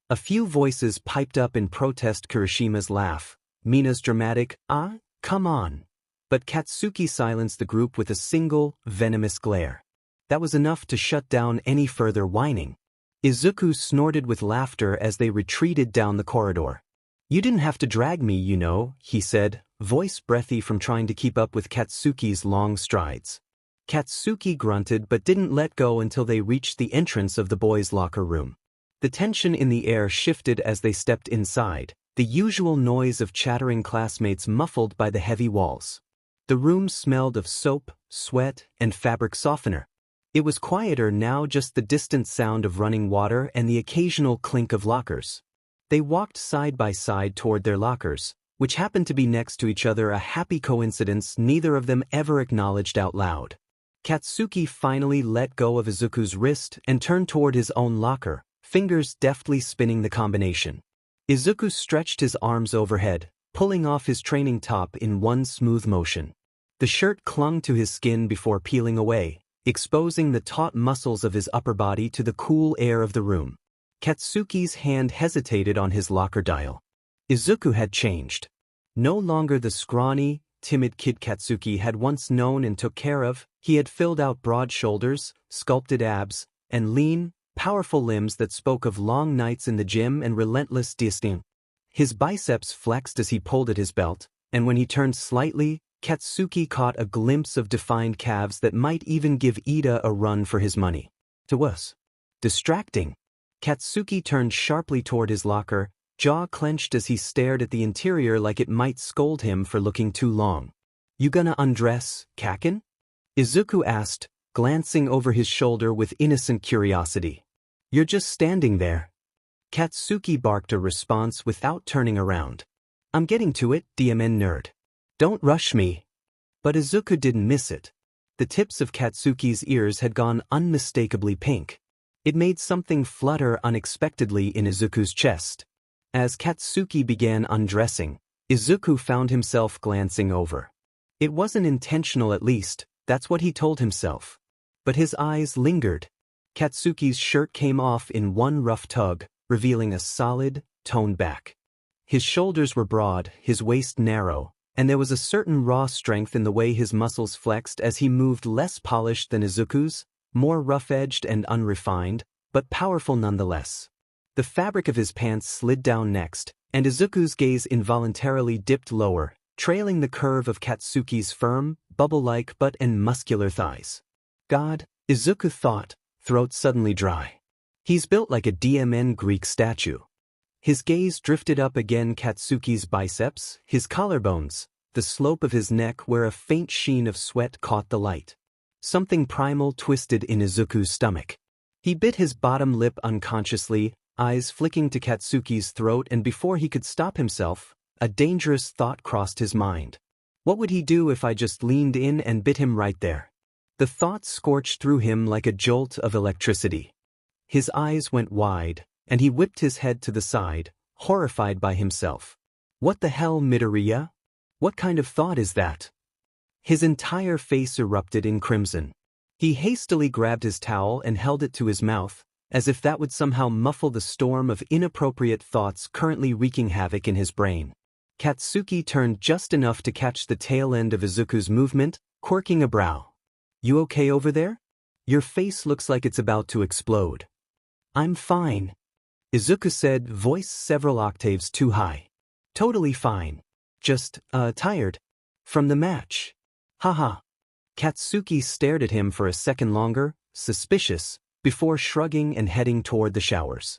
A few voices piped up in protest. Kirishima's laugh, Mina's dramatic, come on. But Katsuki silenced the group with a single, venomous glare. That was enough to shut down any further whining. Izuku snorted with laughter as they retreated down the corridor. You didn't have to drag me, you know, he said, voice breathy from trying to keep up with Katsuki's long strides. Katsuki grunted but didn't let go until they reached the entrance of the boys' locker room. The tension in the air shifted as they stepped inside, the usual noise of chattering classmates muffled by the heavy walls. The room smelled of soap, sweat, and fabric softener. It was quieter now, just the distant sound of running water and the occasional clink of lockers. They walked side by side toward their lockers, which happened to be next to each other, a happy coincidence neither of them ever acknowledged out loud. Katsuki finally let go of Izuku's wrist and turned toward his own locker, fingers deftly spinning the combination. Izuku stretched his arms overhead, pulling off his training top in one smooth motion. The shirt clung to his skin before peeling away, exposing the taut muscles of his upper body to the cool air of the room. Katsuki's hand hesitated on his locker dial. Izuku had changed. No longer the scrawny, timid kid Katsuki had once known and took care of, he had filled out broad shoulders, sculpted abs, and lean, powerful limbs that spoke of long nights in the gym and relentless discipline. His biceps flexed as he pulled at his belt, and when he turned slightly, Katsuki caught a glimpse of defined calves that might even give Ida a run for his money. It was distracting. Katsuki turned sharply toward his locker, jaw clenched as he stared at the interior like it might scold him for looking too long. You gonna undress, Kacchan? Izuku asked, glancing over his shoulder with innocent curiosity. You're just standing there. Katsuki barked a response without turning around. I'm getting to it, DMN nerd. Don't rush me. But Izuku didn't miss it. The tips of Katsuki's ears had gone unmistakably pink. It made something flutter unexpectedly in Izuku's chest. As Katsuki began undressing, Izuku found himself glancing over. It wasn't intentional, at least, that's what he told himself. But his eyes lingered. Katsuki's shirt came off in one rough tug, revealing a solid, toned back. His shoulders were broad, his waist narrow, and there was a certain raw strength in the way his muscles flexed as he moved, less polished than Izuku's, more rough-edged and unrefined, but powerful nonetheless. The fabric of his pants slid down next, and Izuku's gaze involuntarily dipped lower, trailing the curve of Katsuki's firm, bubble-like butt and muscular thighs. God, Izuku thought, throat suddenly dry. He's built like a DMN Greek statue. His gaze drifted up again, Katsuki's biceps, his collarbones, the slope of his neck where a faint sheen of sweat caught the light. Something primal twisted in Izuku's stomach. He bit his bottom lip unconsciously, eyes flicking to Katsuki's throat, and before he could stop himself, a dangerous thought crossed his mind. What would he do if I just leaned in and bit him right there? The thought scorched through him like a jolt of electricity. His eyes went wide, and he whipped his head to the side, horrified by himself. What the hell, Midoriya? What kind of thought is that? His entire face erupted in crimson. He hastily grabbed his towel and held it to his mouth, as if that would somehow muffle the storm of inappropriate thoughts currently wreaking havoc in his brain. Katsuki turned just enough to catch the tail end of Izuku's movement, quirking a brow. You okay over there? Your face looks like it's about to explode. I'm fine, Izuku said, voice several octaves too high. Totally fine. Just, tired. From the match. Haha. Katsuki stared at him for a second longer, suspicious, before shrugging and heading toward the showers.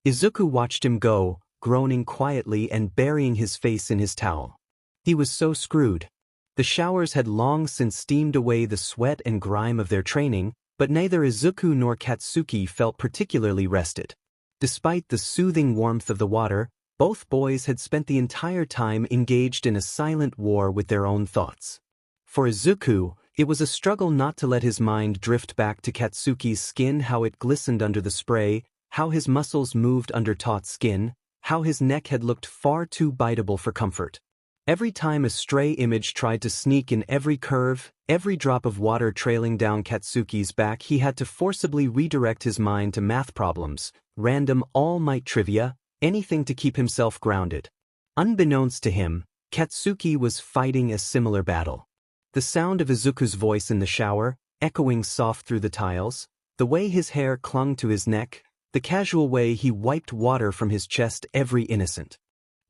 Izuku watched him go, groaning quietly and burying his face in his towel. He was so screwed. The showers had long since steamed away the sweat and grime of their training, but neither Izuku nor Katsuki felt particularly rested. Despite the soothing warmth of the water, both boys had spent the entire time engaged in a silent war with their own thoughts. For Izuku, it was a struggle not to let his mind drift back to Katsuki's skin, how it glistened under the spray, how his muscles moved under taut skin, how his neck had looked far too biteable for comfort. Every time a stray image tried to sneak in every curve, every drop of water trailing down Katsuki's back, he had to forcibly redirect his mind to math problems, random all-might trivia, anything to keep himself grounded. Unbeknownst to him, Katsuki was fighting a similar battle. The sound of Izuku's voice in the shower, echoing soft through the tiles, the way his hair clung to his neck, the casual way he wiped water from his chest, every innocent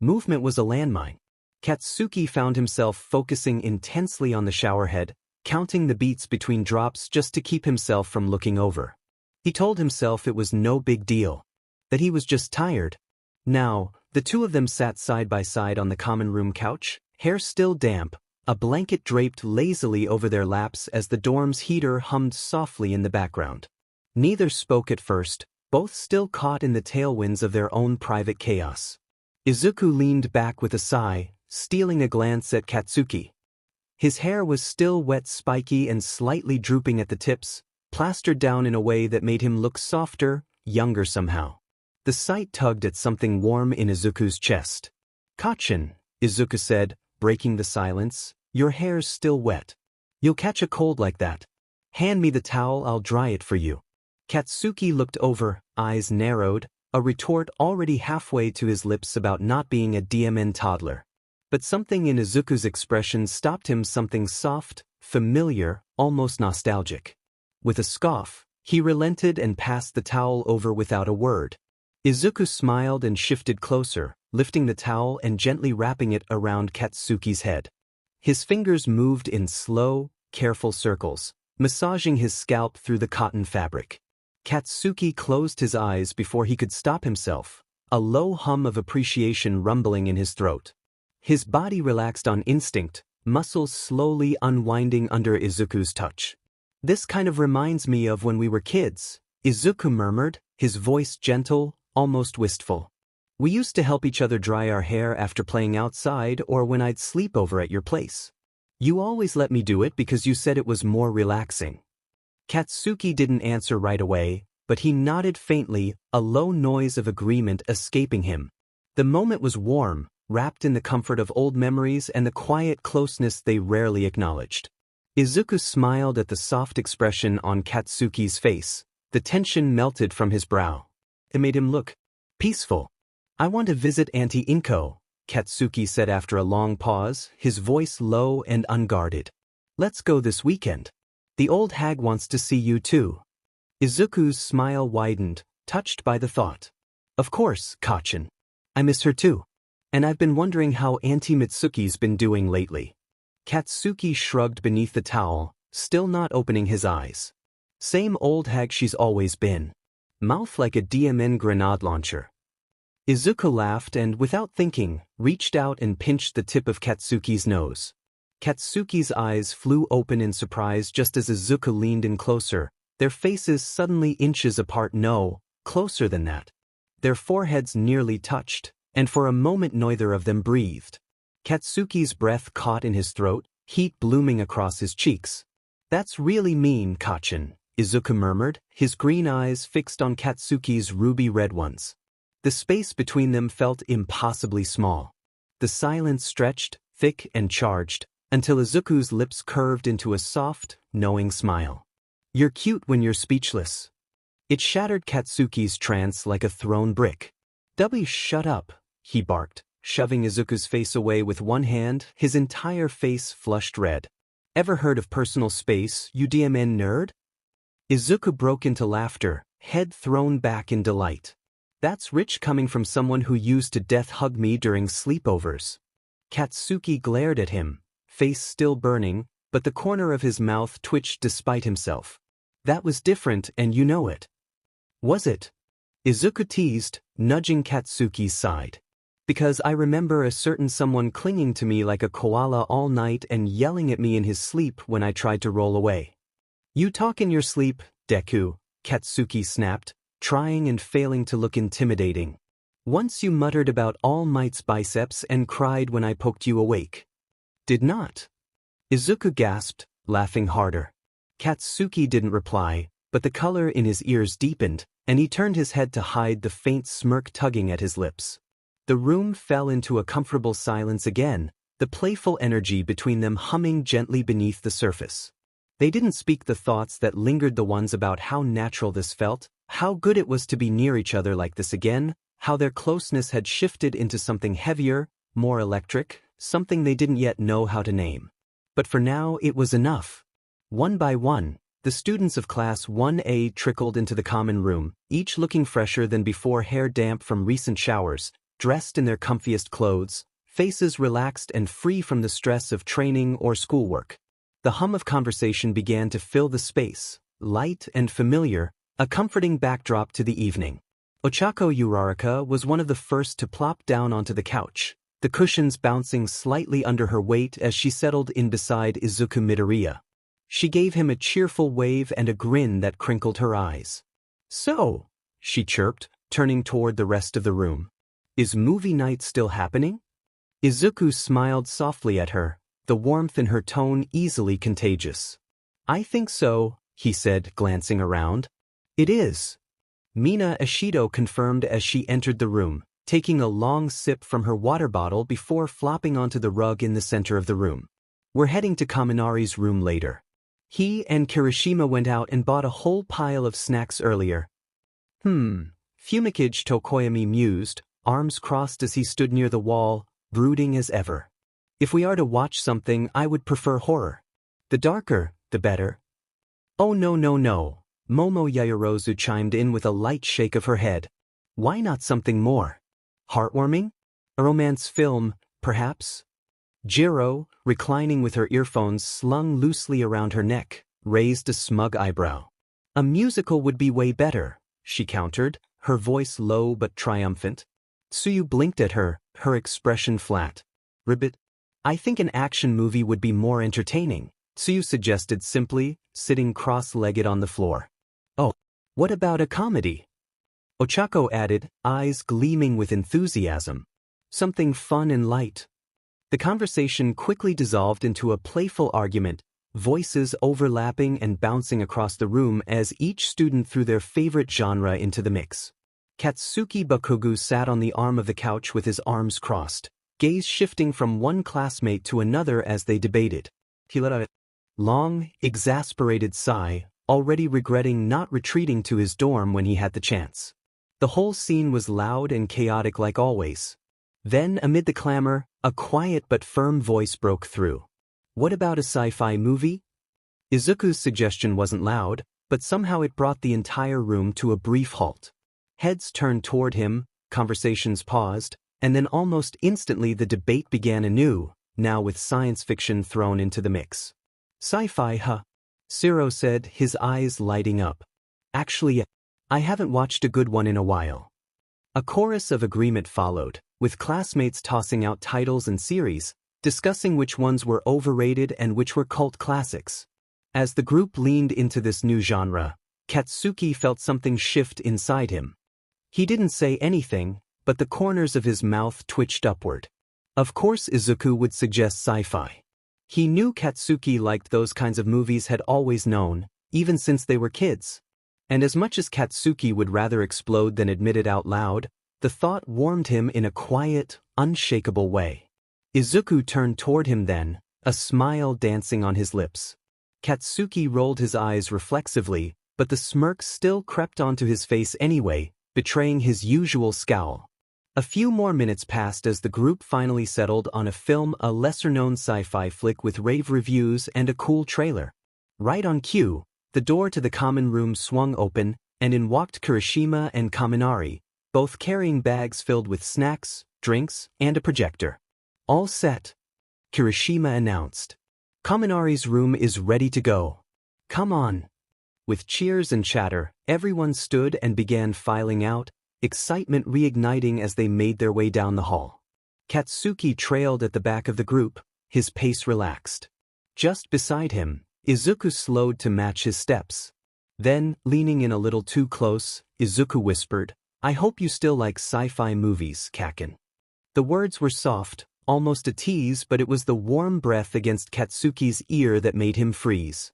movement was a landmine. Katsuki found himself focusing intensely on the showerhead, counting the beats between drops just to keep himself from looking over. He told himself it was no big deal, that he was just tired. Now, the two of them sat side by side on the common room couch, hair still damp, a blanket draped lazily over their laps as the dorm's heater hummed softly in the background. Neither spoke at first, both still caught in the tailwinds of their own private chaos. Izuku leaned back with a sigh, stealing a glance at Katsuki. His hair was still wet, spiky, and slightly drooping at the tips, plastered down in a way that made him look softer, younger somehow. The sight tugged at something warm in Izuku's chest. Kacchan, Izuku said, breaking the silence, your hair's still wet. You'll catch a cold like that. Hand me the towel, I'll dry it for you. Katsuki looked over, eyes narrowed, a retort already halfway to his lips about not being a DMN toddler. But something in Izuku's expression stopped him, something soft, familiar, almost nostalgic. With a scoff, he relented and passed the towel over without a word. Izuku smiled and shifted closer, lifting the towel and gently wrapping it around Katsuki's head. His fingers moved in slow, careful circles, massaging his scalp through the cotton fabric. Katsuki closed his eyes before he could stop himself, a low hum of appreciation rumbling in his throat. His body relaxed on instinct, muscles slowly unwinding under Izuku's touch. This kind of reminds me of when we were kids, Izuku murmured, his voice gentle, almost wistful. We used to help each other dry our hair after playing outside or when I'd sleep over at your place. You always let me do it because you said it was more relaxing. Katsuki didn't answer right away, but he nodded faintly, a low noise of agreement escaping him. The moment was warm, wrapped in the comfort of old memories and the quiet closeness they rarely acknowledged. Izuku smiled at the soft expression on Katsuki's face. The tension melted from his brow. It made him look peaceful. I want to visit Auntie Inko, Katsuki said after a long pause, his voice low and unguarded. Let's go this weekend. The old hag wants to see you too. Izuku's smile widened, touched by the thought. Of course, Kacchan. I miss her too. And I've been wondering how Auntie Mitsuki's been doing lately. Katsuki shrugged beneath the towel, still not opening his eyes. Same old hag she's always been. Mouth like a DMN grenade launcher. Izuku laughed and, without thinking, reached out and pinched the tip of Katsuki's nose. Katsuki's eyes flew open in surprise just as Izuku leaned in closer, their faces suddenly inches apart. No, closer than that. Their foreheads nearly touched, and for a moment neither of them breathed. Katsuki's breath caught in his throat, heat blooming across his cheeks. "That's really mean, Kacchan," Izuku murmured, his green eyes fixed on Katsuki's ruby-red ones. The space between them felt impossibly small. The silence stretched, thick and charged, until Izuku's lips curved into a soft, knowing smile. "You're cute when you're speechless." It shattered Katsuki's trance like a thrown brick. "W, shut up," he barked, shoving Izuku's face away with one hand, his entire face flushed red. "Ever heard of personal space, you DMN nerd?" Izuku broke into laughter, head thrown back in delight. "That's rich coming from someone who used to death hug me during sleepovers." Katsuki glared at him, face still burning, but the corner of his mouth twitched despite himself. "That was different and you know it." "Was it?" Izuku teased, nudging Katsuki's side. "Because I remember a certain someone clinging to me like a koala all night and yelling at me in his sleep when I tried to roll away." "You talk in your sleep, Deku," Katsuki snapped, trying and failing to look intimidating. "Once you muttered about All Might's biceps and cried when I poked you awake." "Did not." Izuku gasped, laughing harder. Katsuki didn't reply, but the color in his ears deepened, and he turned his head to hide the faint smirk tugging at his lips. The room fell into a comfortable silence again, the playful energy between them humming gently beneath the surface. They didn't speak the thoughts that lingered, the ones about how natural this felt, how good it was to be near each other like this again, how their closeness had shifted into something heavier, more electric, something they didn't yet know how to name. But for now it was enough. One by one, the students of Class 1A trickled into the common room, each looking fresher than before, hair damp from recent showers, dressed in their comfiest clothes, faces relaxed and free from the stress of training or schoolwork. The hum of conversation began to fill the space, light and familiar, a comforting backdrop to the evening. Ochako Uraraka was one of the first to plop down onto the couch, the cushions bouncing slightly under her weight as she settled in beside Izuku Midoriya. She gave him a cheerful wave and a grin that crinkled her eyes. "So," she chirped, turning toward the rest of the room. "Is movie night still happening?" Izuku smiled softly at her, the warmth in her tone easily contagious. "I think so," he said, glancing around. "It is," Mina Ishido confirmed as she entered the room, taking a long sip from her water bottle before flopping onto the rug in the center of the room. "We're heading to Kaminari's room later. He and Kirishima went out and bought a whole pile of snacks earlier." Fumikage Tokoyami mused, arms crossed as he stood near the wall, brooding as ever. "If we are to watch something, I would prefer horror. The darker, the better." "Oh no, Momo Yaoyorozu chimed in with a light shake of her head. "Why not something more heartwarming? A romance film, perhaps?" Jiro, reclining with her earphones slung loosely around her neck, raised a smug eyebrow. "A musical would be way better," she countered, her voice low but triumphant. Tsuyu blinked at her, her expression flat. "Ribbit, I think an action movie would be more entertaining," Tsuyu suggested simply, sitting cross-legged on the floor. "Oh, what about a comedy?" Ochako added, eyes gleaming with enthusiasm. "Something fun and light." The conversation quickly dissolved into a playful argument, voices overlapping and bouncing across the room as each student threw their favorite genre into the mix. Katsuki Bakugu sat on the arm of the couch with his arms crossed, gaze shifting from one classmate to another as they debated. He let out a long, exasperated sigh, already regretting not retreating to his dorm when he had the chance. The whole scene was loud and chaotic like always. Then, amid the clamor, a quiet but firm voice broke through. "What about a sci-fi movie?" Izuku's suggestion wasn't loud, but somehow it brought the entire room to a brief halt. Heads turned toward him, conversations paused, and then almost instantly the debate began anew, now with science fiction thrown into the mix. "Sci-fi, huh?" Ciro said, his eyes lighting up. "Actually, I haven't watched a good one in a while." A chorus of agreement followed, with classmates tossing out titles and series, discussing which ones were overrated and which were cult classics. As the group leaned into this new genre, Katsuki felt something shift inside him. He didn't say anything, but the corners of his mouth twitched upward. Of course Izuku would suggest sci-fi. He knew Katsuki liked those kinds of movies, had always known, even since they were kids. And as much as Katsuki would rather explode than admit it out loud, the thought warmed him in a quiet, unshakable way. Izuku turned toward him then, a smile dancing on his lips. Katsuki rolled his eyes reflexively, but the smirk still crept onto his face anyway, betraying his usual scowl. A few more minutes passed as the group finally settled on a film, a lesser-known sci-fi flick with rave reviews and a cool trailer. Right on cue, the door to the common room swung open, and in walked Kirishima and Kaminari, both carrying bags filled with snacks, drinks, and a projector. All set, Kirishima announced. Kaminari's room is ready to go. Come on. With cheers and chatter, everyone stood and began filing out, excitement reigniting as they made their way down the hall. Katsuki trailed at the back of the group, his pace relaxed. Just beside him, Izuku slowed to match his steps. Then, leaning in a little too close, Izuku whispered, "I hope you still like sci-fi movies, Kacchan." The words were soft, almost a tease, but it was the warm breath against Katsuki's ear that made him freeze.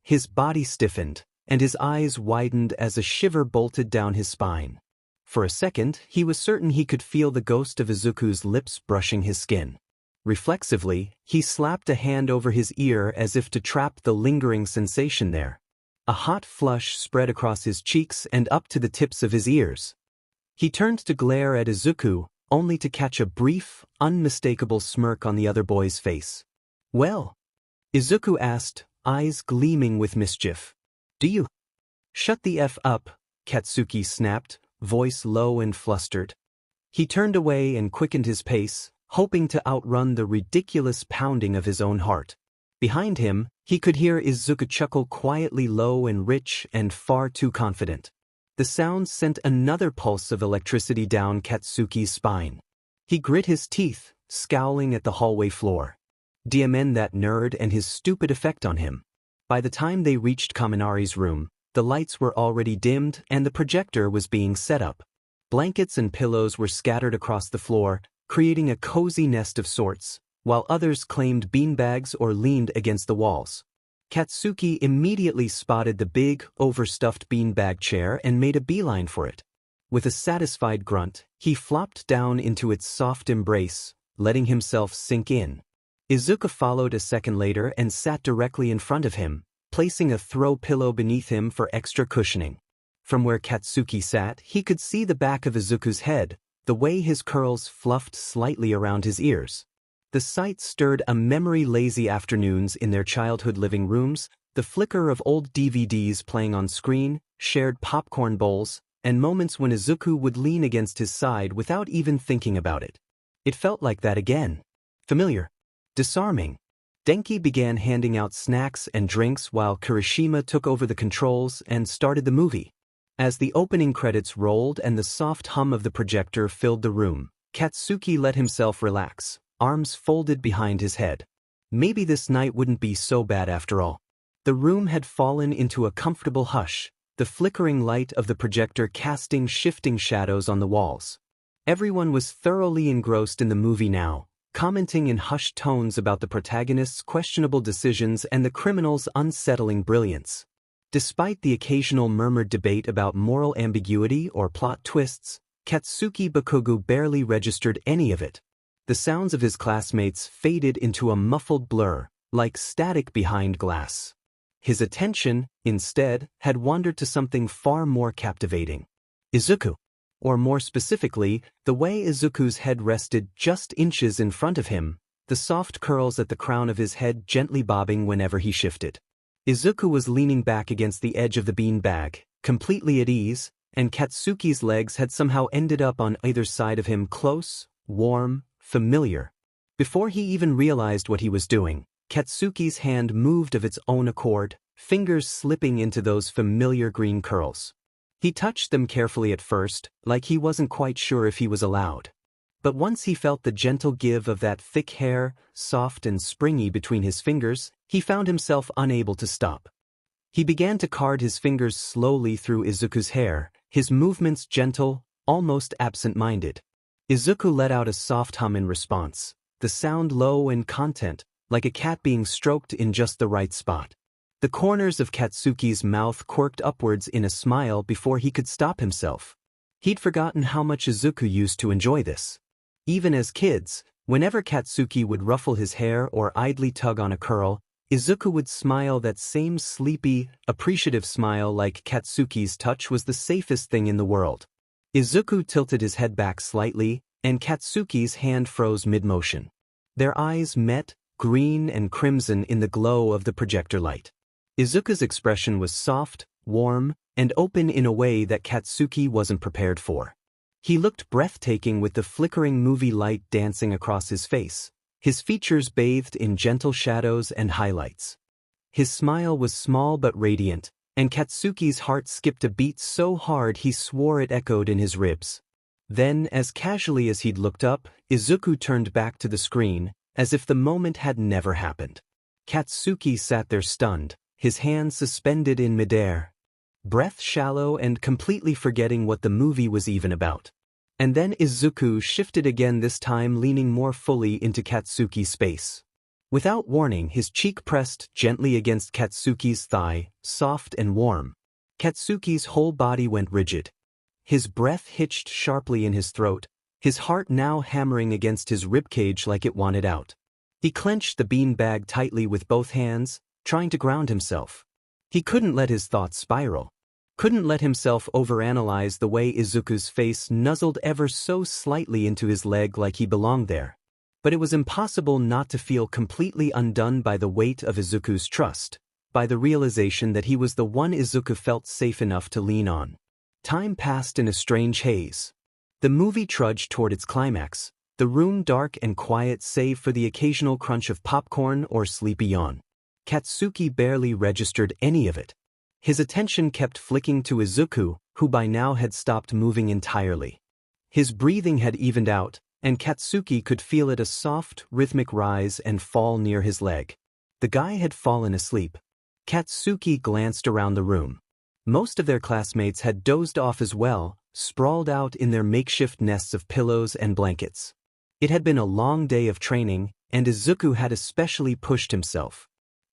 His body stiffened, and his eyes widened as a shiver bolted down his spine. For a second, he was certain he could feel the ghost of Izuku's lips brushing his skin. Reflexively, he slapped a hand over his ear as if to trap the lingering sensation there. A hot flush spread across his cheeks and up to the tips of his ears. He turned to glare at Izuku, only to catch a brief, unmistakable smirk on the other boy's face. "Well?" Izuku asked, eyes gleaming with mischief. "Do you?" "Shut the F up," Katsuki snapped, voice low and flustered. He turned away and quickened his pace, hoping to outrun the ridiculous pounding of his own heart. Behind him, he could hear Izuku chuckle quietly, low and rich and far too confident. The sound sent another pulse of electricity down Katsuki's spine. He grit his teeth, scowling at the hallway floor. Damn that nerd and his stupid effect on him. By the time they reached Kaminari's room, the lights were already dimmed and the projector was being set up. Blankets and pillows were scattered across the floor, creating a cozy nest of sorts, while others claimed beanbags or leaned against the walls. Katsuki immediately spotted the big, overstuffed beanbag chair and made a beeline for it. With a satisfied grunt, he flopped down into its soft embrace, letting himself sink in. Izuku followed a second later and sat directly in front of him, placing a throw pillow beneath him for extra cushioning. From where Katsuki sat, he could see the back of Izuku's head, the way his curls fluffed slightly around his ears. The sight stirred a memory. Lazy afternoons in their childhood living rooms, the flicker of old DVDs playing on screen, shared popcorn bowls, and moments when Izuku would lean against his side without even thinking about it. It felt like that again. Familiar. Disarming. Denki began handing out snacks and drinks while Kirishima took over the controls and started the movie. As the opening credits rolled and the soft hum of the projector filled the room, Katsuki let himself relax, arms folded behind his head. Maybe this night wouldn't be so bad after all. The room had fallen into a comfortable hush, the flickering light of the projector casting shifting shadows on the walls. Everyone was thoroughly engrossed in the movie now, commenting in hushed tones about the protagonist's questionable decisions and the criminal's unsettling brilliance. Despite the occasional murmured debate about moral ambiguity or plot twists, Katsuki Bakugo barely registered any of it. The sounds of his classmates faded into a muffled blur, like static behind glass. His attention, instead, had wandered to something far more captivating. Izuku. Or more specifically, the way Izuku's head rested just inches in front of him, the soft curls at the crown of his head gently bobbing whenever he shifted. Izuku was leaning back against the edge of the beanbag, completely at ease, and Katsuki's legs had somehow ended up on either side of him, close, warm, familiar. Before he even realized what he was doing, Katsuki's hand moved of its own accord, fingers slipping into those familiar green curls. He touched them carefully at first, like he wasn't quite sure if he was allowed. But once he felt the gentle give of that thick hair, soft and springy between his fingers, he found himself unable to stop. He began to card his fingers slowly through Izuku's hair, his movements gentle, almost absent-minded. Izuku let out a soft hum in response, the sound low and content, like a cat being stroked in just the right spot. The corners of Katsuki's mouth quirked upwards in a smile before he could stop himself. He'd forgotten how much Izuku used to enjoy this. Even as kids, whenever Katsuki would ruffle his hair or idly tug on a curl, Izuku would smile, that same sleepy, appreciative smile, like Katsuki's touch was the safest thing in the world. Izuku tilted his head back slightly, and Katsuki's hand froze mid-motion. Their eyes met, green and crimson in the glow of the projector light. Izuku's expression was soft, warm, and open in a way that Katsuki wasn't prepared for. He looked breathtaking with the flickering movie light dancing across his face, his features bathed in gentle shadows and highlights. His smile was small but radiant, and Katsuki's heart skipped a beat so hard he swore it echoed in his ribs. Then, as casually as he'd looked up, Izuku turned back to the screen, as if the moment had never happened. Katsuki sat there stunned, his hands suspended in midair, breath shallow and completely forgetting what the movie was even about. And then Izuku shifted again, this time leaning more fully into Katsuki's space. Without warning, his cheek pressed gently against Katsuki's thigh, soft and warm. Katsuki's whole body went rigid. His breath hitched sharply in his throat, his heart now hammering against his ribcage like it wanted out. He clenched the beanbag tightly with both hands, trying to ground himself. He couldn't let his thoughts spiral. Couldn't let himself overanalyze the way Izuku's face nuzzled ever so slightly into his leg like he belonged there. But it was impossible not to feel completely undone by the weight of Izuku's trust, by the realization that he was the one Izuku felt safe enough to lean on. Time passed in a strange haze. The movie trudged toward its climax, the room dark and quiet save for the occasional crunch of popcorn or sleepy yawn. Katsuki barely registered any of it. His attention kept flicking to Izuku, who by now had stopped moving entirely. His breathing had evened out, and Katsuki could feel it, a soft, rhythmic rise and fall near his leg. The guy had fallen asleep. Katsuki glanced around the room. Most of their classmates had dozed off as well, sprawled out in their makeshift nests of pillows and blankets. It had been a long day of training, and Izuku had especially pushed himself.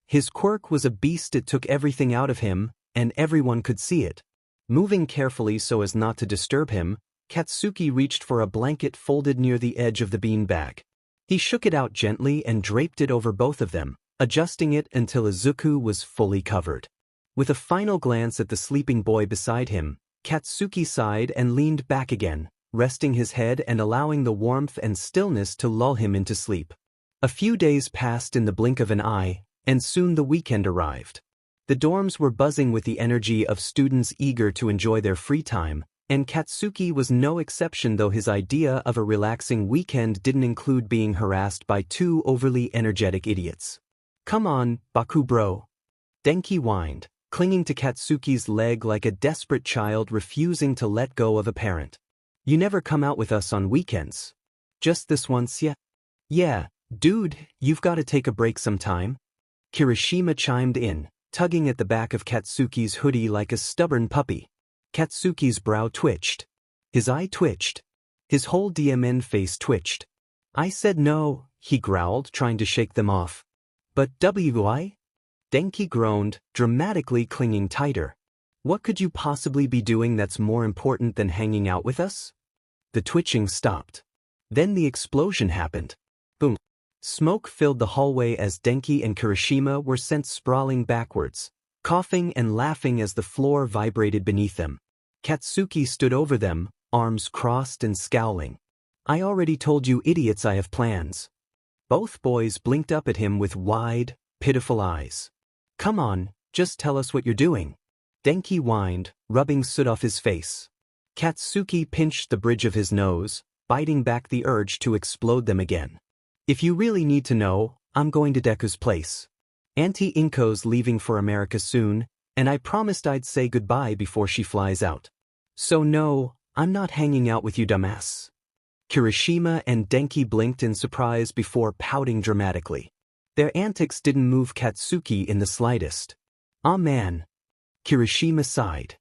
His quirk was a beast, it took everything out of him, and everyone could see it. Moving carefully so as not to disturb him, Katsuki reached for a blanket folded near the edge of the beanbag. He shook it out gently and draped it over both of them, adjusting it until Izuku was fully covered. With a final glance at the sleeping boy beside him, Katsuki sighed and leaned back again, resting his head and allowing the warmth and stillness to lull him into sleep. A few days passed in the blink of an eye, and soon the weekend arrived. The dorms were buzzing with the energy of students eager to enjoy their free time, and Katsuki was no exception, though his idea of a relaxing weekend didn't include being harassed by two overly energetic idiots. "Come on, Baku bro," Denki whined, clinging to Katsuki's leg like a desperate child refusing to let go of a parent. "You never come out with us on weekends." "Just this once, yeah?" "Yeah, dude, you've got to take a break sometime." Kirishima chimed in, tugging at the back of Katsuki's hoodie like a stubborn puppy. Katsuki's brow twitched. His eye twitched. His whole DMN face twitched. "I said no," he growled, trying to shake them off. "But why?" Denki groaned, dramatically clinging tighter. "What could you possibly be doing that's more important than hanging out with us?" The twitching stopped. Then the explosion happened. Boom. Smoke filled the hallway as Denki and Kirishima were sent sprawling backwards, coughing and laughing as the floor vibrated beneath them. Katsuki stood over them, arms crossed and scowling. "I already told you idiots I have plans." Both boys blinked up at him with wide, pitiful eyes. "Come on, just tell us what you're doing," Denki whined, rubbing soot off his face. Katsuki pinched the bridge of his nose, biting back the urge to explode them again. "If you really need to know, I'm going to Deku's place. Auntie Inko's leaving for America soon, and I promised I'd say goodbye before she flies out. So no, I'm not hanging out with you, dumbass." Kirishima and Denki blinked in surprise before pouting dramatically. Their antics didn't move Katsuki in the slightest. "Aw man." Kirishima sighed.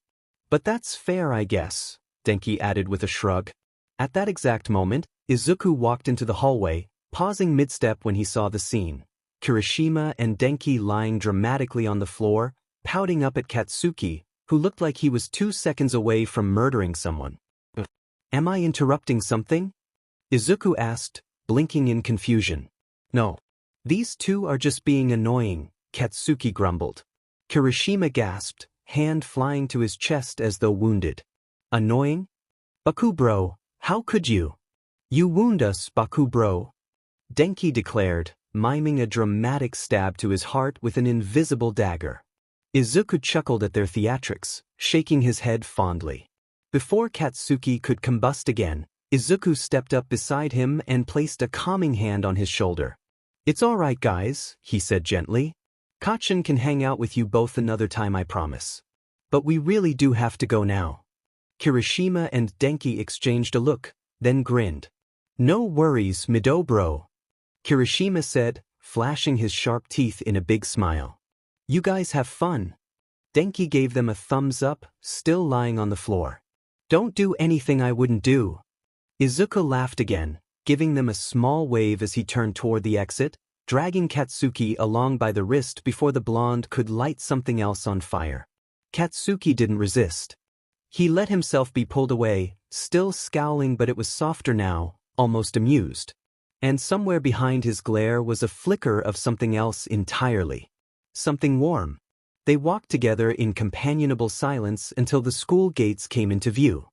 "But that's fair, I guess." Denki added with a shrug. At that exact moment, Izuku walked into the hallway, pausing mid-step when he saw the scene. Kirishima and Denki lying dramatically on the floor, pouting up at Katsuki, who looked like he was 2 seconds away from murdering someone. Am I interrupting something? Izuku asked, blinking in confusion. No. These two are just being annoying, Katsuki grumbled. Kirishima gasped, hand flying to his chest as though wounded. Annoying? Baku bro, how could you? You wound us, Baku bro. Denki declared, miming a dramatic stab to his heart with an invisible dagger. Izuku chuckled at their theatrics, shaking his head fondly. Before Katsuki could combust again, Izuku stepped up beside him and placed a calming hand on his shoulder. It's all right, guys, he said gently. Kacchan can hang out with you both another time, I promise. But we really do have to go now. Kirishima and Denki exchanged a look, then grinned. No worries, Mido bro. Kirishima said, flashing his sharp teeth in a big smile. You guys have fun. Denki gave them a thumbs up, still lying on the floor. Don't do anything I wouldn't do. Izuku laughed again, giving them a small wave as he turned toward the exit, dragging Katsuki along by the wrist before the blonde could light something else on fire. Katsuki didn't resist. He let himself be pulled away, still scowling, but it was softer now, almost amused. And somewhere behind his glare was a flicker of something else entirely. Something warm. They walked together in companionable silence until the school gates came into view.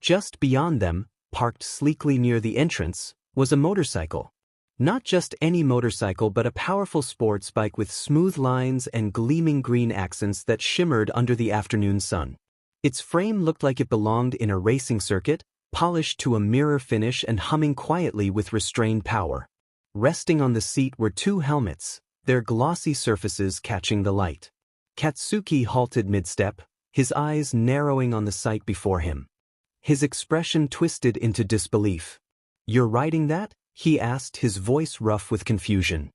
Just beyond them, parked sleekly near the entrance, was a motorcycle. Not just any motorcycle, but a powerful sports bike with smooth lines and gleaming green accents that shimmered under the afternoon sun. Its frame looked like it belonged in a racing circuit, polished to a mirror finish and humming quietly with restrained power. Resting on the seat were 2 helmets, their glossy surfaces catching the light. Katsuki halted mid-step, his eyes narrowing on the sight before him. His expression twisted into disbelief. You're riding that? He asked, his voice rough with confusion.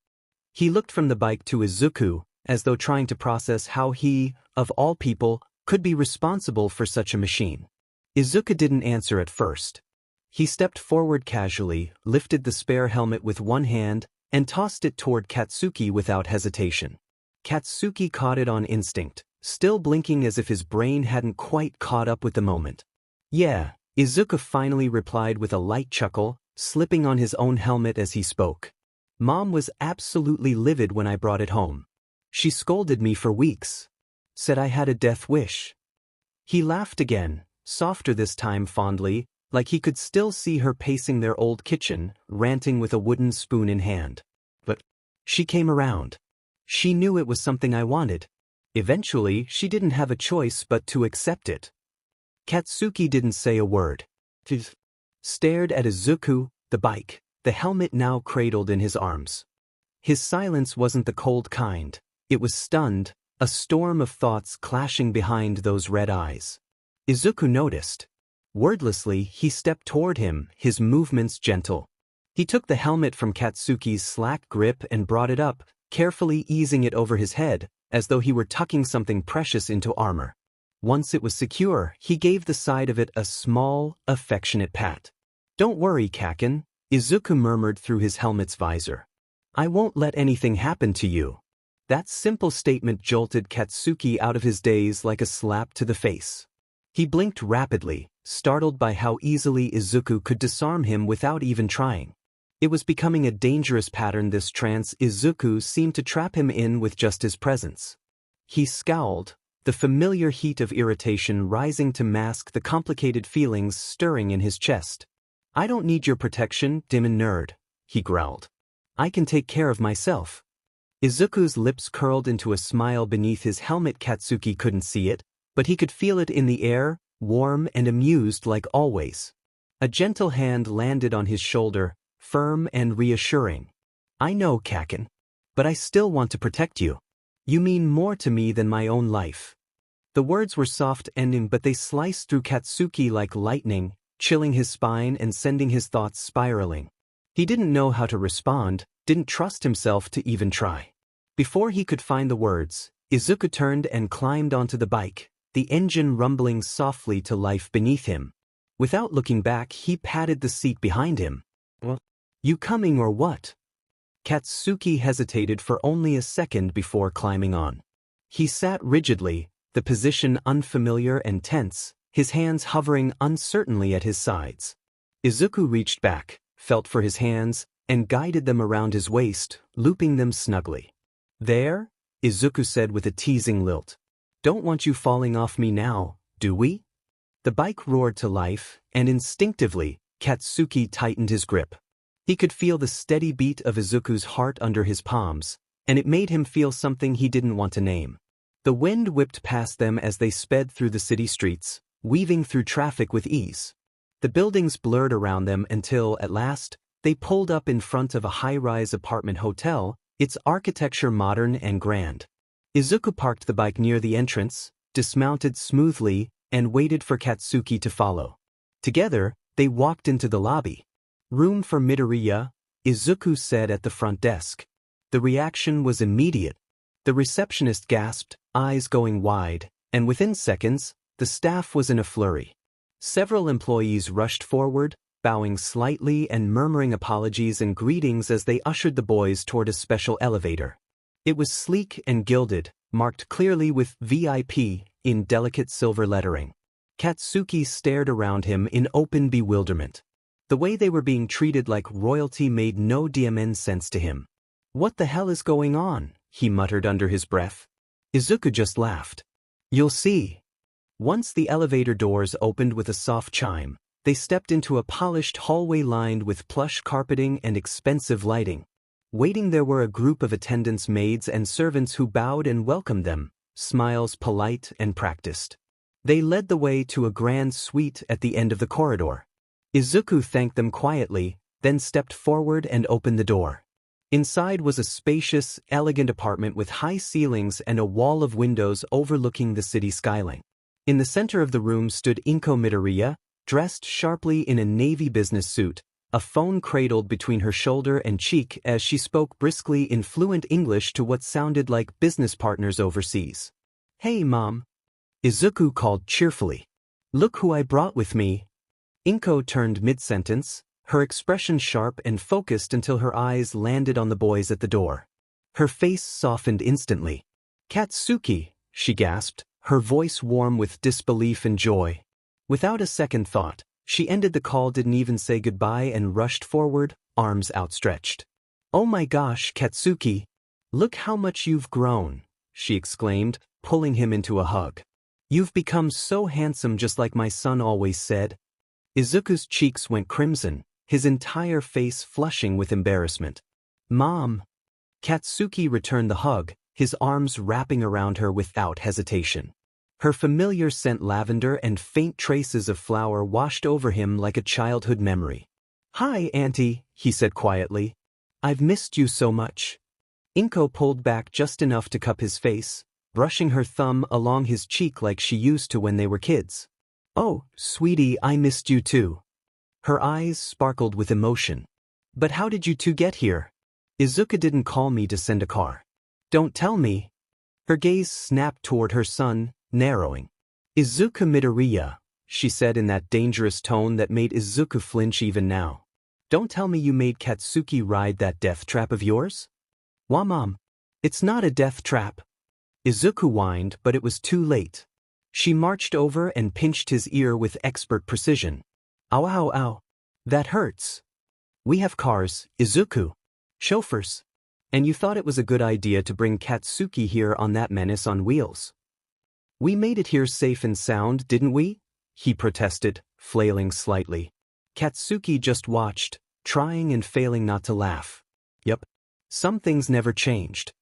He looked from the bike to Izuku, as though trying to process how he, of all people, could be responsible for such a machine. Izuku didn't answer at first. He stepped forward casually, lifted the spare helmet with one hand, and tossed it toward Katsuki without hesitation. Katsuki caught it on instinct, still blinking as if his brain hadn't quite caught up with the moment. Yeah, Izuku finally replied with a light chuckle, slipping on his own helmet as he spoke. Mom was absolutely livid when I brought it home. She scolded me for weeks. Said I had a death wish. He laughed again, softer this time fondly, like he could still see her pacing their old kitchen, ranting with a wooden spoon in hand. But she came around. She knew it was something I wanted. Eventually, she didn't have a choice but to accept it. Katsuki didn't say a word. He stared at Izuku, the bike, the helmet now cradled in his arms. His silence wasn't the cold kind. It was stunned, a storm of thoughts clashing behind those red eyes. Izuku noticed. Wordlessly, he stepped toward him, his movements gentle. He took the helmet from Katsuki's slack grip and brought it up, carefully easing it over his head, as though he were tucking something precious into armor. Once it was secure, he gave the side of it a small, affectionate pat. Don't worry, Kacchan, Izuku murmured through his helmet's visor. I won't let anything happen to you. That simple statement jolted Katsuki out of his daze like a slap to the face. He blinked rapidly, startled by how easily Izuku could disarm him without even trying. It was becoming a dangerous pattern, this trance Izuku seemed to trap him in with just his presence. He scowled, the familiar heat of irritation rising to mask the complicated feelings stirring in his chest. I don't need your protection, Demon Nerd, he growled. I can take care of myself. Izuku's lips curled into a smile beneath his helmet. Katsuki couldn't see it, but he could feel it in the air, warm and amused like always. A gentle hand landed on his shoulder, firm and reassuring. I know, Kacchan. But I still want to protect you. You mean more to me than my own life. The words were soft ending, but they sliced through Katsuki like lightning, chilling his spine and sending his thoughts spiraling. He didn't know how to respond, didn't trust himself to even try. Before he could find the words, Izuku turned and climbed onto the bike, the engine rumbling softly to life beneath him. Without looking back, he patted the seat behind him. Well, you coming or what? Katsuki hesitated for only a second before climbing on. He sat rigidly, the position unfamiliar and tense, his hands hovering uncertainly at his sides. Izuku reached back, felt for his hands, and guided them around his waist, looping them snugly. There? Izuku said with a teasing lilt. Don't want you falling off me now, do we? The bike roared to life, and instinctively, Katsuki tightened his grip. He could feel the steady beat of Izuku's heart under his palms, and it made him feel something he didn't want to name. The wind whipped past them as they sped through the city streets, weaving through traffic with ease. The buildings blurred around them until, at last, they pulled up in front of a high-rise apartment hotel, its architecture modern and grand. Izuku parked the bike near the entrance, dismounted smoothly, and waited for Katsuki to follow. Together, they walked into the lobby. Room for Midoriya, Izuku said at the front desk. The reaction was immediate. The receptionist gasped, eyes going wide, and within seconds, the staff was in a flurry. Several employees rushed forward, bowing slightly and murmuring apologies and greetings as they ushered the boys toward a special elevator. It was sleek and gilded, marked clearly with VIP in delicate silver lettering. Katsuki stared around him in open bewilderment. The way they were being treated like royalty made no damn sense to him. What the hell is going on? He muttered under his breath. Izuku just laughed. You'll see. Once the elevator doors opened with a soft chime, they stepped into a polished hallway lined with plush carpeting and expensive lighting. Waiting there were a group of attendants, maids and servants who bowed and welcomed them, smiles polite and practiced. They led the way to a grand suite at the end of the corridor. Izuku thanked them quietly, then stepped forward and opened the door. Inside was a spacious, elegant apartment with high ceilings and a wall of windows overlooking the city skyline. In the center of the room stood Inko Midoriya, dressed sharply in a navy business suit, a phone cradled between her shoulder and cheek as she spoke briskly in fluent English to what sounded like business partners overseas. Hey, Mom. Izuku called cheerfully. Look who I brought with me. Inko turned mid-sentence, her expression sharp and focused until her eyes landed on the boys at the door. Her face softened instantly. Katsuki, she gasped, her voice warm with disbelief and joy. Without a second thought, she ended the call, didn't even say goodbye, and rushed forward, arms outstretched. Oh my gosh, Katsuki! Look how much you've grown, she exclaimed, pulling him into a hug. You've become so handsome, just like my son always said. Izuku's cheeks went crimson, his entire face flushing with embarrassment. Mom! Katsuki returned the hug, his arms wrapping around her without hesitation. Her familiar scent, lavender and faint traces of flower, washed over him like a childhood memory. Hi, Auntie, he said quietly. I've missed you so much. Inko pulled back just enough to cup his face, brushing her thumb along his cheek like she used to when they were kids. Oh, sweetie, I missed you too. Her eyes sparkled with emotion. But how did you two get here? Izuku didn't call me to send a car. Don't tell me. Her gaze snapped toward her son, narrowing. Izuku Midoriya, she said in that dangerous tone that made Izuku flinch even now. Don't tell me you made Katsuki ride that death trap of yours? Wah, Mom. It's not a death trap. Izuku whined, but it was too late. She marched over and pinched his ear with expert precision. Ow, ow, ow. That hurts. We have cars, Izuku. Chauffeurs. And you thought it was a good idea to bring Katsuki here on that menace on wheels. We made it here safe and sound, didn't we? He protested, flailing slightly. Katsuki just watched, trying and failing not to laugh. Yup. Some things never changed.